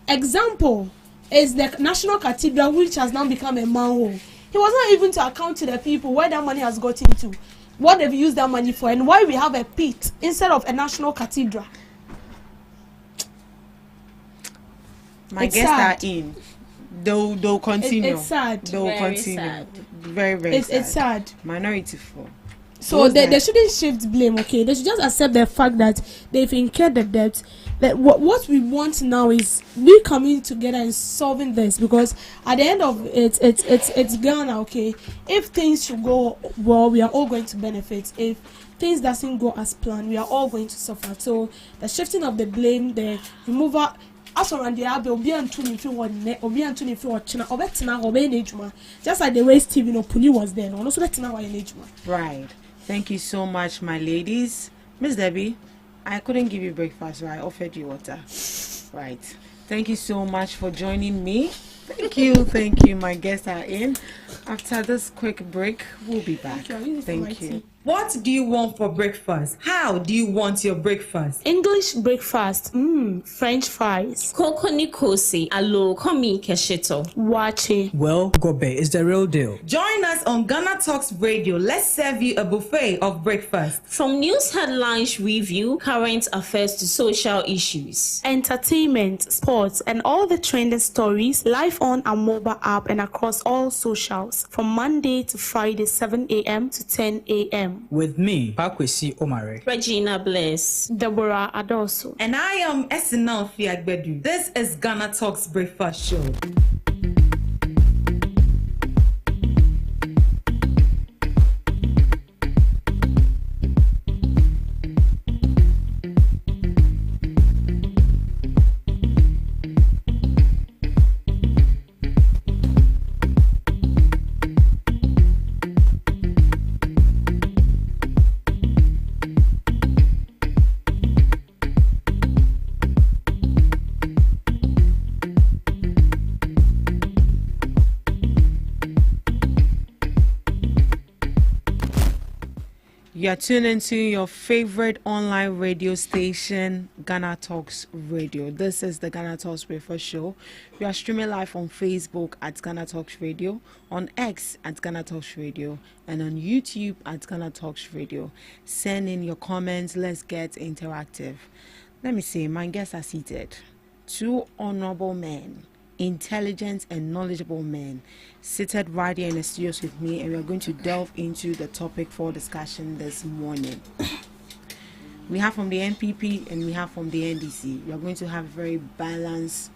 Example is the National Cathedral, which has now become a manhole. He was not even to account to the people where that money has got into, what they've used that money for, and why we have a pit instead of a National Cathedral. My guests are in. They'll continue. It's sad. They'll Very continue. sad. Very sad. It's sad. Minority 4. So they shouldn't shift blame, okay? They should just accept the fact that they've incurred the debt. That what we want now is we coming together and solving this, because at the end of it, it's Ghana, okay? If things should go well, we are all going to benefit. If things doesn't go as planned, we are all going to suffer. So the shifting of the blame, the removal, also on the abe obi antuni fi wonne obi antuni fi ochina obetena ho be na ejuma just like the way Stephen Opuni was there no so betena ho na ejuma. Right. Thank you so much, my ladies. Miss Debbie, I couldn't give you breakfast, so I offered you water. Right. Thank you so much for joining me. Thank you. My guests are in. After this quick break, we'll be back. Thank you. What do you want for breakfast? How do you want your breakfast? English breakfast, French fries, Koko Nikosi, alo komi kesheto. wache. Well, Gobe is the real deal. Join us on Ghana Talks Radio. Let's serve you a buffet of breakfast. From news headlines review, current affairs to social issues. Entertainment, sports, and all the trending stories live on our mobile app and across all socials from Monday to Friday, 7 a.m. to 10 a.m. With me, Pakwesi Omare. Regina Bliss. Deborah Adoso. And I am Esinal Fiagbedu. This is Ghana Talks Breakfast Show. You are tuned into your favorite online radio station, Ghana Talks Radio. This is the Ghana Talks Breakfast Show. We are streaming live on Facebook at Ghana Talks Radio, on X at Ghana Talks Radio, and on YouTube at Ghana Talks Radio. Send in your comments. Let's get interactive. Let me see. My guests are seated. Two honorable men, intelligent and knowledgeable men, seated right here in the studios with me, and we are going to delve into the topic for discussion this morning. We have from the NPP and we have from the NDC. We are going to have very balanced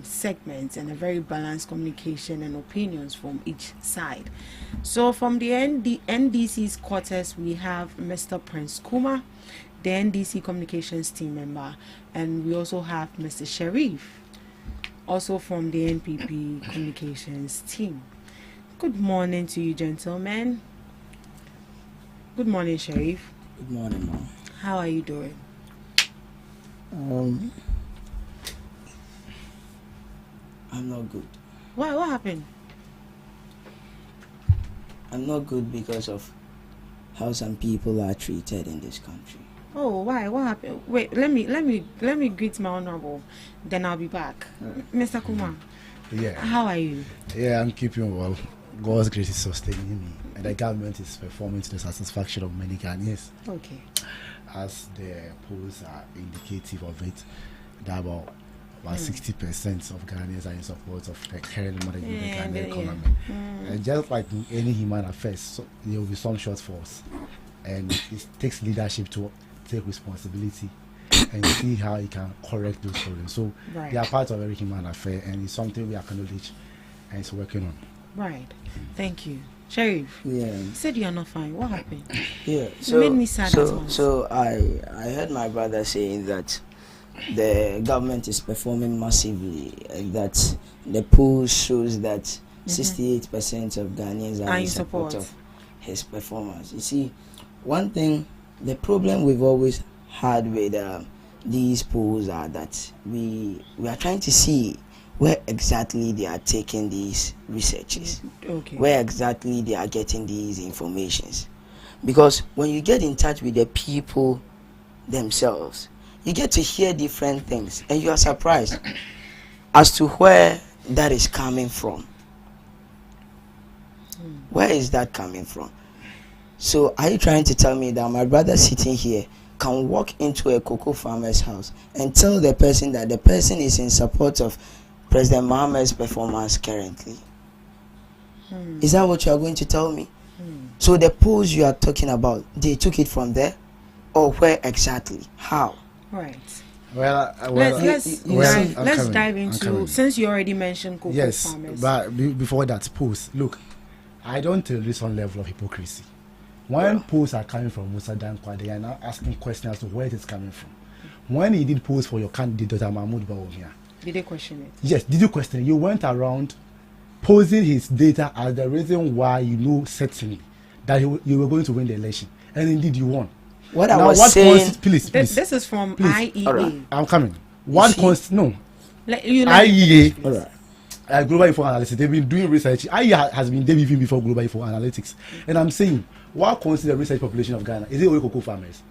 segments and a very balanced communication and opinions from each side. So from the NDC's quarters, we have Mr. Prince Kuma, the NDC communications team member, and we also have Mr. Sharif, also from the NPP communications team. Good morning to you, gentlemen. Good morning, Sharif. Good morning, Mom. How are you doing? I'm not good. Why? What happened? I'm not good because of how some people are treated in this country. Oh, why? What happened? Wait, let me greet my honorable. Then I'll be back. Mr. Kumar. Yeah. How are you? Yeah, I'm keeping well. God's grace is sustaining me, and the government is performing to the satisfaction of many Ghanaians. Okay. As the polls are indicative of it, that about 60% of Ghanaians are in support of the current management of the Ghanaian economy. And just like in any human affairs, so there will be some shortfalls, and it takes leadership to take responsibility and see how he can correct those problems. So they are part of every human affair, and it's something we acknowledge and it's working on. Right. Thank you. Sharif, you said you are not fine. What happened? Yeah. You made me sad at once. So I heard my brother saying that the government is performing massively, and that the poll shows that 68% of Ghanaians are in support of his performance. You see, one thing, the problem we've always had with these polls are that we are trying to see where exactly they are taking these researches, where exactly they are getting these informations. Because when you get in touch with the people themselves, you get to hear different things, and you are surprised as to where that is coming from. Where is that coming from? So are you trying to tell me that my brother sitting here can walk into a cocoa farmer's house and tell the person that the person is in support of President Mohammed's performance currently? Is that what you are going to tell me? So the polls you are talking about, they took it from there, or where exactly? How? Right. Let's dive into, since you already mentioned cocoa farmers. But before that, polls. Look, I don't tell this one level of hypocrisy. When polls are coming from Musa Dankwa, they are now asking questions as to where it is coming from. when he did polls for your candidate, Dr. Mahmoud Bawumia, did they question it? Yes, did you question it? You went around posing his data as the reason why you know certainly that you were going to win the election, and indeed you won. What I was saying, please. This is from IEA. Right. I'm coming. No. IEA. All right. Global Info Analytics. They've been doing research. IEA has been there even before Global Info Analytics. And I'm saying, what constitutes the research population of Ghana? Is it only cocoa farmers?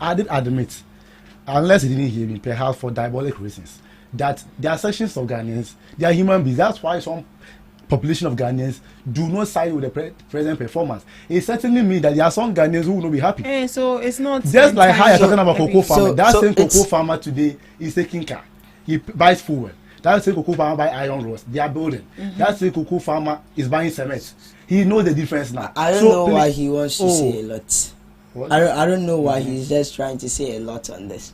I did admit, unless you didn't hear me, perhaps for diabolic reasons, that there are sections of Ghanaians, they are human beings. That's why some population of Ghanaians do not side with the present performance. It certainly means that there are some Ghanaians who will not be happy. So it's not just like how you're talking about cocoa farmer. That same cocoa farmer today is taking car. He buys fuel. That same cocoa farmer buys iron rods. They are building. That same cocoa farmer is buying cement. He knows the difference now. I don't know why he wants to say a lot. I don't know why he's just trying to say a lot on this.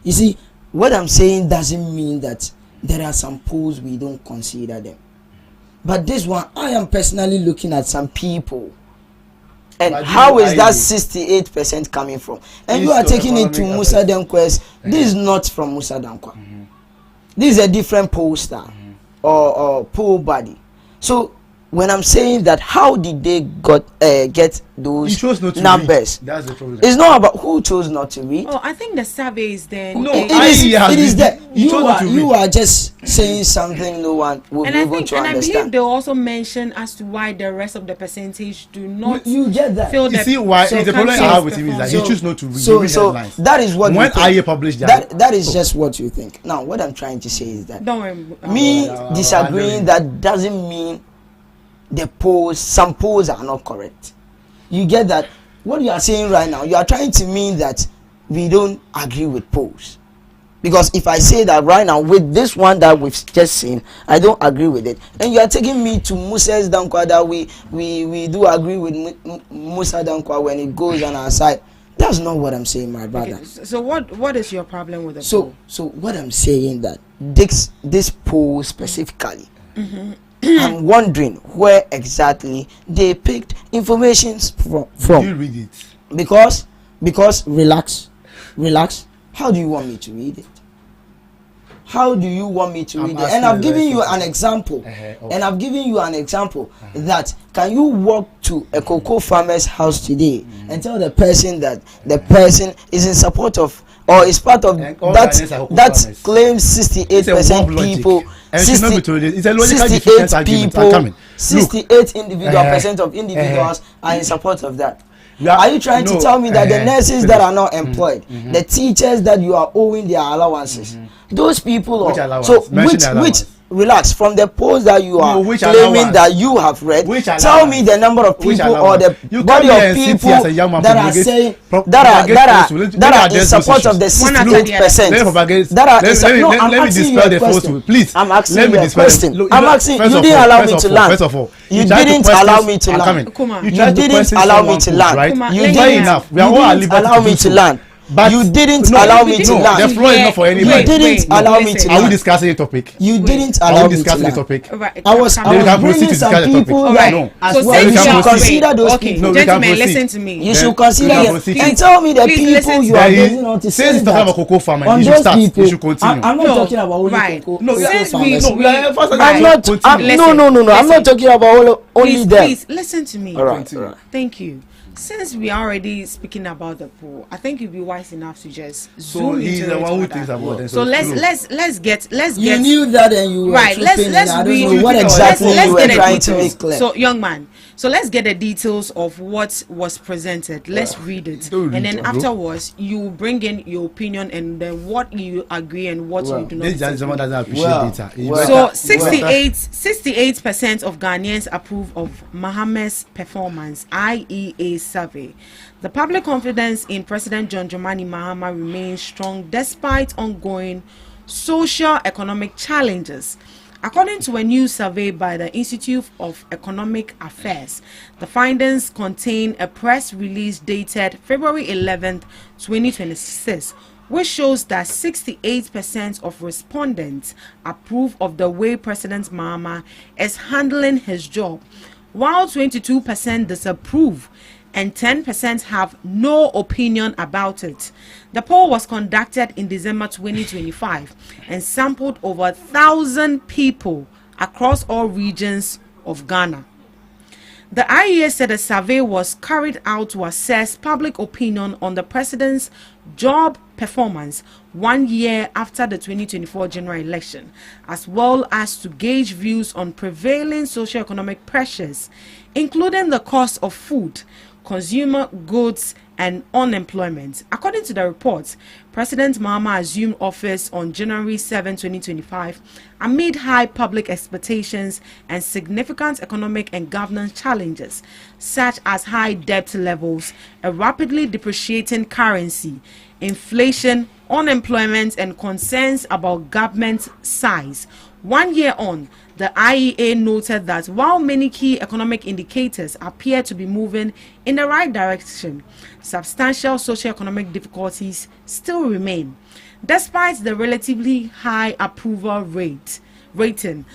You see, what I'm saying doesn't mean that there are some polls we don't consider them. But this one, I am personally looking at some people. And how is that 68% coming from? And you are taking it to Musa Dankwa's. This is not from Musa Dankwa. This is a different pollster or poll body. So when I'm saying that, how did they get those numbers? That's the problem. It's not about who chose not to read. Oh, I think the survey is there. No, it is there. You are just saying something no one will be able to understand. I believe they also mention as to why the rest of the percentage do not. You get that. You see why the problem I have with him is that he choose not to read. So that is what when I published that is just what you think. Now, what I'm trying to say is that don't worry. Me disagreeing that doesn't mean some polls are not correct. You get that? What you are saying right now, you are trying to mean that we don't agree with polls. Because if I say that right now with this one that we've just seen, I don't agree with it, and you are taking me to Musa's Dankwa that we do agree with Musa Dankwa when it goes on our side. That's not what I'm saying, my brother. Okay. So what is your problem with the poll? So what I'm saying that this poll specifically. I'm wondering where exactly they picked information from. Did you read it? Because relax. How do you want me to read it? How do you want me to read it? And I've given you an example. That can you walk to a cocoa farmer's house today and tell the person that the person is in support of or is part of that claims 68% people. 68 people, 68 percent of individuals are in support of that. Are you trying to tell me that the nurses that are not employed, the teachers that you are owing their allowances, those people are so which relax from the polls that you are claiming that you have read, tell me the number of people or the body of people that are saying that are in support of the 68%. I'm asking you a question. Please, I'm asking you a question. I'm asking you didn't allow me to land. You didn't allow me to land. You didn't allow me to land. You didn't allow me to land. But you didn't allow me to land. The floor is not for anybody. You didn't allow me to land. Are we discussing the topic? You didn't allow me to land. Topic? I was bringing some people that as well. You should consider those people. Gentlemen, listen to me. You should consider and tell me the people you are using on to say that on those people. I'm not talking about only cocoa farmers. I'm not talking about only them. Please listen to me. All right. Thank you. Since we are already speaking about the poll, I think you'd be wise enough to just zoom into the one who thinks about it. So let's get. You knew that, and you were right. Let's read what exactly you were trying to make clear. So, young man, so let's get the details of what was presented. Let's read it, and then afterwards you bring in your opinion and then what you agree and what you do not. This gentleman doesn't appreciate data. So 68% of Ghanaians approve of Mohammed's performance. IEA survey. The public confidence in President John Dramani Mahama remains strong despite ongoing socio-economic challenges. According to a new survey by the Institute of Economic Affairs, the findings contain a press release dated February 11th, 2026, which shows that 68% of respondents approve of the way President Mahama is handling his job, while 22% disapprove and 10% have no opinion about it. The poll was conducted in December 2025 and sampled over 1,000 people across all regions of Ghana. The IEA said a survey was carried out to assess public opinion on the president's job performance 1 year after the 2024 general election, as well as to gauge views on prevailing socio-economic pressures, including the cost of food, consumer goods, and unemployment. According to the report, President Mahama assumed office on January 7, 2025, amid high public expectations and significant economic and governance challenges, such as high debt levels, a rapidly depreciating currency, inflation, unemployment, and concerns about government size. 1 year on, the IEA noted that while many key economic indicators appear to be moving in the right direction, substantial socio-economic difficulties still remain. Despite the relatively high approval rating,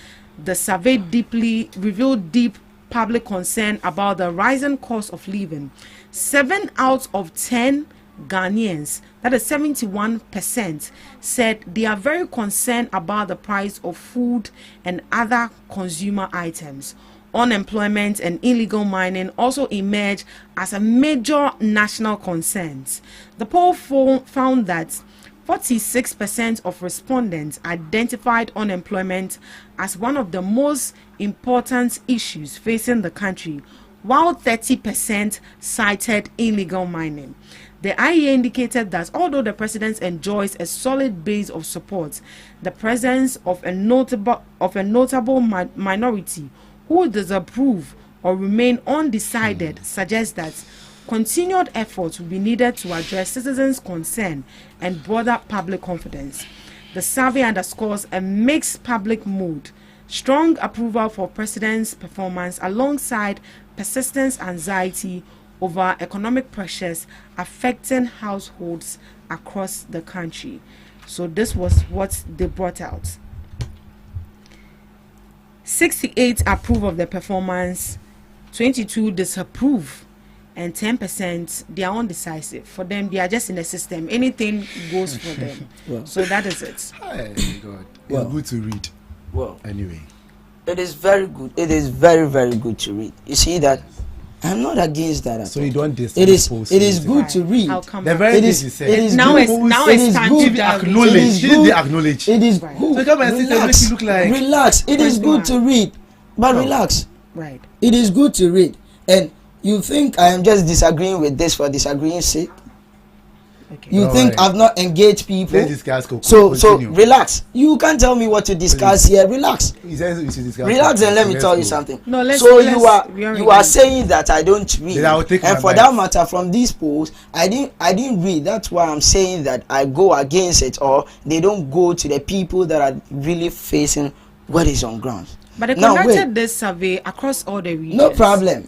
the survey revealed deep public concern about the rising cost of living. 7 out of 10 Ghanaians, that is 71%, said they are very concerned about the price of food and other consumer items. Unemployment and illegal mining also emerged as a major national concerns. The poll found that 46% of respondents identified unemployment as one of the most important issues facing the country, while 30% cited illegal mining. The IEA indicated that although the president enjoys a solid base of support, the presence of a notable minority who disapprove or remain undecided suggests that continued efforts will be needed to address citizens' concern and broader public confidence. The survey underscores a mixed public mood, strong approval for president's performance alongside persistent anxiety over economic pressures affecting households across the country. So this was what they brought out. 68 approve of the performance, 22 disapprove, and 10% they are undecisive. For them, they are just in the system. Anything goes for them. Well, so that is it. Hi, God. Well, good to read. Well, anyway, it is very good. It is very, very good to read. You see that? I'm not against that. So you don't diss. It is good to read. The very thing you said. It is now good. it's time good. to acknowledge. They acknowledge. It is right. good. So come and Relax. make you look like. Relax. It is good to read, but relax. Right. It is good to read, and you think I am just disagreeing with this for disagreeing sake? Okay. You think I've not engaged people? Let's discuss. So relax. You can't tell me what to discuss here. Relax. Relax and let me tell you something. No, you are saying that I don't read, and for that matter, from these polls, I didn't read. That's why I'm saying that I go against it, or they don't go to the people that are really facing what is on ground. But they conducted this survey across all the regions. No problem.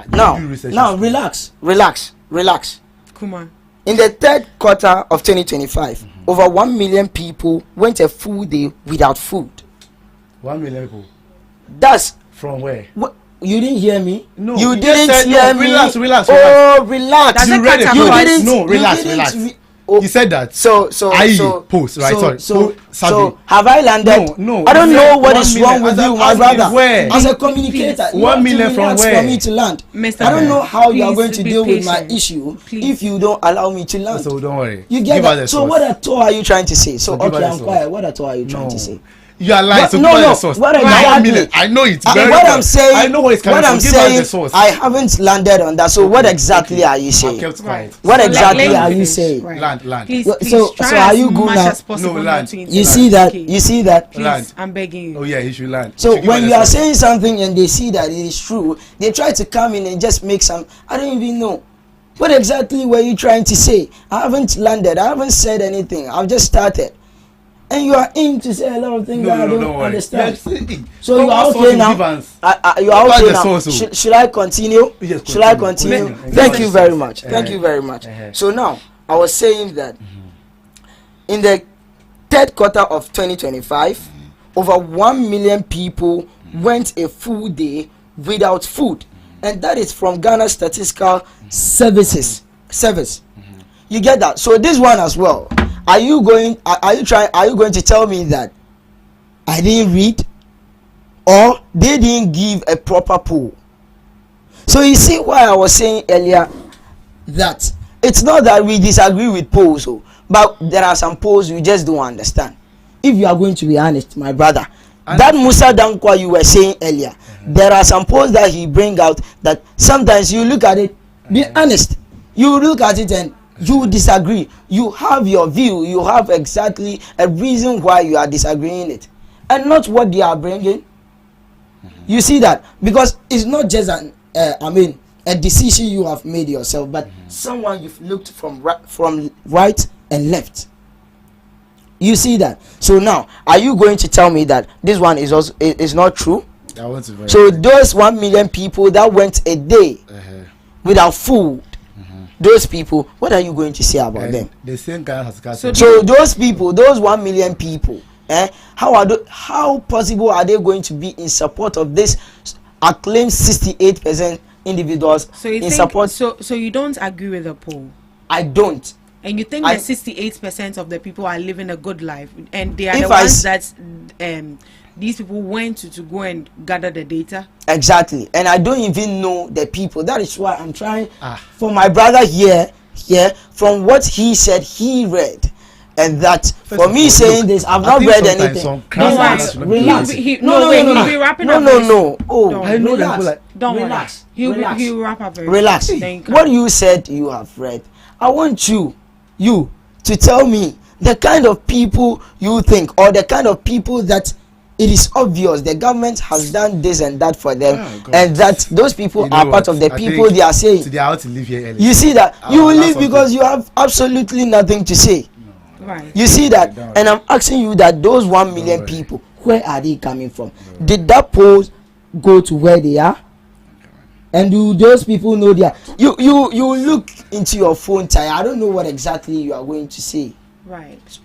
Now relax. Kuma. In the third quarter of 2025, over 1 million people went a full day without food. 1 million people. That's from where? You didn't hear me? No. You didn't hear me? Relax. Oh, relax. You read it. You didn't. No, relax. You said that. So post, right? So have I landed? No. I don't know what is wrong with you, my brother. Where? As a communicator, 1 million from where? For me to land. I don't know how you are going to deal with my issue if you don't allow me to land. So don't worry. You get that? So what at all are you trying to say? So okay, I'm quiet. What at all are you trying to say? You are lying. So give us the source. What exactly? I know it's very what well. I'm saying. I know what it's coming from. Give us the source. I haven't landed on that. So what exactly are you saying? What exactly are you saying? Land. So are you good now? No, land. You see that? Land. I'm begging you. Oh yeah, you should land. So when you are saying something and they see that it is true, they try to come in and just make some. I don't even know. What exactly were you trying to say? I haven't landed. I haven't said anything. I've just started. And you are in to say a lot of things that I don't understand. So you are okay now. You are okay now. Should I continue? Should I continue? Thank you very much. So now I was saying that in the third quarter of 2025, over 1 million people went a full day without food, and that is from Ghana Statistical Service. You get that? So this one as well. Are you going to tell me that I didn't read, or they didn't give a proper poll? So you see why I was saying earlier that it's not that we disagree with polls, but there are some polls we just don't understand. If you are going to be honest, my brother, that Musa Dankwa you were saying earlier, there are some polls that he bring out that sometimes you look at it, be honest, you look at it and you disagree. You have your view, you have exactly a reason why you are disagreeing it, and not what they are bringing. You see that? Because it's not just a decision you have made yourself, but someone you've looked from right and left. You see that? So now, are you going to tell me that this one is not true? So those 1 million people that went a day without food, those people, what are you going to say about them? The same guy has got. So those people, those 1 million people, how possible are they going to be in support of this acclaimed 68% individuals in support? So you don't agree with the poll? I don't. And you think that 68% of the people are living a good life, and they are the ones that these people went to go and gather the data? Exactly. And I don't even know the people. That is why I'm trying for my brother here, from what he said he read. And that for me saying this, I've not read anything. Relax. He'll be wrapping up. No. Oh, I know that. Don't relax. Relax. He'll wrap up. Relax. What you said you have read. I want you to tell me the kind of people you think, or the kind of people that it is obvious the government has done this and that for them, and that those people are part of the people they are saying. They are out to live here early. You see that? You will leave because you have absolutely nothing to say. Right. You see that? And I'm asking you that those 1 million people, where are they coming from? Did that poll go to where they are? And do those people know they are? You look into your phone, Ty. I don't know what exactly you are going to say. Right.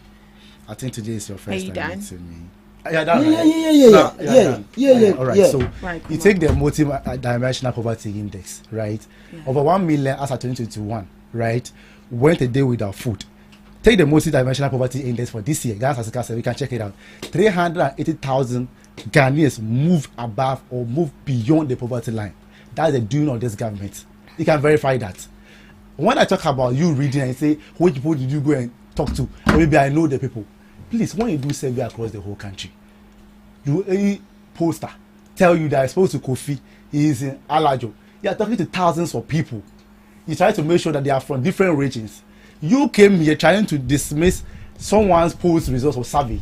I think today is your first time meeting me. Yeah. All right. So you take the multi-dimensional poverty index, right? Over 1 million as of 2021, right? Went a day without food. Take the multi-dimensional poverty index for this year. We can check it out. 380,000 Ghanaians moved above or moved beyond the poverty line. That's the doing of this government. You can verify that. When I talk about you reading and say, which people did you go and talk to? Or maybe I know the people. Please, when you do survey across the whole country, you any poster tell you that I supposed to Kofi is in Alajo. You are talking to thousands of people. You try to make sure that they are from different regions. You came here trying to dismiss someone's post results of survey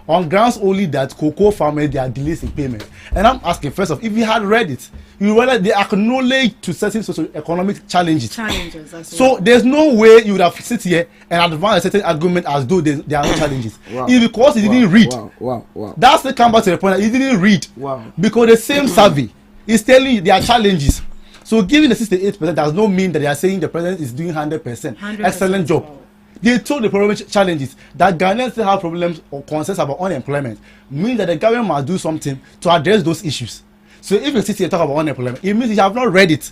on grounds only that cocoa farmers they are delays in payment. And I'm asking first off, if you had read it, you realize they acknowledge to certain socio-economic challenges. So there's no way you would have sit here and advance a certain argument as though there are no challenges. It's because you didn't read. That's the come back to the point that you didn't read. Because the same survey is telling you there are challenges. So giving the 68% does not mean that they are saying the president is doing 100%. Excellent job. They told the problem challenges that Ghanaians still have problems or concerns about unemployment, means that the government must do something to address those issues. So if you sit here and talk about unemployment, it means you have not read it.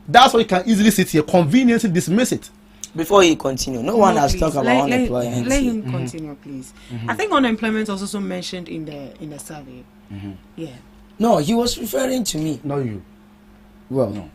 That's why you can easily sit here, conveniently dismiss it. Before he continue, no one has talked about unemployment. Let him continue, please. I think unemployment was also mentioned in the survey. Yeah. No, he was referring to me. Not you. Well.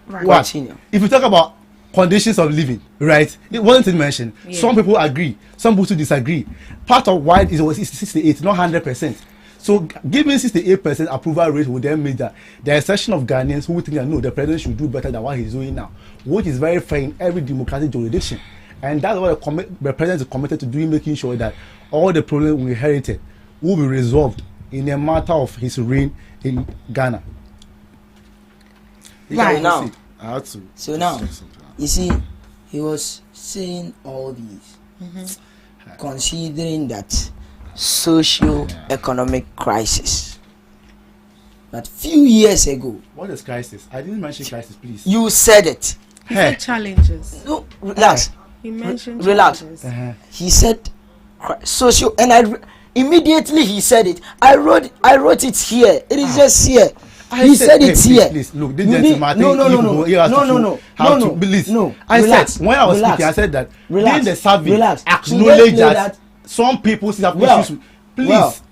Right. Continue. If you talk about conditions of living, right? It wasn't mentioned. Yeah. Some people agree, some people disagree. Part of why it was 68, not 100%. So giving 68% approval rate would then mean that there is a section of Ghanaians who think that no, the president should do better than what he's doing now, which is very fair in every democratic jurisdiction. And that's what the president is committed to doing, making sure that all the problems we inherited will be resolved in a matter of his reign in Ghana. Right now. So now, you see, he was saying all these, considering that socio-economic crisis. But few years ago. What is crisis? I didn't mention crisis, please. You said it. He said challenges. No, relax. He mentioned relax. Challenges. He said socio, and immediately he said it. I wrote it here. It is just here. He said it here. Please, look, this gentleman. No. I said when I was speaking, I said that in the survey, acknowledge that some people still have issues.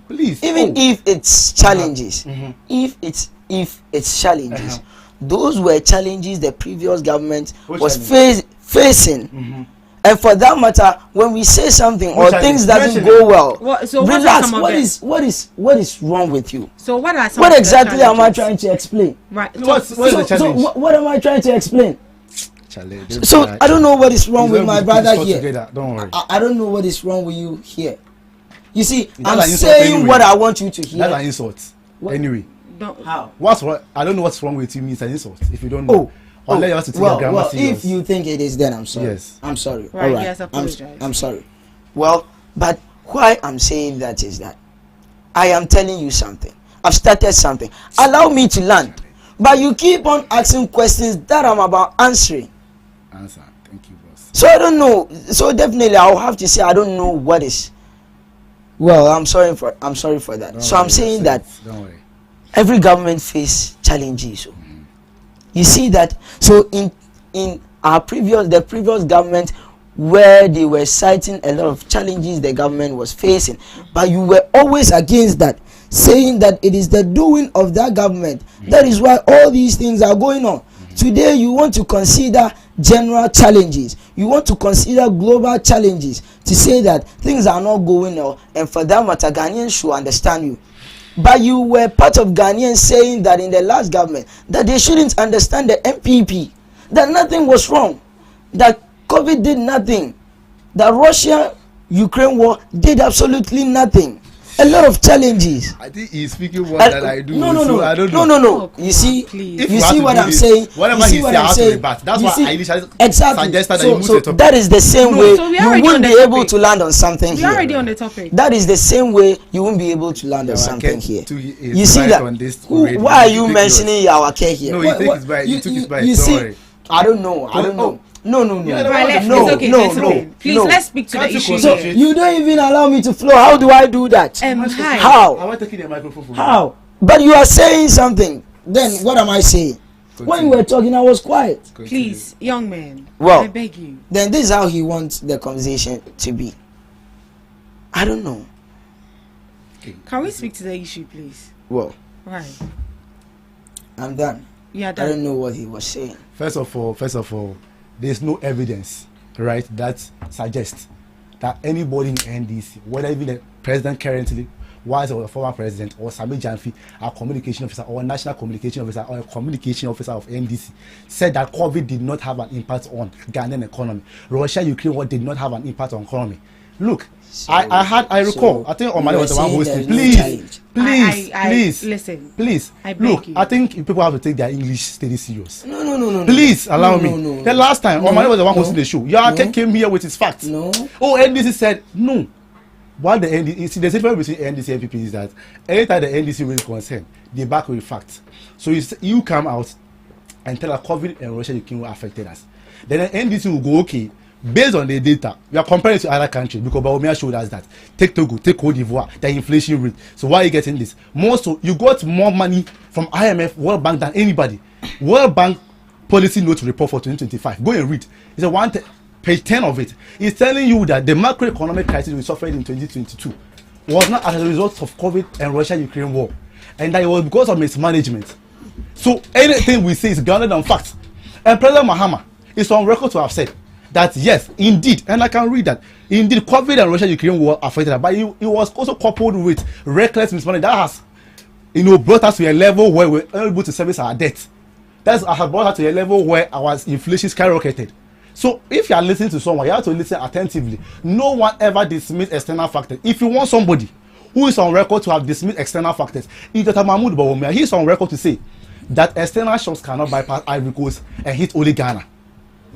Please. Even if it's challenges, if it's challenges, those were challenges the previous government was facing. And for that matter, when we say something or things doesn't go well, relax. What is wrong with you? So what are some what exactly am I trying to explain? Right. What's the challenge? So what am I trying to explain? Challenge. So I don't know what is wrong with my brother here. Don't worry. I don't know what is wrong with you here. You see, I'm saying anyway. What I want you to hear. That's an insult. What? Anyway. How? I don't know what's wrong with you means an insult. If you don't know. If you think it is, then I'm sorry. Yes. I'm sorry. Right, all right. Yes, apologize. I'm sorry. Well, but why I'm saying that is that I am telling you something. I've started something. Allow me to land. But you keep on asking questions that I'm about answering. Answer. Thank you, boss. So I don't know. So definitely I'll have to say I don't know what is. Well, I'm sorry for that. Don't so worry, I'm saying that don't worry. Every government face challenges. You see that. So in the previous government, where they were citing a lot of challenges the government was facing, but you were always against that, saying that it is the doing of that government. That is why all these things are going on. Today you want to consider general challenges, you want to consider global challenges to say that things are not going well, and for that matter Ghanaians should understand you. But you were part of Ghanaians saying that in the last government that they shouldn't understand the MPP, that nothing was wrong, that COVID did nothing, that Russia-Ukraine war did absolutely nothing. A lot of challenges. I think he's speaking more than I do. No. I don't know. No. You see, you see what I'm saying. Whatever he says, that's why I initially suggested that you move the topic. That is the same way you won't be able to land on something here. We're already on the topic. That is the same way you won't be able to land on something here. You see that? Why are you mentioning our care here? No, you think it's right. You took it right. You see, I don't know. No. It's okay. Please, let's speak to the issue. So you don't even allow me to flow. How do I do that? Hi. How? I want to taking the microphone from How? But you are saying something. Then what am I saying? When you were talking, I was quiet. Please, young man. Well, I beg you. Then this is how he wants the conversation to be. I don't know. Can we speak to the issue, please? Well, right. I'm done. Yeah, I don't know what he was saying. First of all, there's no evidence, right, that suggests that anybody in NDC, whether even the president currently, was or a former president, or Sami Janfi, a communication officer, or a national communication officer, or a communication officer of NDC, said that COVID did not have an impact on Ghanaian economy. Russia-Ukraine war did not have an impact on economy. Look, I recall. I think Omani was the one hosting. Please, listen. Please, I beg look. you. I think people have to take their English study serious. No. Please allow me. The last time Omani was the one hosting the show. Yaka came here with his facts. No. Oh, NDC said no. What the NDC? See, the difference between NDC and PP is that anytime the NDC raise concern, they back with facts. So you come out and tell us COVID and Russia-Ukraine affected us. Then the NDC will go, okay, based on the data, we are comparing it to other countries because Baumia showed us that. Take Togo, take Cote d'Ivoire, the inflation rate. So why are you getting this? More so, you got more money from IMF, World Bank than anybody. World Bank policy note report for 2025. Go and read. It's page 10 of it. It's telling you that the macroeconomic crisis we suffered in 2022 was not as a result of COVID and Russia-Ukraine war, and that it was because of mismanagement. So anything we say is grounded on facts. And President Mahama is on record to have said that yes, indeed, and I can read that, indeed, COVID and Russia-Ukraine war affected us, but it was also coupled with reckless mismanagement that has, brought us to a level where we're able to service our debt. That has brought us to a level where our inflation skyrocketed. So if you are listening to someone, you have to listen attentively. No one ever dismissed external factors. If you want somebody who is on record to have dismissed external factors, it's Dr. Mahmoud Bawumia. He is on record to say that external shocks cannot bypass Ivory Coast and hit only Ghana.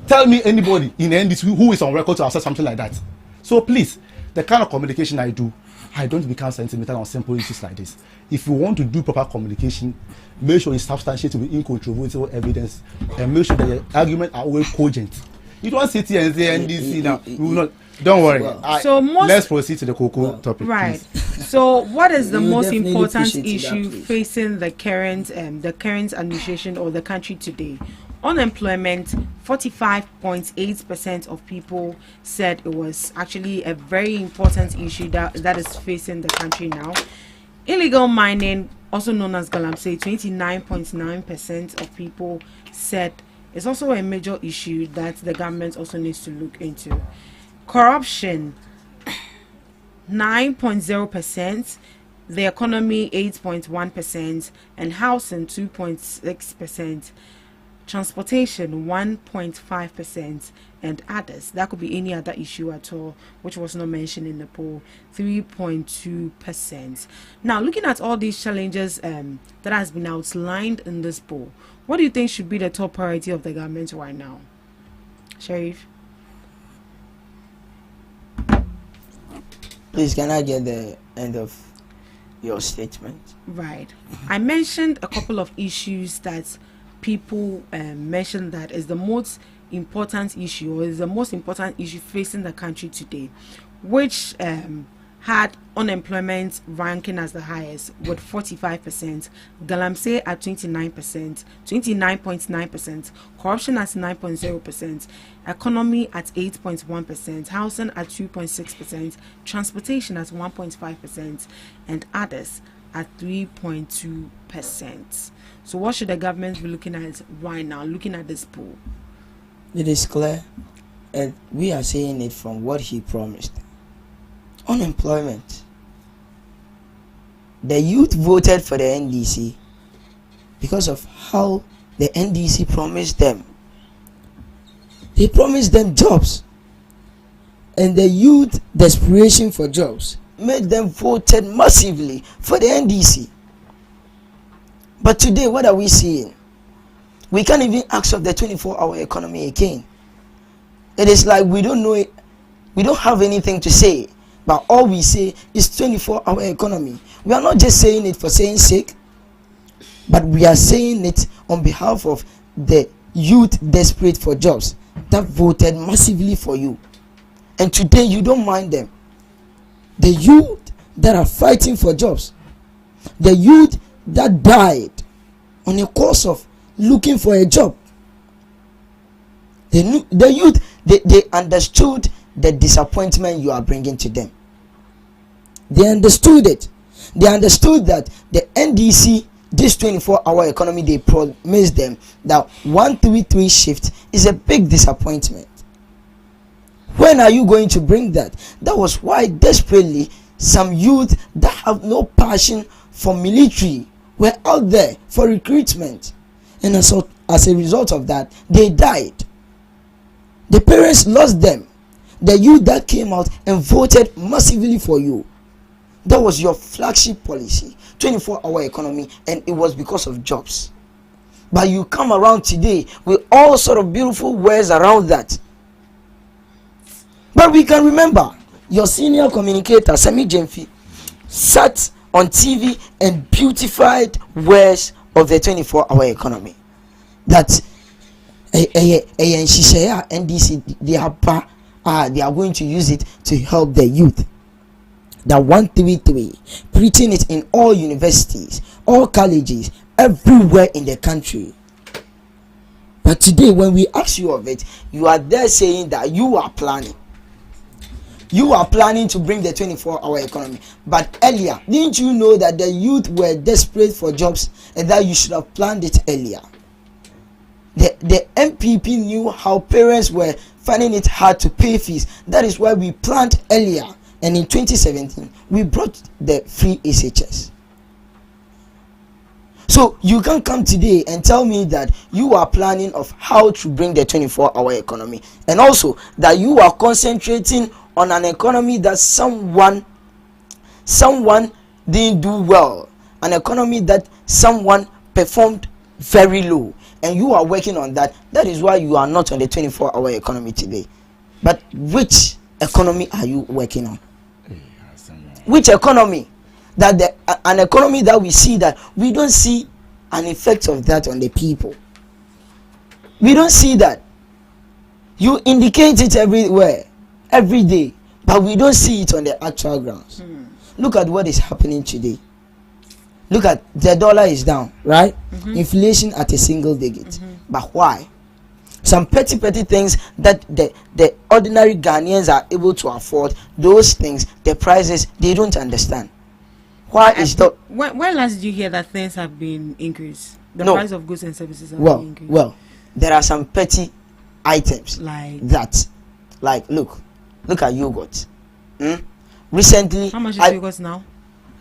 Tell me anybody in the NDC who is on record to have said something like that. So please, the kind of communication I do, I don't become sentimental on simple issues like this. If you want to do proper communication, make sure it's substantiated with incontrovertible evidence and make sure that your arguments are always cogent. You don't sit here and say NDC now. We will not. Don't worry. So let's proceed to the cocoa topic. Right. Please. So, what is the You most definitely important push it to that issue place. facing the current administration or the country today? Unemployment. 45.8% of people said it was actually a very important issue that is facing the country now. Illegal mining, also known as galamsey, 29.9% of people said it's also a major issue that the government also needs to look into. Corruption, 9.0%, the economy 8.1%, and housing 2.6%, transportation 1.5%, and others. That could be any other issue at all, which was not mentioned in the poll, 3.2%. Now, looking at all these challenges that has been outlined in this poll, what do you think should be the top priority of the government right now, Sheriff? Please, can I get the end of your statement? Right. I mentioned a couple of issues that people mentioned that is the most important issue, or is the most important issue facing the country today, which had unemployment ranking as the highest with 45%, galamsey at 29.9%, corruption at 9.0%, economy at 8.1%, housing at 2.6%, transportation at 1.5%, and others at 3.2%. So what should the government be looking at right now, looking at this poll? It is clear, and we are saying it from what he promised. Unemployment. The youth voted for the NDC because of how the NDC promised them. They promised them jobs, and the youth desperation for jobs made them voted massively for the NDC. But today, what are we seeing? We can't even ask of the 24-hour economy again. It is like we don't know it. We don't have anything to say. But all we say is 24-hour economy. We are not just saying it for saying sake, but we are saying it on behalf of the youth desperate for jobs that voted massively for you. And today you don't mind them. The youth that are fighting for jobs, the youth that died on the course of looking for a job. The youth, they understood the disappointment you are bringing to them. They understood it. They understood that the NDC, this 24-hour economy, they promised them that 133 shift is a big disappointment. When are you going to bring that? That was why desperately some youth that have no passion for military were out there for recruitment, and as a result of that, they died. The parents lost them. The youth that came out and voted massively for you, that was your flagship policy, 24-hour economy, and it was because of jobs. But you come around today with all sort of beautiful words around that. But we can remember your senior communicator, Semi Jemfi, sat on TV and beautified words of the 24-hour economy. That NDC, they are going to use it to help the youth. That 133, preaching it in all universities, all colleges, everywhere in the country. But today, when we ask you of it, you are there saying that you are planning. You are planning to bring the 24-hour economy. But earlier, didn't you know that the youth were desperate for jobs and that you should have planned it earlier? The MPP knew how parents were finding it hard to pay fees. That is why we planned earlier. And in 2017, we brought the free SHS. So you can't come today and tell me that you are planning of how to bring the 24-hour economy, and also that you are concentrating on an economy that someone didn't do well, an economy that someone performed very low, and you are working on that. That is why you are not on the 24-hour economy today. But which economy are you working on? Which economy? That an economy that we see that we don't see an effect of that on the people. We don't see that. You indicate it everywhere, every day, but we don't see it on the actual grounds. look at what is happening today. Look at the dollar is down, right? Inflation at a single digit. But why? Some petty things that the ordinary Ghanaians are able to afford, those things, the prices, they don't understand. Why is that? When last did you hear that things have been increased? The price of goods and services have been increased. Well, there are some petty items like look at yogurt. Recently, how much is yogurt now?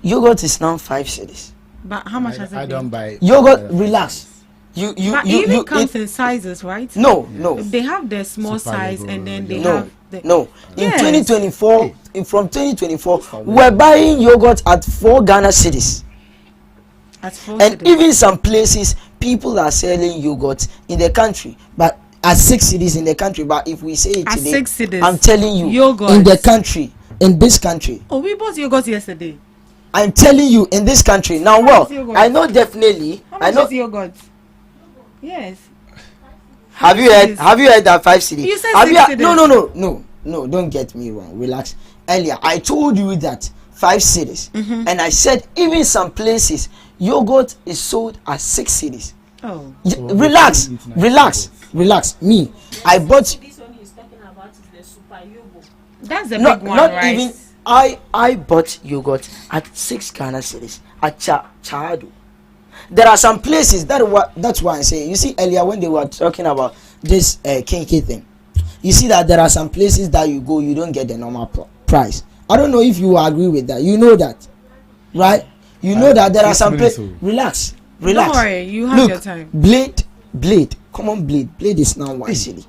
Yogurt is now 5 cedis. But how much has it been? I don't buy yogurt. Relax. But it even comes in sizes, right? No. They have the small size and then they have the... No. In 2024, from 2024, we're buying yogurt at 4 Ghana cedis. At 4 and cedis. Even some places, people are selling yogurt in the country, but at 6 cedis in the country. But if we say it at today, 6 cedis, I'm telling you, yogurt in the country, in this country. Oh, we bought yogurt yesterday. I'm telling you, in this country. Now, well, I know definitely. How much is yogurt? Yes. Have you heard that 5 cedis? You said have 6 cedis. No, don't get me wrong. Relax. Earlier, I told you that 5 cedis, and I said even some places yogurt is sold at 6 cedis. Oh. Relax. Me, I bought. This one he's talking about is the super yogurt. That's the big one, right? Even I bought yogurt at 6 Ghana cedis at Chado. There are some places that's why I'm saying. You see, earlier when they were talking about this kinky thing, you see that there are some places that you go, you don't get the normal price. I don't know if you agree with that. You know that, right? You know that there are some places. Relax. Don't worry, you have your time. Blade. Come on, Blade is now 1 cedi.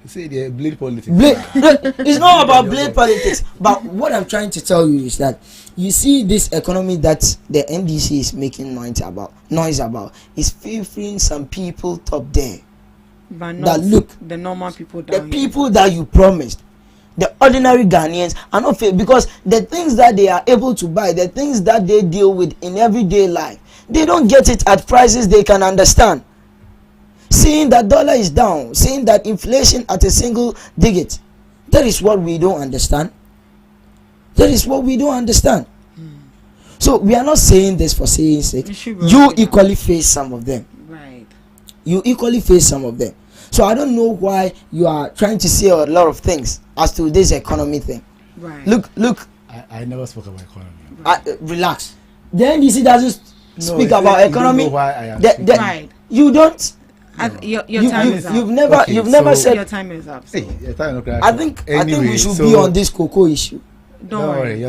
You say the blade politics. It's not about blade politics. But what I'm trying to tell you is that you see this economy that the NDC is making noise about is favoring some people top there. But not the normal people down the people that you promised. The ordinary Ghanaians are not fair because the things that they are able to buy, the things that they deal with in everyday life, they don't get it at prices they can understand. Seeing that dollar is down, seeing that inflation at a single digit, that is what we don't understand. So we are not saying this for saying sake. You equally face some of them. Right. You equally face some of them. So I don't know why you are trying to say a lot of things as to this economy thing. Right. Look. I never spoke about economy. Relax. The NDC doesn't speak about economy. You know why I am right. You don't. Your time is up. You've never said your time is up. So. I think we should be on this cocoa issue. Don't worry.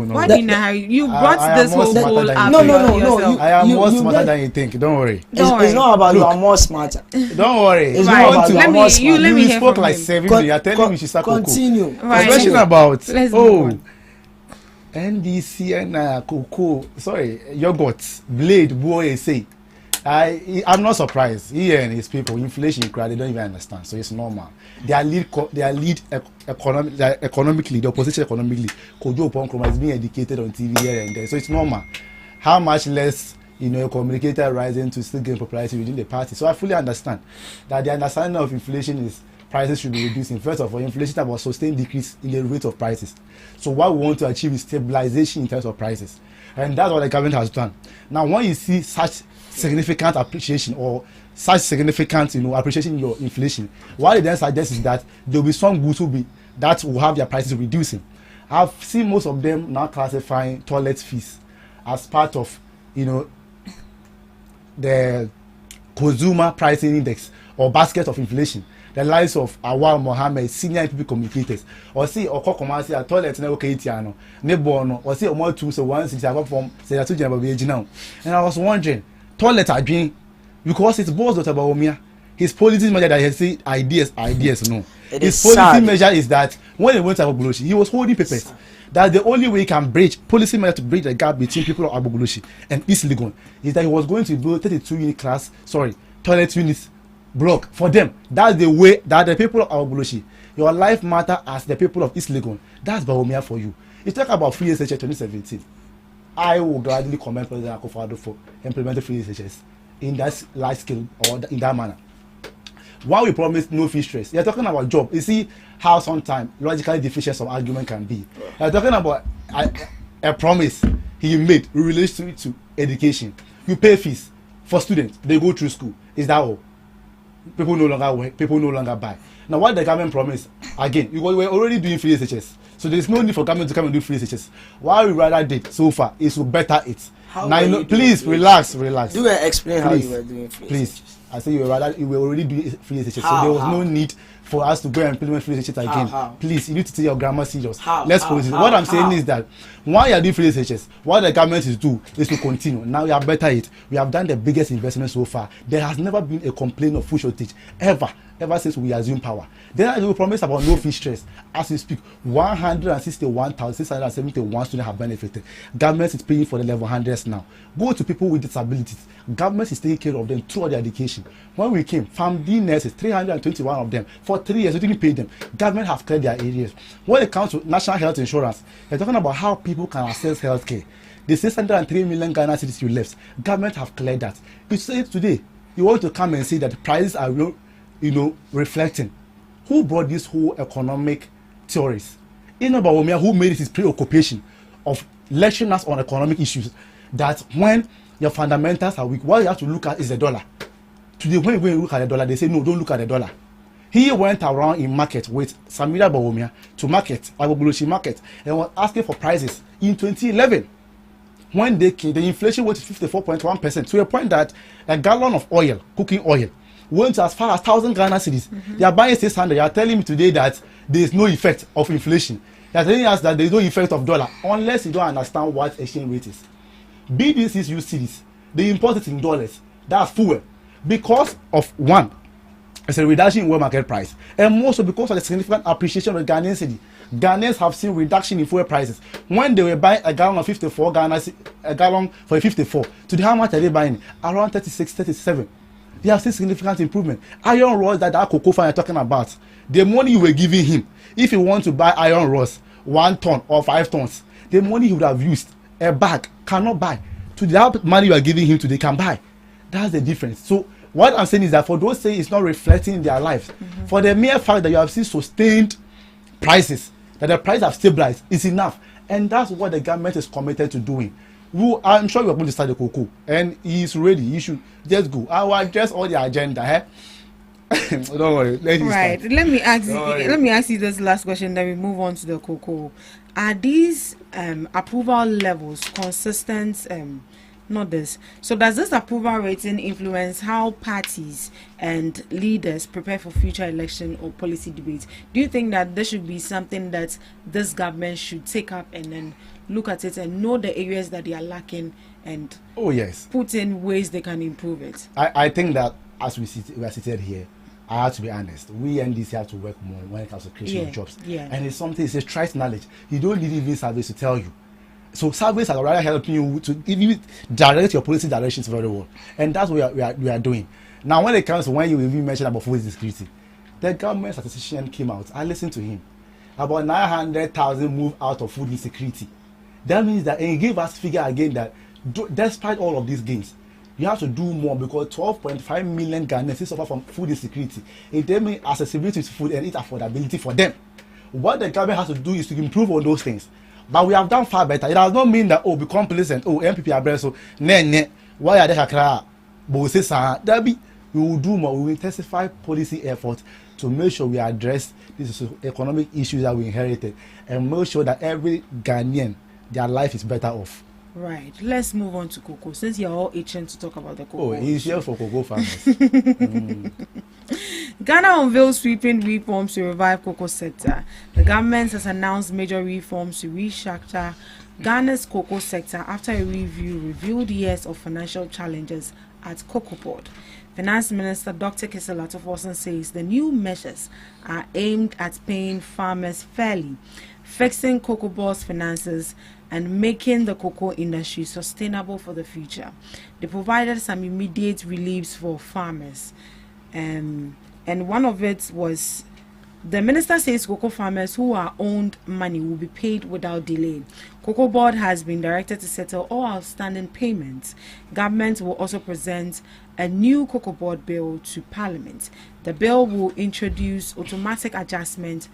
Why didn't you brought this whole poll up? No. I am more smarter than you think. Don't worry. It's not about you are more smarter. Don't worry. It's not about you are more smarter. Let me spoke like 7. You are telling me she start cocoa. Continue. Question about NDC and cocoa. Sorry, yogurt, blade, boy, say. I'm not surprised. He and his people, inflation, they don't even understand. So it's normal. Their lead economically, the opposition economically, Kojo Ponkrom is being educated on TV here and there. So it's normal. How much less, a communicator rising to still gain popularity within the party. So I fully understand that the understanding of inflation is prices should be reducing. First of all, inflation about sustained decrease in the rate of prices. So what we want to achieve is stabilization in terms of prices. And that's what the government has done. Now, when you see such significant appreciation or such significant appreciation in your inflation, what they then suggest is that there will be some goods that will have their prices reducing. I've seen most of them now classifying toilet fees as part of the consumer pricing index or basket of inflation. The likes of Awal Mohammed, senior NPP communicators, or see or commerce a toilet never Katiano, Nebono, or see more two so once it's about from say two now. And I was wondering, toilet are doing because it's boss Dr. Baumia. His policy measure that he said ideas no. His policy measure is that when he went to Abogoloshi, he was holding papers. That's the only way he can bridge policy measure to bridge the gap between people of Abogoloshi and East Legon is that he was going to build 32 toilet units block for them. That's the way that the people of Abogoloshi, your life matter as the people of East Legon. That's Baumia for you. You talk about free SHS 2017. I will gladly commend President Akufo-Addo for implementing free SHS in that large scale or in that manner. While we promise no fee stress, you're talking about job. You see how sometimes logically deficient some argument can be. You're talking about a promise he made related to education. You pay fees for students, they go through school. Is that all? People no longer work, people no longer buy. Now, what the government promised, again, we were already doing free SHS. So there's no need for government to come and do free SHS. What we rather did so far is to better it. Now, please relax. Do explain how you were doing free SHS. I say you were already doing free SHS. So there was no need for us to go and implement free SHS again. Please, you need to take your grammar serious. Let's proceed. What I'm saying is that while you are doing free SHS, what the government is do is to continue. Now we have better it. We have done the biggest investment so far. There has never been a complaint of food shortage ever since we assumed power. Then we promise about no fish stress. As we speak, 161,671 students have benefited. Government is paying for the level 100s now. Go to people with disabilities. Government is taking care of them throughout their education. When we came, family nurses, 321 of them, for 3 years, we didn't pay them. Government have cleared their areas. When it comes to national health insurance, they're talking about how people can access health care. The 603 million Ghana citizens you left, government have cleared that. You say today, you want to come and say that the prices are reflecting. Who brought this whole economic theories? Inobawomia, who made it his preoccupation of lecturing us on economic issues, that when your fundamentals are weak, what you have to look at is the dollar. Today, when you look at the dollar, they say, no, don't look at the dollar. He went around in market with Samira Bawumia to market, Agbogboloshi market, and was asking for prices in 2011. When they came, the inflation went to 54.1%, to a point that a gallon of oil, cooking oil, went to as far as 1,000 Ghana cedis. They are buying 600. They are telling me today that there is no effect of inflation. They are telling us that there is no effect of dollar, unless you don't understand what exchange rate is. BDCs use cedis. They import it in dollars. That's fuel. Because of one, it's a reduction in world market price, and also because of the significant appreciation of the Ghanaian cedi. Ghanaians have seen reduction in fuel prices. When they were buying a gallon of 54 Ghana, a gallon for 54, today how much are they buying? Around 36, 37. They have seen significant improvement. Iron rods that cocoa farmer are talking about, the money you were giving him, if you want to buy iron rods 1 ton or 5 tons, the money he would have used, a bag cannot buy. To the money you are giving him today can buy. That's the difference. So what I'm saying is that for those saying it's not reflecting in their lives, for the mere fact that you have seen sustained prices, that the price have stabilized, is enough. And that's what the government is committed to doing. I'm sure we are going to start the cocoa, and he is ready. You should just go. I will address all the agenda. Don't worry. Let me ask you this last question. Then we move on to the cocoa. Are these approval levels consistent? Not this. So does this approval rating influence how parties and leaders prepare for future election or policy debates? Do you think that this should be something that this government should take up and then look at it and know the areas that they are lacking and put in ways they can improve it? I think that as we are seated here, I have to be honest, we NDC have to work more when it comes to creation of jobs. And it's something, it's a trite knowledge. You don't need even surveys to tell you. So surveys are rather helping you to even direct your policy directions very well. And that's what we are doing. Now when it comes to when you even mentioned about food insecurity, the government statistician came out. I listened to him. About 900,000 moved out of food insecurity. That means that, and he gave us figure again that despite all of these gains, you have to do more because 12.5 million Ghanaians suffer from food insecurity. It then means accessibility to food and its affordability for them. What the government has to do is to improve on those things. But we have done far better. It does not mean that be complacent. MPP are better. So why are they cry? But we say we will do more. We will intensify policy efforts to make sure we address these economic issues that we inherited and make sure that every Ghanaian, their life is better off. Right. Let's move on to cocoa. Since you're all itching to talk about the cocoa. He's here for cocoa farmers. Ghana unveils sweeping reforms to revive cocoa sector. The government has announced major reforms to restructure Ghana's cocoa sector after a review revealed years of financial challenges at Cocoa Board. Finance Minister Dr. Kisela Tofosun says the new measures are aimed at paying farmers fairly, fixing Cocoa Board's finances, and making the cocoa industry sustainable for the future. They provided some immediate reliefs for farmers. And one of it was, the minister says cocoa farmers who are owed money will be paid without delay. Cocoa Board has been directed to settle all outstanding payments. Government will also present a new Cocoa Board bill to Parliament. The bill will introduce automatic adjustment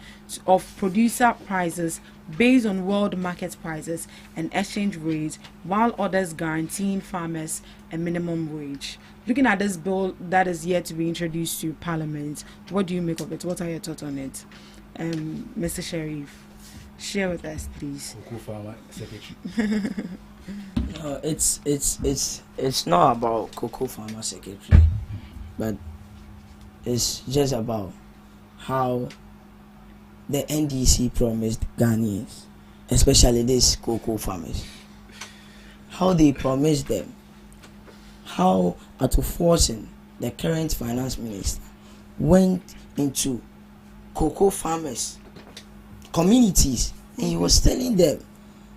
of producer prices based on world market prices and exchange rates, while others guaranteeing farmers a minimum wage. Looking at this bill that is yet to be introduced to Parliament, what do you make of it? What are your thoughts on it? Mr. Sheriff, share with us, please. No, it's not about Cocoa Farmer Secretary, but it's just about how the NDC promised Ghanaians, especially these cocoa farmers, how they promised them, how at forcing the current finance minister went into cocoa farmers communities, and he was telling them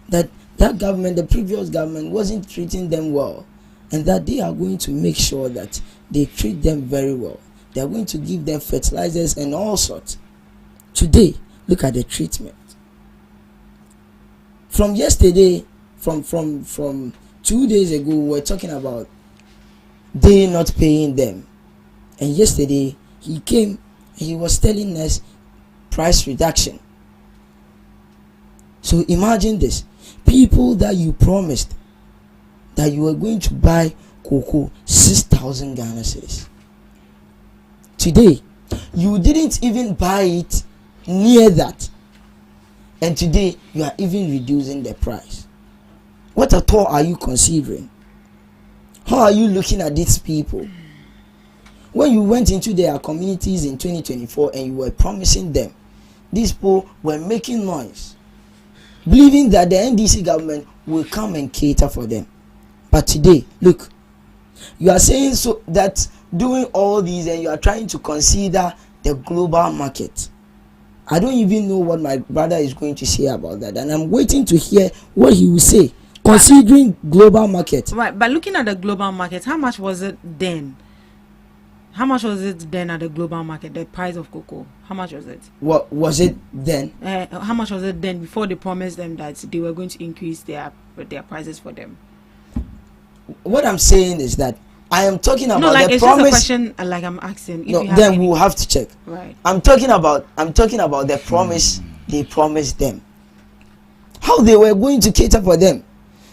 that government, the previous government, wasn't treating them well, and that they are going to make sure that they treat them very well. They are going to give them fertilizers and all sorts. Today, look at the treatment. From yesterday, from 2 days ago, we were talking about they not paying them, and yesterday he came and he was telling us price reduction. So imagine this: people that you promised that you were going to buy cocoa 6,000 Ghana cedis. Today, you didn't even buy it near that, and today you are even reducing the price. What at all are you considering? How are you looking at these people? When you went into their communities in 2024 and you were promising them, these people were making noise, believing that the NDC government will come and cater for them. But today, look, you are saying so that doing all these and you are trying to consider the global market. I don't even know what my brother is going to say about that, and I'm waiting to hear what he will say considering global market. Right, but looking at the global market, how much was it then? How much was it then at the global market, the price of cocoa? How much was it? What was it then? How much was it then before they promised them that they were going to increase their prices for them? What I'm saying is that I am talking about like the it's promise. Just a question, like I'm asking. If No, you have then any... we'll have to check. Right. I'm talking about the promise they promised them. How they were going to cater for them.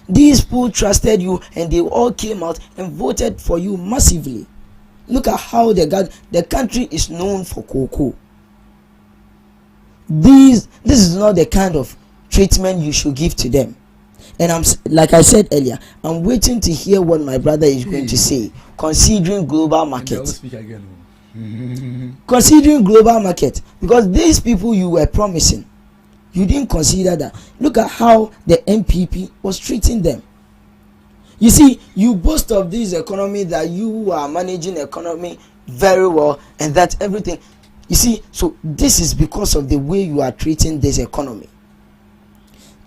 These people trusted you, and they all came out and voted for you massively. Look at how the country is known for cocoa. This is not the kind of treatment you should give to them. And I'm, like I said earlier, I'm waiting to hear what my brother is going to say, considering global market. Considering global market, because these people you were promising, you didn't consider that. Look at how the MPP was treating them. You see, you boast of this economy, that you are managing economy very well and that everything. You see, so this is because of the way you are treating this economy.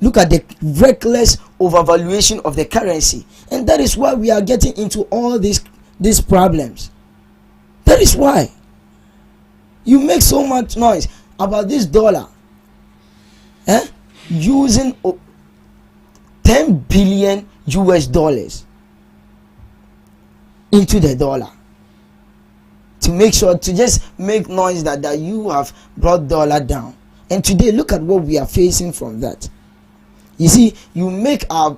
Look at the reckless overvaluation of the currency, and that is why we are getting into all these problems. That is why you make so much noise about this dollar, using 10 billion US dollars into the dollar to make sure to just make noise that you have brought dollar down. And today, look at what we are facing from that. You see, you make our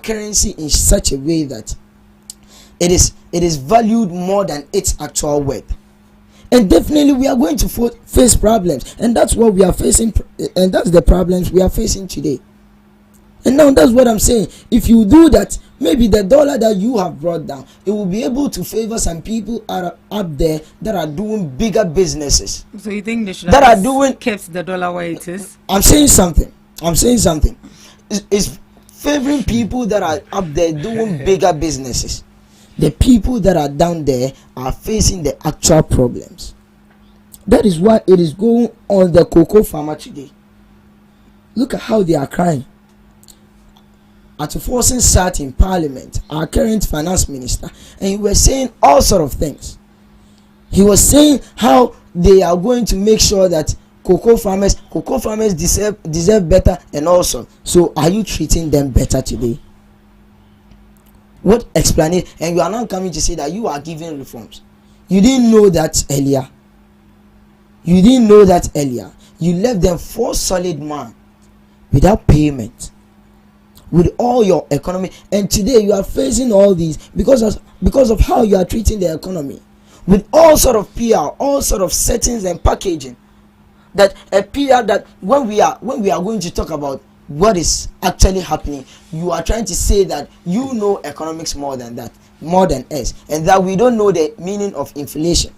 currency in such a way that it is valued more than its actual worth. And definitely we are going to face problems, and that's what we are facing, and that's the problems we are facing today. And now that's what I'm saying. If you do that, maybe the dollar that you have brought down, it will be able to favor some people up there that are doing bigger businesses. So you think they should have kept the dollar where it is? I'm saying something. It's favoring people that are up there doing bigger businesses. The people that are down there are facing the actual problems. That is why it is going on the cocoa farmer today. Look at how they are crying. Forcing sat in Parliament, our current finance minister, and he was saying all sort of things. He was saying how they are going to make sure that cocoa farmers deserve better, and also, so are you treating them better today? What explanation? And you are not coming to say that you are giving reforms. You didn't know that earlier. You left them 4 solid months without payment, with all your economy, and today you are facing all these because of how you are treating the economy, with all sort of PR, all sort of settings and packaging. That a PR that when we are going to talk about what is actually happening, you are trying to say that you know economics more than us, and that we don't know the meaning of inflation.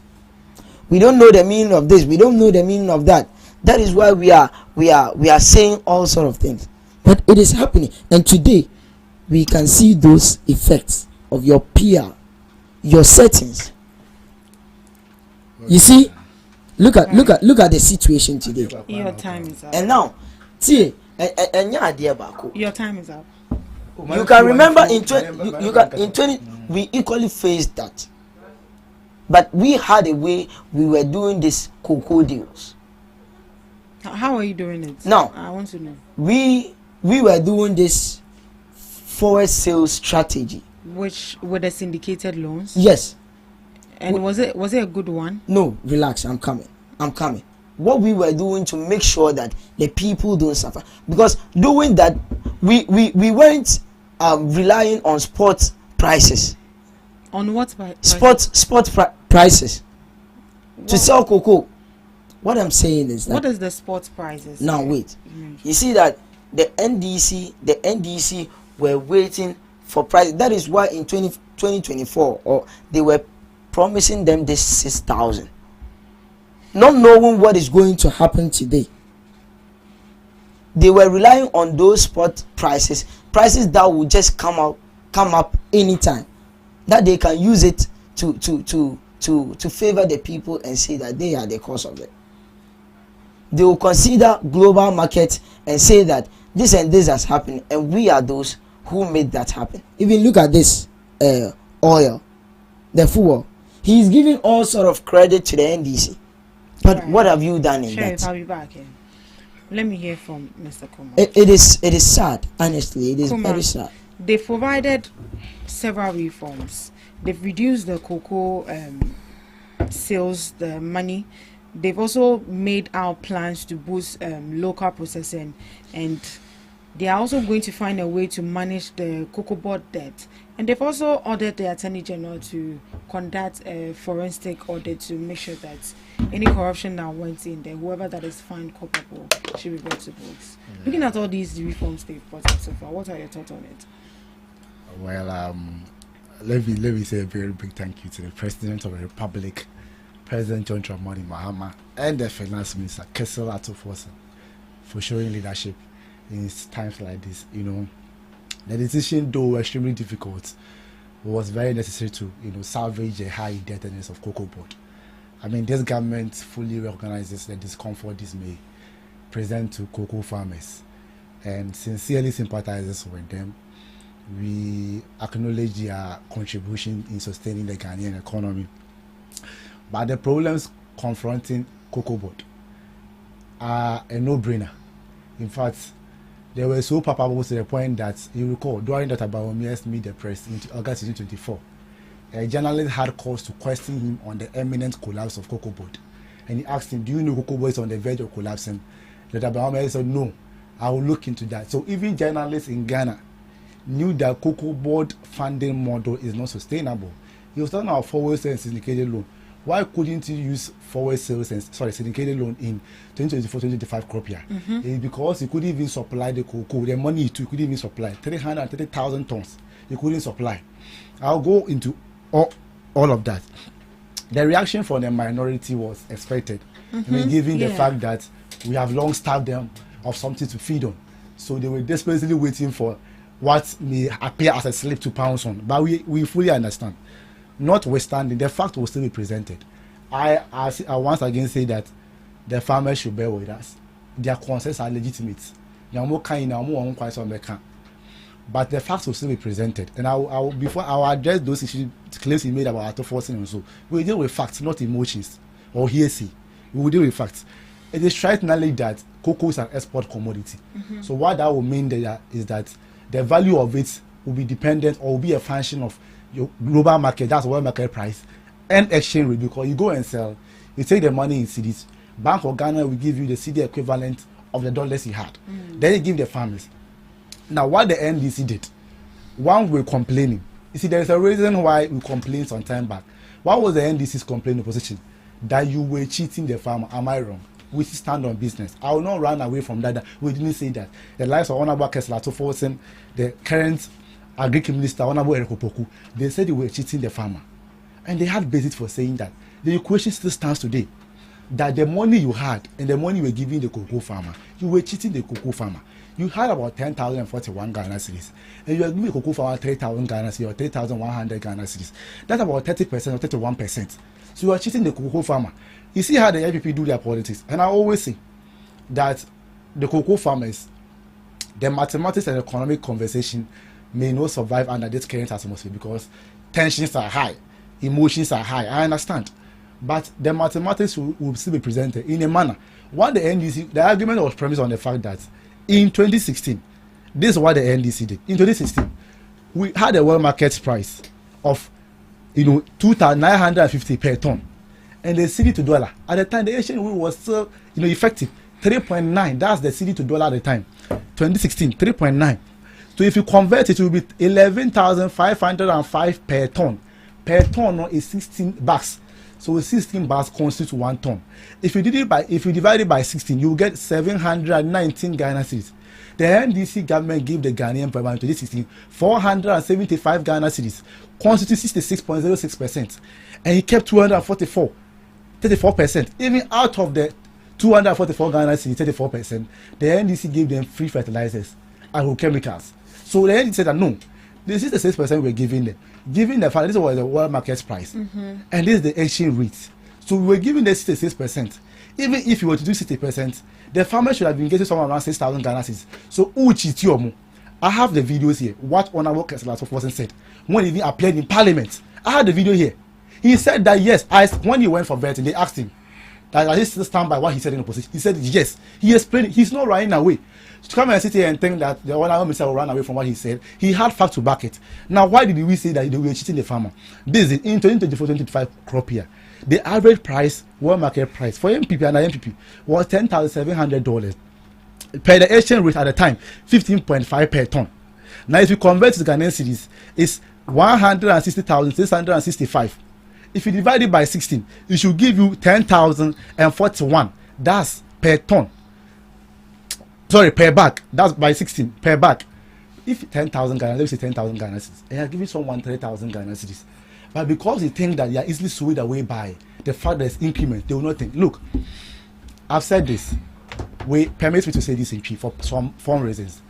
We don't know the meaning of this. We don't know the meaning of that. That is why we are saying all sort of things. But it is happening, and today we can see those effects of your PR, your settings. You see, look at the situation today. Your time is up. And now, see, your time is up. You can remember in 20 we equally faced that, but we had a way we were doing this cocoa deals. How are you doing it? Now, I want to know. We were doing this forward sales strategy, which were the syndicated loans. Yes. And was it a good one? No, relax. I'm coming. What we were doing to make sure that the people don't suffer, because doing that, we weren't relying on spot prices. On what prices? Spot prices to sell cocoa. What I'm saying is that. What is the spot prices? Now wait. You see that the NDC were waiting for price. That is why in 2024 or they were promising them this 6,000, not knowing what is going to happen today. They were relying on those spot prices that will just come up anytime, that they can use it to favor the people and say that they are the cause of it. They will consider global market and say that this and this has happened, and we are those who made that happen. Even look at this oil, the fuel. He is giving all sort of credit to the NDC, but right. What have you done in that? I'll be back here. Let me hear from Mr. Kuma. It is sad, honestly. It is Kuma, very sad. They provided several reforms. They've reduced the cocoa sales, the money. They've also made our plans to boost local processing, and they are also going to find a way to manage the cocoa board debt. And they've also ordered the Attorney General to conduct a forensic audit to make sure that any corruption that went in there, whoever that is found culpable, should be brought to books. Looking at all these reforms they've brought up so far, what are your thoughts on it? Well, let me say a very big thank you to the President of the Republic, President John Dramani Mahama, and the Finance Minister, Kessel Atofosa, for showing leadership in times like this. You know, the decision, though extremely difficult, was very necessary to salvage the high indebtedness of cocoa board. I mean, this government fully recognizes the discomfort this may present to cocoa farmers and sincerely sympathizes with them. We acknowledge their contribution in sustaining the Ghanaian economy. But the problems confronting cocoa board are a no-brainer. In fact, they were so palpable to the point that, you recall, during that Abayomi's meet the press in August 2024, a journalist had cause to question him on the imminent collapse of cocoa board. And he asked him, do you know cocoa board is on the verge of collapsing? That Abayomi said, no, I will look into that. So even journalists in Ghana knew that cocoa board funding model is not sustainable. He was talking about forward sales and syndicated loan. Why couldn't you use forward sales and syndicated loan in 2024-2025 crop year? It's because you couldn't even supply the cocoa. The money you couldn't even supply 330,000 tons. You couldn't supply. I'll go into all of that. The reaction from the minority was expected. I mean, given the fact that we have long starved them of something to feed on, so they were desperately waiting for what may appear as a slip to pounce on. But we fully understand. Notwithstanding, the fact will still be presented. I once again say that the farmers should bear with us. Their concerns are legitimate. But the facts will still be presented. And before I will address those issues, claims he made about auto forcing and so. We will deal with facts, not emotions or hearsay. We will deal with facts. it is traditionally that cocoa is an export commodity. So what that will mean there is that the value of it will be dependent or will be a function of your global market, that's world market price, and exchange rate, because you go and sell, you take the money in cedis. Bank of Ghana will give you the CD equivalent of the dollars you had. Then you give the farmers. Now, what the NDC did, one were complaining. You see, there is a reason why we complained some time back. What was the NDC's complaining position? That you were cheating the farmer. Am I wrong? We stand on business. I will not run away from that. We didn't say that. The likes of Honorable Kessler to force him, the current Agriculture Minister, Honorable Erikopoku, they said they were cheating the farmer. And they had basis for saying that. The equation still stands today. That the money you had and the money you were giving the cocoa farmer, you were cheating the cocoa farmer. You had about 10,041 Ghana cedis, and you are giving the cocoa farmer 3,000 Ghana cedis or 3,100 Ghana cedis. That's about 30% or 31%. So you are cheating the cocoa farmer. You see how the NPP do their politics, and I always say that the cocoa farmers, the mathematics and economic conversation may not survive under this current atmosphere because tensions are high, emotions are high. I understand. But the mathematics will still be presented in a manner. What the NDC, the argument was premised on the fact that in 2016, this is what the NDC did. In 2016, we had a world market price of, 2,950 per ton, and the cedi to dollar at the time, the exchange rate was still, effective 3.9. That's the cedi to dollar at the time. 2016, 3.9. So if you convert it, it will be 11,505 per ton. Per ton is 16 bucks. So 16 bars constitutes 1 ton. If you divide it by 16, you will get 719 Ghana cedis. The NDC government gave the Ghanaian per in 2016 475 Ghana cedis, constitutes 66.06%, and he kept 34%. Even out of the 244 Ghana cedis, 34%, the NDC gave them free fertilizers, agrochemicals. So the NDC said that no, this is the 6% we're giving them. Giving the fact this was the world market price, and this is the exchange rate. So we were giving the 66%. Even if you were to do 60%, the farmer should have been getting somewhere around 6,000 Ghana cedis. So I have the videos here. What Honorable Kessler said when he appeared in Parliament. I had the video here. He said that yes, when he went for vetting, they asked him that I still stand by what he said in opposition. He said yes. He explained it. He's not running away. To come and sit here and think that the Honorable Minister will run away from what he said, he had facts to back it. Now, why did we say that they were cheating the farmer? This is in 2024-2025 crop year. The average price, world market price for MPP and MPP was $10,700 per the exchange rate at the time, 15.5 per ton. Now, if you convert to Ghanaian cedis, it's 160,665. If you divide it by 16, it should give you 10,041. That's per ton. Sorry, per bag. That's by 16 per bag. If 10,000 Ghana, let's say 10,000 Ghana cedis, and you're giving someone 3,000 Ghana cedis. But because they think that you are easily swayed away by the fact that it's increment, they will not think. Look, I've said this. Permit me to say this in P for some reasons.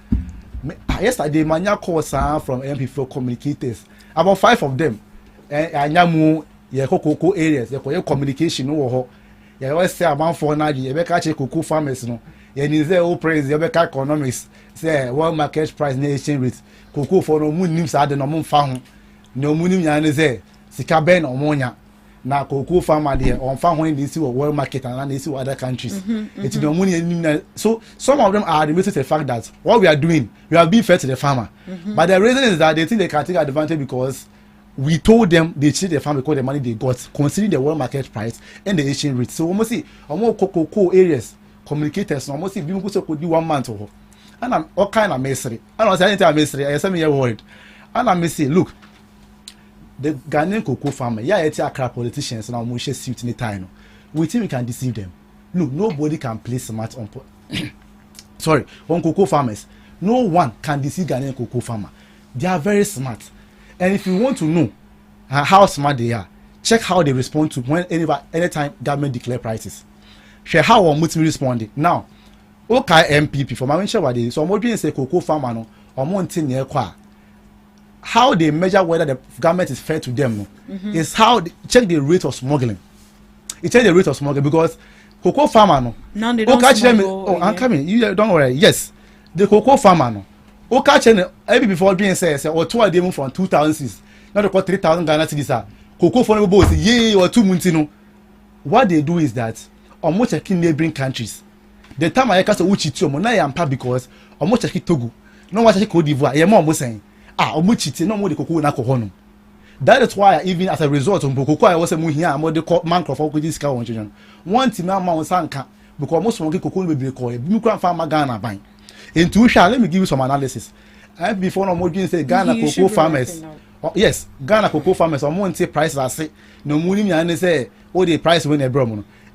Yesterday, Manya called from MP4 communicators. About 5 of them. Anyamu, Yeko areas, Yeko communication, no, you always say about 4 Nadi, Yebeka Cocoa farmers, no. Yenize all praise Yebeka economics, say world market price nation rate. Cocoa for no moon names are the no moon found. No moon yanize, Sikaben or Monya. Now cocoa farmer there on farm when they see world market and they see other countries. It's no money. So some of them are admitted to the fact that what we are doing, we are being fair to the farmer. But the reason is that they think they can take advantage because we told them they cheat the farmer because the money they got, considering the world market price and the exchange rate. So almost see cocoa areas, communicators, almost see people could do 1 month or and I'm all kind of misery. I don't say anything I'm misery. I say me worried. And I'm say, look, the Ghanaian cocoa farmer, it's a politicians and I'm suit in the time. We think we can deceive them. Look, nobody can play smart on on cocoa farmers. No one can deceive Ghanaian cocoa farmer. They are very smart. And if you want to know how smart they are, check how they respond to anytime government declare prices. Share how or multi responding. Now, okay, MPP for my mention what they so I'm wondering say cocoa farmer no or monthly near kwa. How they measure whether the government is fair to them is how they check the rate of smuggling. It check the rate of smuggling because cocoa farmer no. Now they don't smuggle. I'm coming. You don't worry. Yes, the cocoa farmer no. Every before being said or 2 of them from 2,000. Now they got 3,000 Ghana cedis. Cocoa farmer boys or 2 months. What they do is that almost checking neighboring countries. The time I cast a uchi to mo na yampa because almost checking Togo. No one check Cote d'Ivoire. Yeah, more saying. Almost cheating no more the cocoa na kohono. That is why even as a result of cocoa I was a mu here am the man for this car on children. One team man sanka because almost one cocoa will be called. You can farm Ghana buying. In two shall let me give you some analysis. And before no more say Ghana cocoa farmers. Yes, Ghana cocoa farmers or more say prices are say no money and say all the price when they brought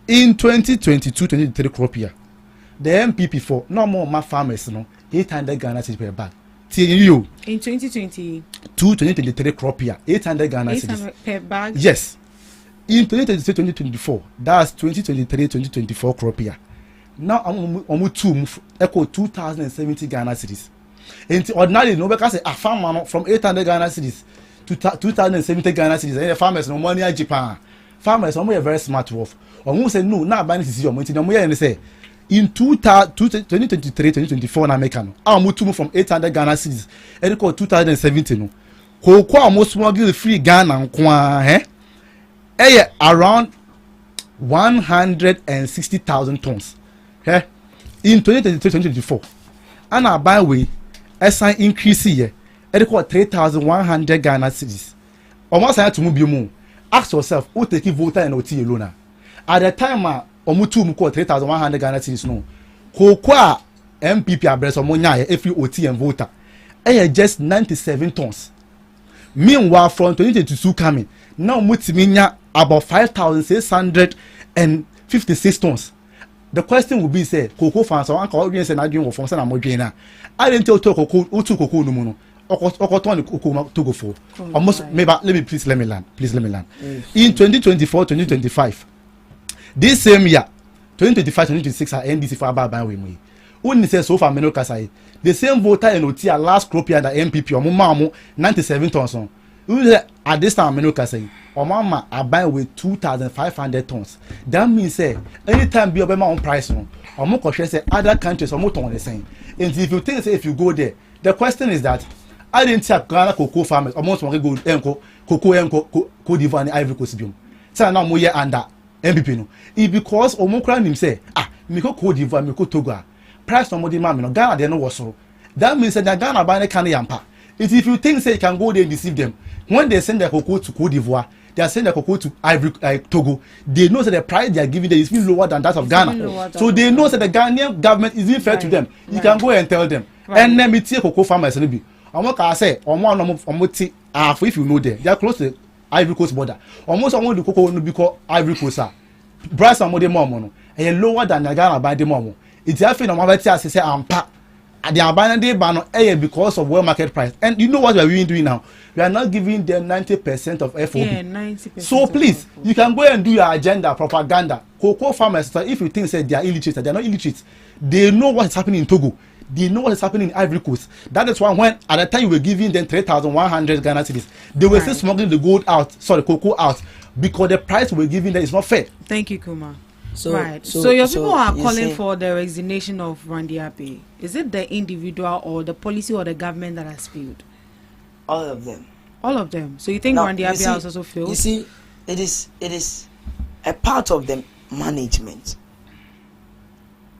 in 2022-2023 crop year. The MPP for no more my farmers no 800 Ghana cedis per bag. You in 2022-2023 crop year 800 Ghana cedis per bag. Yes, in 2023-2024 that's 2023-2024 crop year. Now I'm two echo 2070 Ghana cedis. And ordinarily no because a farmer from 800 Ghana cedis to 2070 Ghana cedis. And the farmers no money in Japan. Farmers are very smart wolf. Or say no now buying this is your money. No more and say in 2023-2024 na make no. I move from 800 Ghana cedis. And call 2017 no. Cocoa almost smuggle free Ghana kwa around 160,000 tons. In 2023-2024. And I buy way assign increase here. It call 3,100 Ghana cedis. Almost I had to move you more. Ask yourself, who take voter and OT alone? At the time, Omutu Muko 3,100 Ghana cedis no. Kokwa MPP address or Monya if you OT and voter. Just 97 tons. Meanwhile, from 2022 coming, now Mutiminya about 5,656 tons. The question will be say, Cocoa fans or Uncle Audience and I doing from Sana Modena. I didn't tell Cocoa Utu Cocoa no mono. Okoton Cocoa to go for. Almost maybe let me land. Please let me land. In 2024-2025, this same year, 2025-2026 are NDC for about by me. Only says so far Meno Kasai. The same voter in OT last crop year the MPP or Mumamo 97 tons on. At this time Meno Kasai. Or mama are buying with 2,500 tons. That means say anytime be my own price no. Or more cautious say other countries are more on the same. And if you think say if you go there, the question is that I didn't see Ghana cocoa farmers almost want to go cocoa Cote d'Ivoire and Ivory Coast biom. Say now mo year under MPP no. It because Omokran him say me go Cote d'Ivoire me go Togo. Price somebody man no Ghana they no was so. That means that Ghana buy can yampa. If you think say you can go there and deceive them, when they send their cocoa to Cote d'Ivoire, they are sending their cocoa to Ivory Togo. They know that the price they are giving there is even lower than that of Ghana. So they know that the Ghanaian government is even fair to them. You can go and tell them. And then me see cocoa farmers be. What can I say? If you know them, they are close to the Ivory Coast border. Almost all the cocoa will be called Ivory Coast. Price of more mono and lower than the Ghana by the momo. It's actually no matter as say ampa. They are buying the ban because of world market price. And you know what we are doing now? We are not giving them 90% of FOB. Yeah, 90%. So please, you can go and do your agenda, propaganda. Cocoa farmers, if you think say they are illiterate, they are not illiterate. They know what is happening in Togo. They know what is happening in Ivory Coast. That is why when at the time you were giving them 3,100 Ghana cedis, they were still smuggling the cocoa out because the price we were giving them is not fair. Thank you, Kuma. So your people are calling for the resignation of Randy Ape. Is it the individual or the policy or the government that has failed? All of them. All of them. So you think Randy Ape has also failed? You see, it is a part of the management.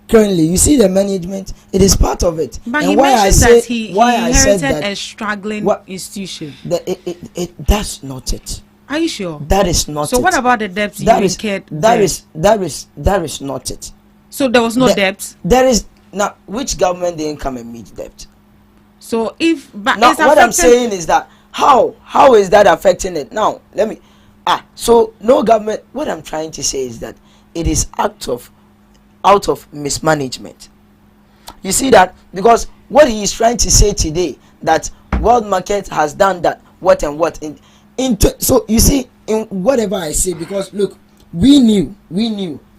Currently, you see the management. It is part of it. But he mentioned that he inherited a struggling institution. That's not it. Are you sure? That is not it. So what about the debt you incurred? That is not it. So there was no debt? There is now. Which government didn't come and meet debt? So if but now what I'm saying is that how is that affecting it? Now let me so no government. What I'm trying to say is that it is out of mismanagement. You see that because what he is trying to say today that world market has done that what so you see in whatever I say, because look, we knew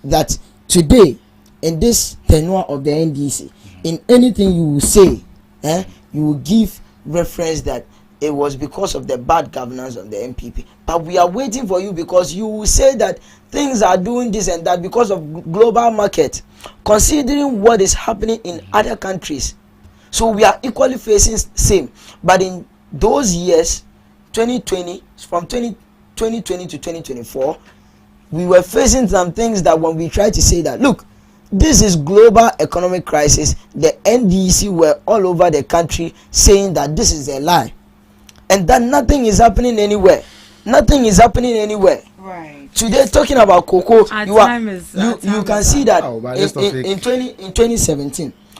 that today in this tenure of the NDC, in anything you will say, you will give reference that it was because of the bad governance of the MPP. But we are waiting for you because you will say that things are doing this and that because of global market, considering what is happening in other countries. So we are equally facing same. But in those years, 2020 to 2024, we were facing some things that when we tried to say that, look, this is global economic crisis, the NDC were all over the country saying that this is a lie, and that nothing is happening anywhere. Nothing is happening anywhere. Right. Today, talking about cocoa, you can see that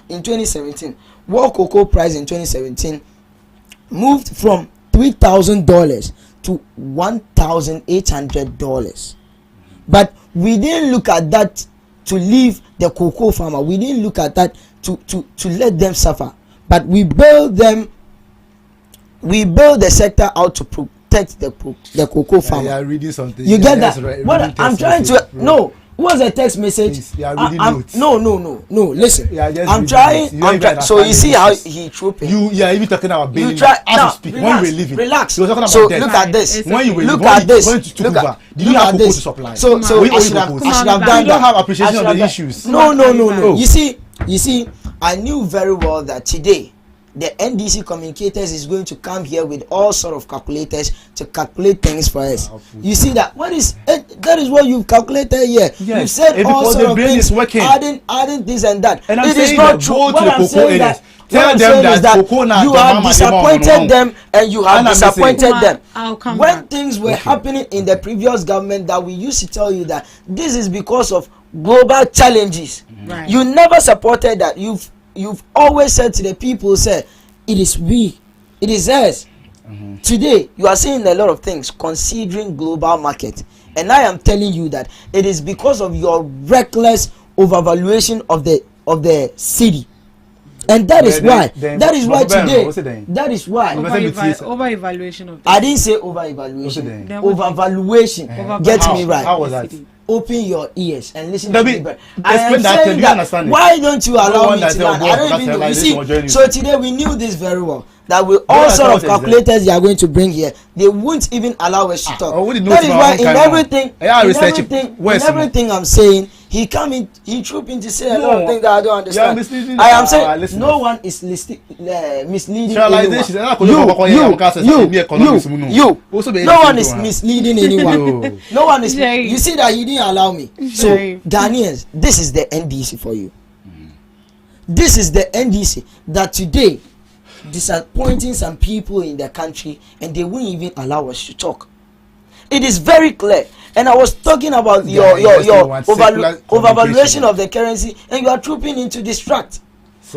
in 2017, world cocoa price in 2017 moved from $3,000 to $1,800. But we didn't look at that to leave the cocoa farmer. We didn't look at that to let them suffer. But we build the sector out to protect the cocoa farmer. Yeah, reading something. You get that? What I'm trying to what's the text message? No. Listen, I'm trying. So you see how he trooping. You are even talking about bail. You try as now. you speak. When you were leaving, relax. You were talking about so death. look at this. When you were look at this. When you took Look over, at did you have cocoa to this. supply? So I should have done that. You don't have appreciation of the issues. No. You see, I knew very well that today the NDC communicators is going to come here with all sort of calculators to calculate things for us. You see that? That is what you've calculated here. Yes. You've said all sort of things, adding this and that. And it is not true. What I'm saying that tell them that you have disappointed them and you have disappointed them. When things were happening in the previous government, that we used to tell you that this is because of global challenges. Right. You never supported that. You've always said to the people, say, it is we, it is us. Today, you are seeing a lot of things considering global market. And I am telling you that it is because of your reckless overvaluation of the city. And that is why today, that is why over-evaluation of the I didn't say over-evaluation. Overvaluation. Gets me right. How was that? Open your ears and listen to me. I am saying that why don't you allow me to learn? I don't even know. You see, so today we knew this very well. That with all sort of calculators they are going to bring here, they won't even allow us to talk. That is why in everything I'm saying, he come in, he troop in to say a lot of things that I don't understand. I am saying no one is misleading anyone. You. No one is misleading anyone. No one is. You see that he didn't allow me. So Ghanaians, this is the NDC for you. This is the NDC that today disappointing some people in the country and they won't even allow us to talk. It is very clear. And I was talking about your overvaluation of the currency, and you are trooping in to distract.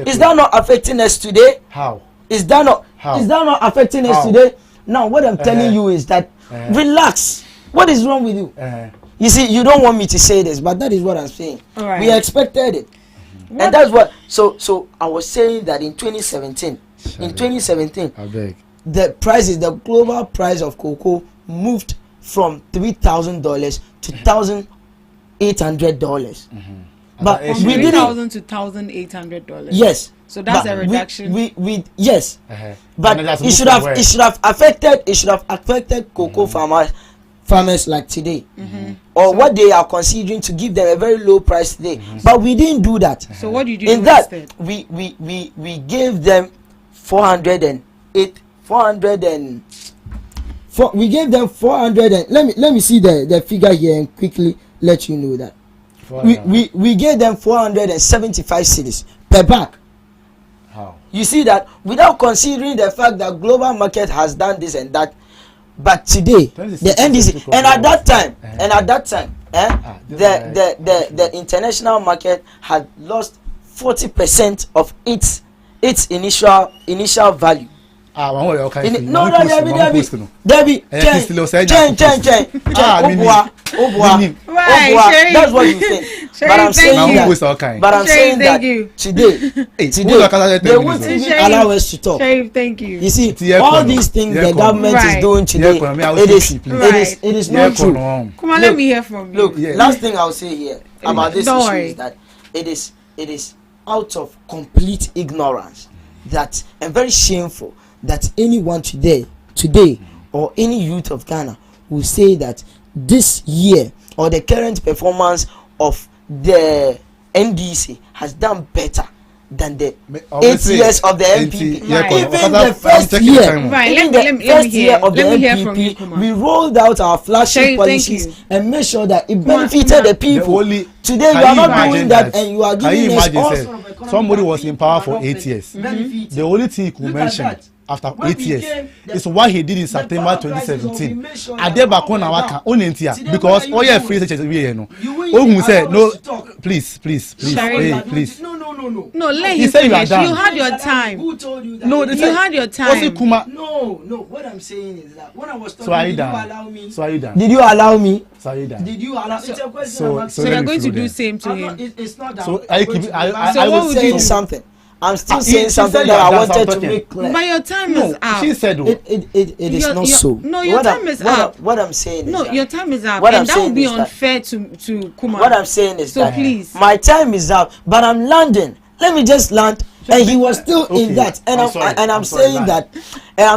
Is that not affecting us today? How? Is that not affecting us today? Now what I'm telling you is that relax. What is wrong with you? You see, you don't want me to say this, but that is what I'm saying. Right. We expected it. And that's what so I was saying that in 2017, the global price of cocoa moved from $3,000 to $1,800. But we did $1,000 to $1,800. Yes. So that's a reduction. Yes. But it should have affected cocoa farmers like today, or what they are considering to give them a very low price today. But we didn't do that. So what did you do instead? We gave them 408. We gave them 400 and let me see the figure here and quickly let you know that we gave them 475 cedis per bag. How? You see that without considering the fact that global market has done this and that, but today the NDC and at that time the international market had lost 40% of its initial value. Debbie, change. That's what you think. But I'm saying that today they won't even allow us to talk. Thank you. You see, all these things the government is doing today, it is not true. Come on, let me hear from you. Look, last thing I'll say here about this issue is that it is out of complete ignorance that and very shameful that anyone today or any youth of Ghana will say that this year or the current performance of the NDC has done better than the 8 years of the MPP. Even the first year of the MPP, we rolled out our flagship policies and made sure that it benefited the people. Today you are not doing that, and you are giving us all sort of economic. Somebody was in power for 8 years. The only thing he could mention after 8 years is what he did in September 2017. Adebakona waka onentia because all your free such as we know. Ogun said no, please. No, let him finish. You had your time. Who told you that? No, you had your time. No. What I'm saying is that when I was talking, did you allow me? So are you done? Did you allow me? So are you done? Did you allow? It's a question. So you're going to do same to him. It's not that. So I was saying something. I'm still saying something that I wanted to make clear. But your time is up. She said it is not so. No, your time is up. What I'm saying is your time is up, and that would be unfair to Kumar. What I'm saying is that please, my time is up, but I'm landing. Let me just land. And he was still in that, and I'm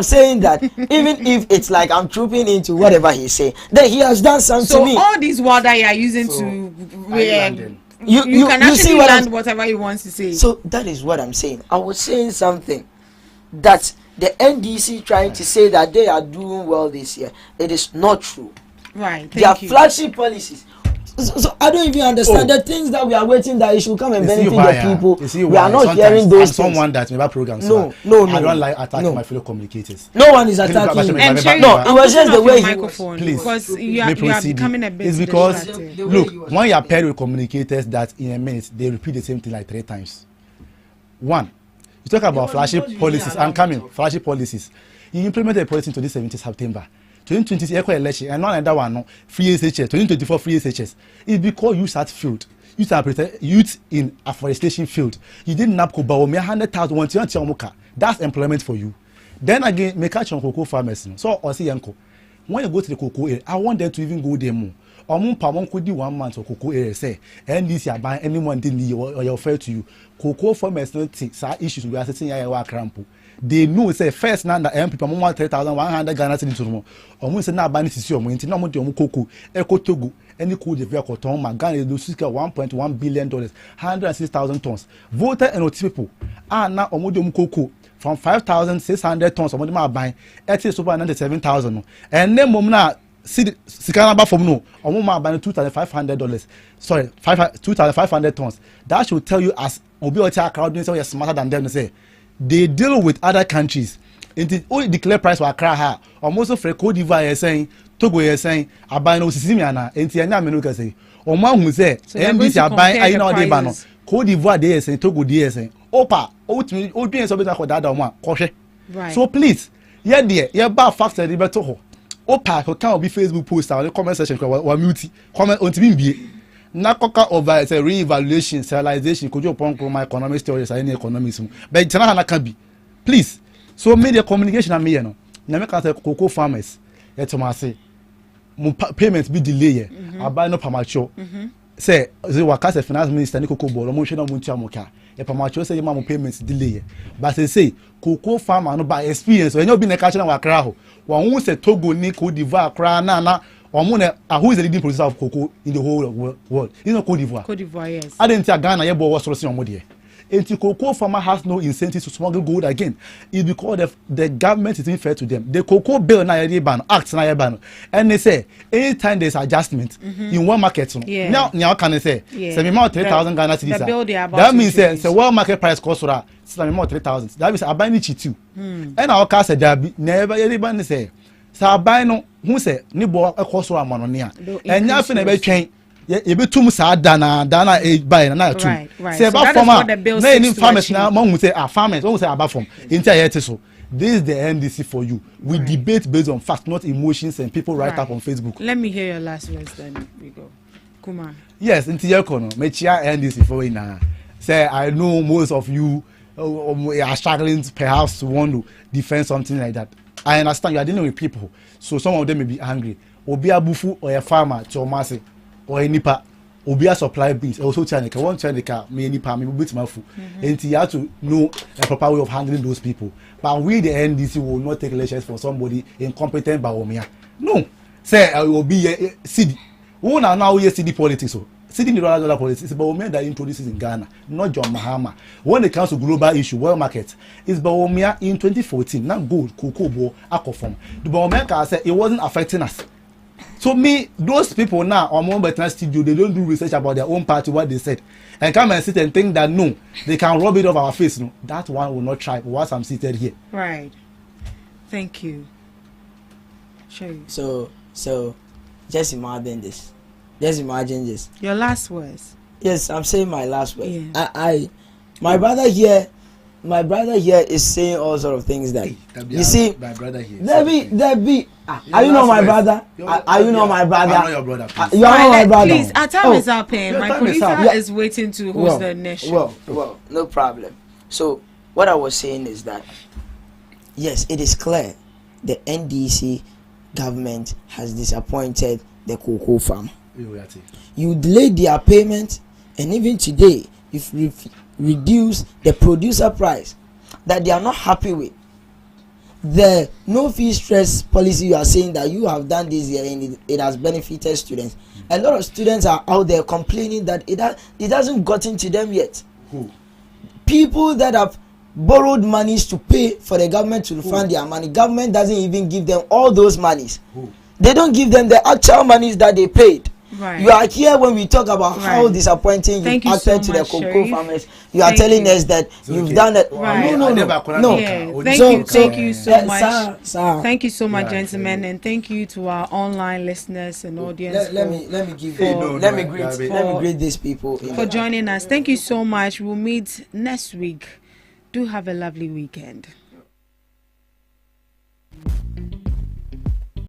saying that even if it's like I'm trooping into whatever he say, then he has done something to me. So all these words that you are using you can actually land whatever he wants to say. So that is what I'm saying. I was saying something that the NDC trying to say that they are doing well this year. It is not true. Right. Their flagship policies. So I don't even understand the things that we are waiting that it should come and benefit the people. We are not hearing those things. Someone that never programs. No. I don't like attacking my fellow communicators. No one is attacking me. No, it was just the way microphone. Please, because you are becoming a bit. It's because look, when you are paired with communicators that in a minute they repeat the same thing like 3 times. One, you talk about flagship policies. I'm coming. Flagship policies. You implemented a policy into this 17th September. 2020 echo election and another one no free SHS 2024 free SHS. It's because you start field. You start youth in afforestation field. You didn't napco ba 100,000 want you. That's employment for you. Then again, make catch on cocoa farmers. So or see yanko. When you go to the cocoa area, I want them to even go there more. Could do 1 month of cocoa area say and this year buy anyone didn't or you offer to you. Cocoa farmers not take issues we are sitting here crampo. They know say first now that people want 3,100 Ghana cedis to them. Almost now ban is your money. No more cocoa. Eco Togo. Any cool the vehicle ton. Ghana do $1.1 billion. 106,000 tons. Voter and people are now omodium cocoa from 5,600 tons. Of them buying. It is over 97,000. And then momna see the Sikanaba from no. Omoma buying $2,500. Sorry, 2,500 tons. That should tell you as Obiota crowd doing so you're smarter than them to say. They deal with other countries. It only declare price for Accra high. Almost for Cote d'Ivoire is saying, Togo is saying, I buy no Sisimiana, and Tiana Menuka say, or man who say, NBC are buying, I know they ban. Cote d'Ivoire they are saying, Togo they are saying, Opa, old being so better for that one, Koshe. So please, yeah, dear, yeah, bar factor, the better. Opa, who can't be Facebook post or the comment section, or muti, comment on TV. Nakoka over it's a re-evaluation, serialization, could you upon my economic stories or any economics? But it's not can be. Please. So media communication and me, you know. Nameka say cocoa farmers. It's my say. Payments be delayed. I buy no pamacho. Say the workers finance minister ni cocoa board. Mo shena muntia moka. E pamacho say my payments delay. But they say cocoa farmer no by experience. When you be na catch na wakra ho. Wan who say Togo ni Cote d'Ivoire akra na who is the leading producer of cocoa in the whole world? It's not Cote d'Ivoire. Cote d'Ivoire, yes. I didn't tell Ghana yet, but what's the on there? And the cocoa farmer has no incentive to smuggle gold again. It's because the government is unfair to them. The cocoa bill na ban acts na ban, and they say anytime there's adjustment in one market, now can they say? Say me more 3,000 Ghana cedis. That means say world market price cost for say me more 3,000. That means I buy it too. And our car said that never anybody say. So I buy no who say ni bo ekoso amononia enya fe na be twen ye be tum sa dana e buy na too say about farmer na any farmers na mo hu say farmers who say about farm intia yet so this is the NDC for you. We debate based on facts, not emotions, and people write up on Facebook. Let me hear your last words then we go. Kumar. Yes, intia kono me chia NDC for we na say I know most of you are struggling perhaps to want to defend something like that. I understand you are dealing with people, so some of them may be angry. Obi abufu or a farmer, chomase, or a nipa, obi a supply beans, also chanika, one chanika, me nipa, me bit my food. And you have to know a proper way of handling those people. But we, the NDC, will not take elections for somebody incompetent by Omia. No, say I will be a city. Who now we city politics. So Sitting in dollar policy is Bawumia that introduces in Ghana, not John Mahama. When it comes to global issue, world market, it's Bawumia in 2014, not gold, cocoa, bo, aquaform. The Bawumia said it wasn't affecting us. So those people now on Mobile Studio, they don't do research about their own party, what they said, and come and sit and think that no, they can rub it off our face. No, that one will not try. Whilst I'm seated here. Right. Thank you. Sure. So, just imagine this. Just imagine this. Your last words. Yes, I'm saying my last word. Yeah. My brother here is saying all sort of things that you see. My brother here. Debbie. Are you not my brother? Are you not my brother? I'm not your brother. Please. You are not my brother. Please, our time is up here. My producer is waiting to host the next show. Well, no problem. So, what I was saying is that yes, it is clear the NDC government has disappointed the cocoa farm. You delayed their payment, and even today, if reduce the producer price that they are not happy with. The no fee stress policy you are saying that you have done this year and it has benefited students. A lot of students are out there complaining that it hasn't gotten to them yet. Who? People that have borrowed monies to pay for the government to refund their money. Government doesn't even give them all those monies. Who? They don't give them the actual monies that they paid. Right. You are here when we talk about how disappointing you acted to the cocoa farmers. You are telling us that you've done it. Right. No. Yeah. Thank you so much. Thank you so much, gentlemen, and thank you to our online listeners and audience. Let me greet these people for joining us. Thank you so much. We'll meet next week. Do have a lovely weekend.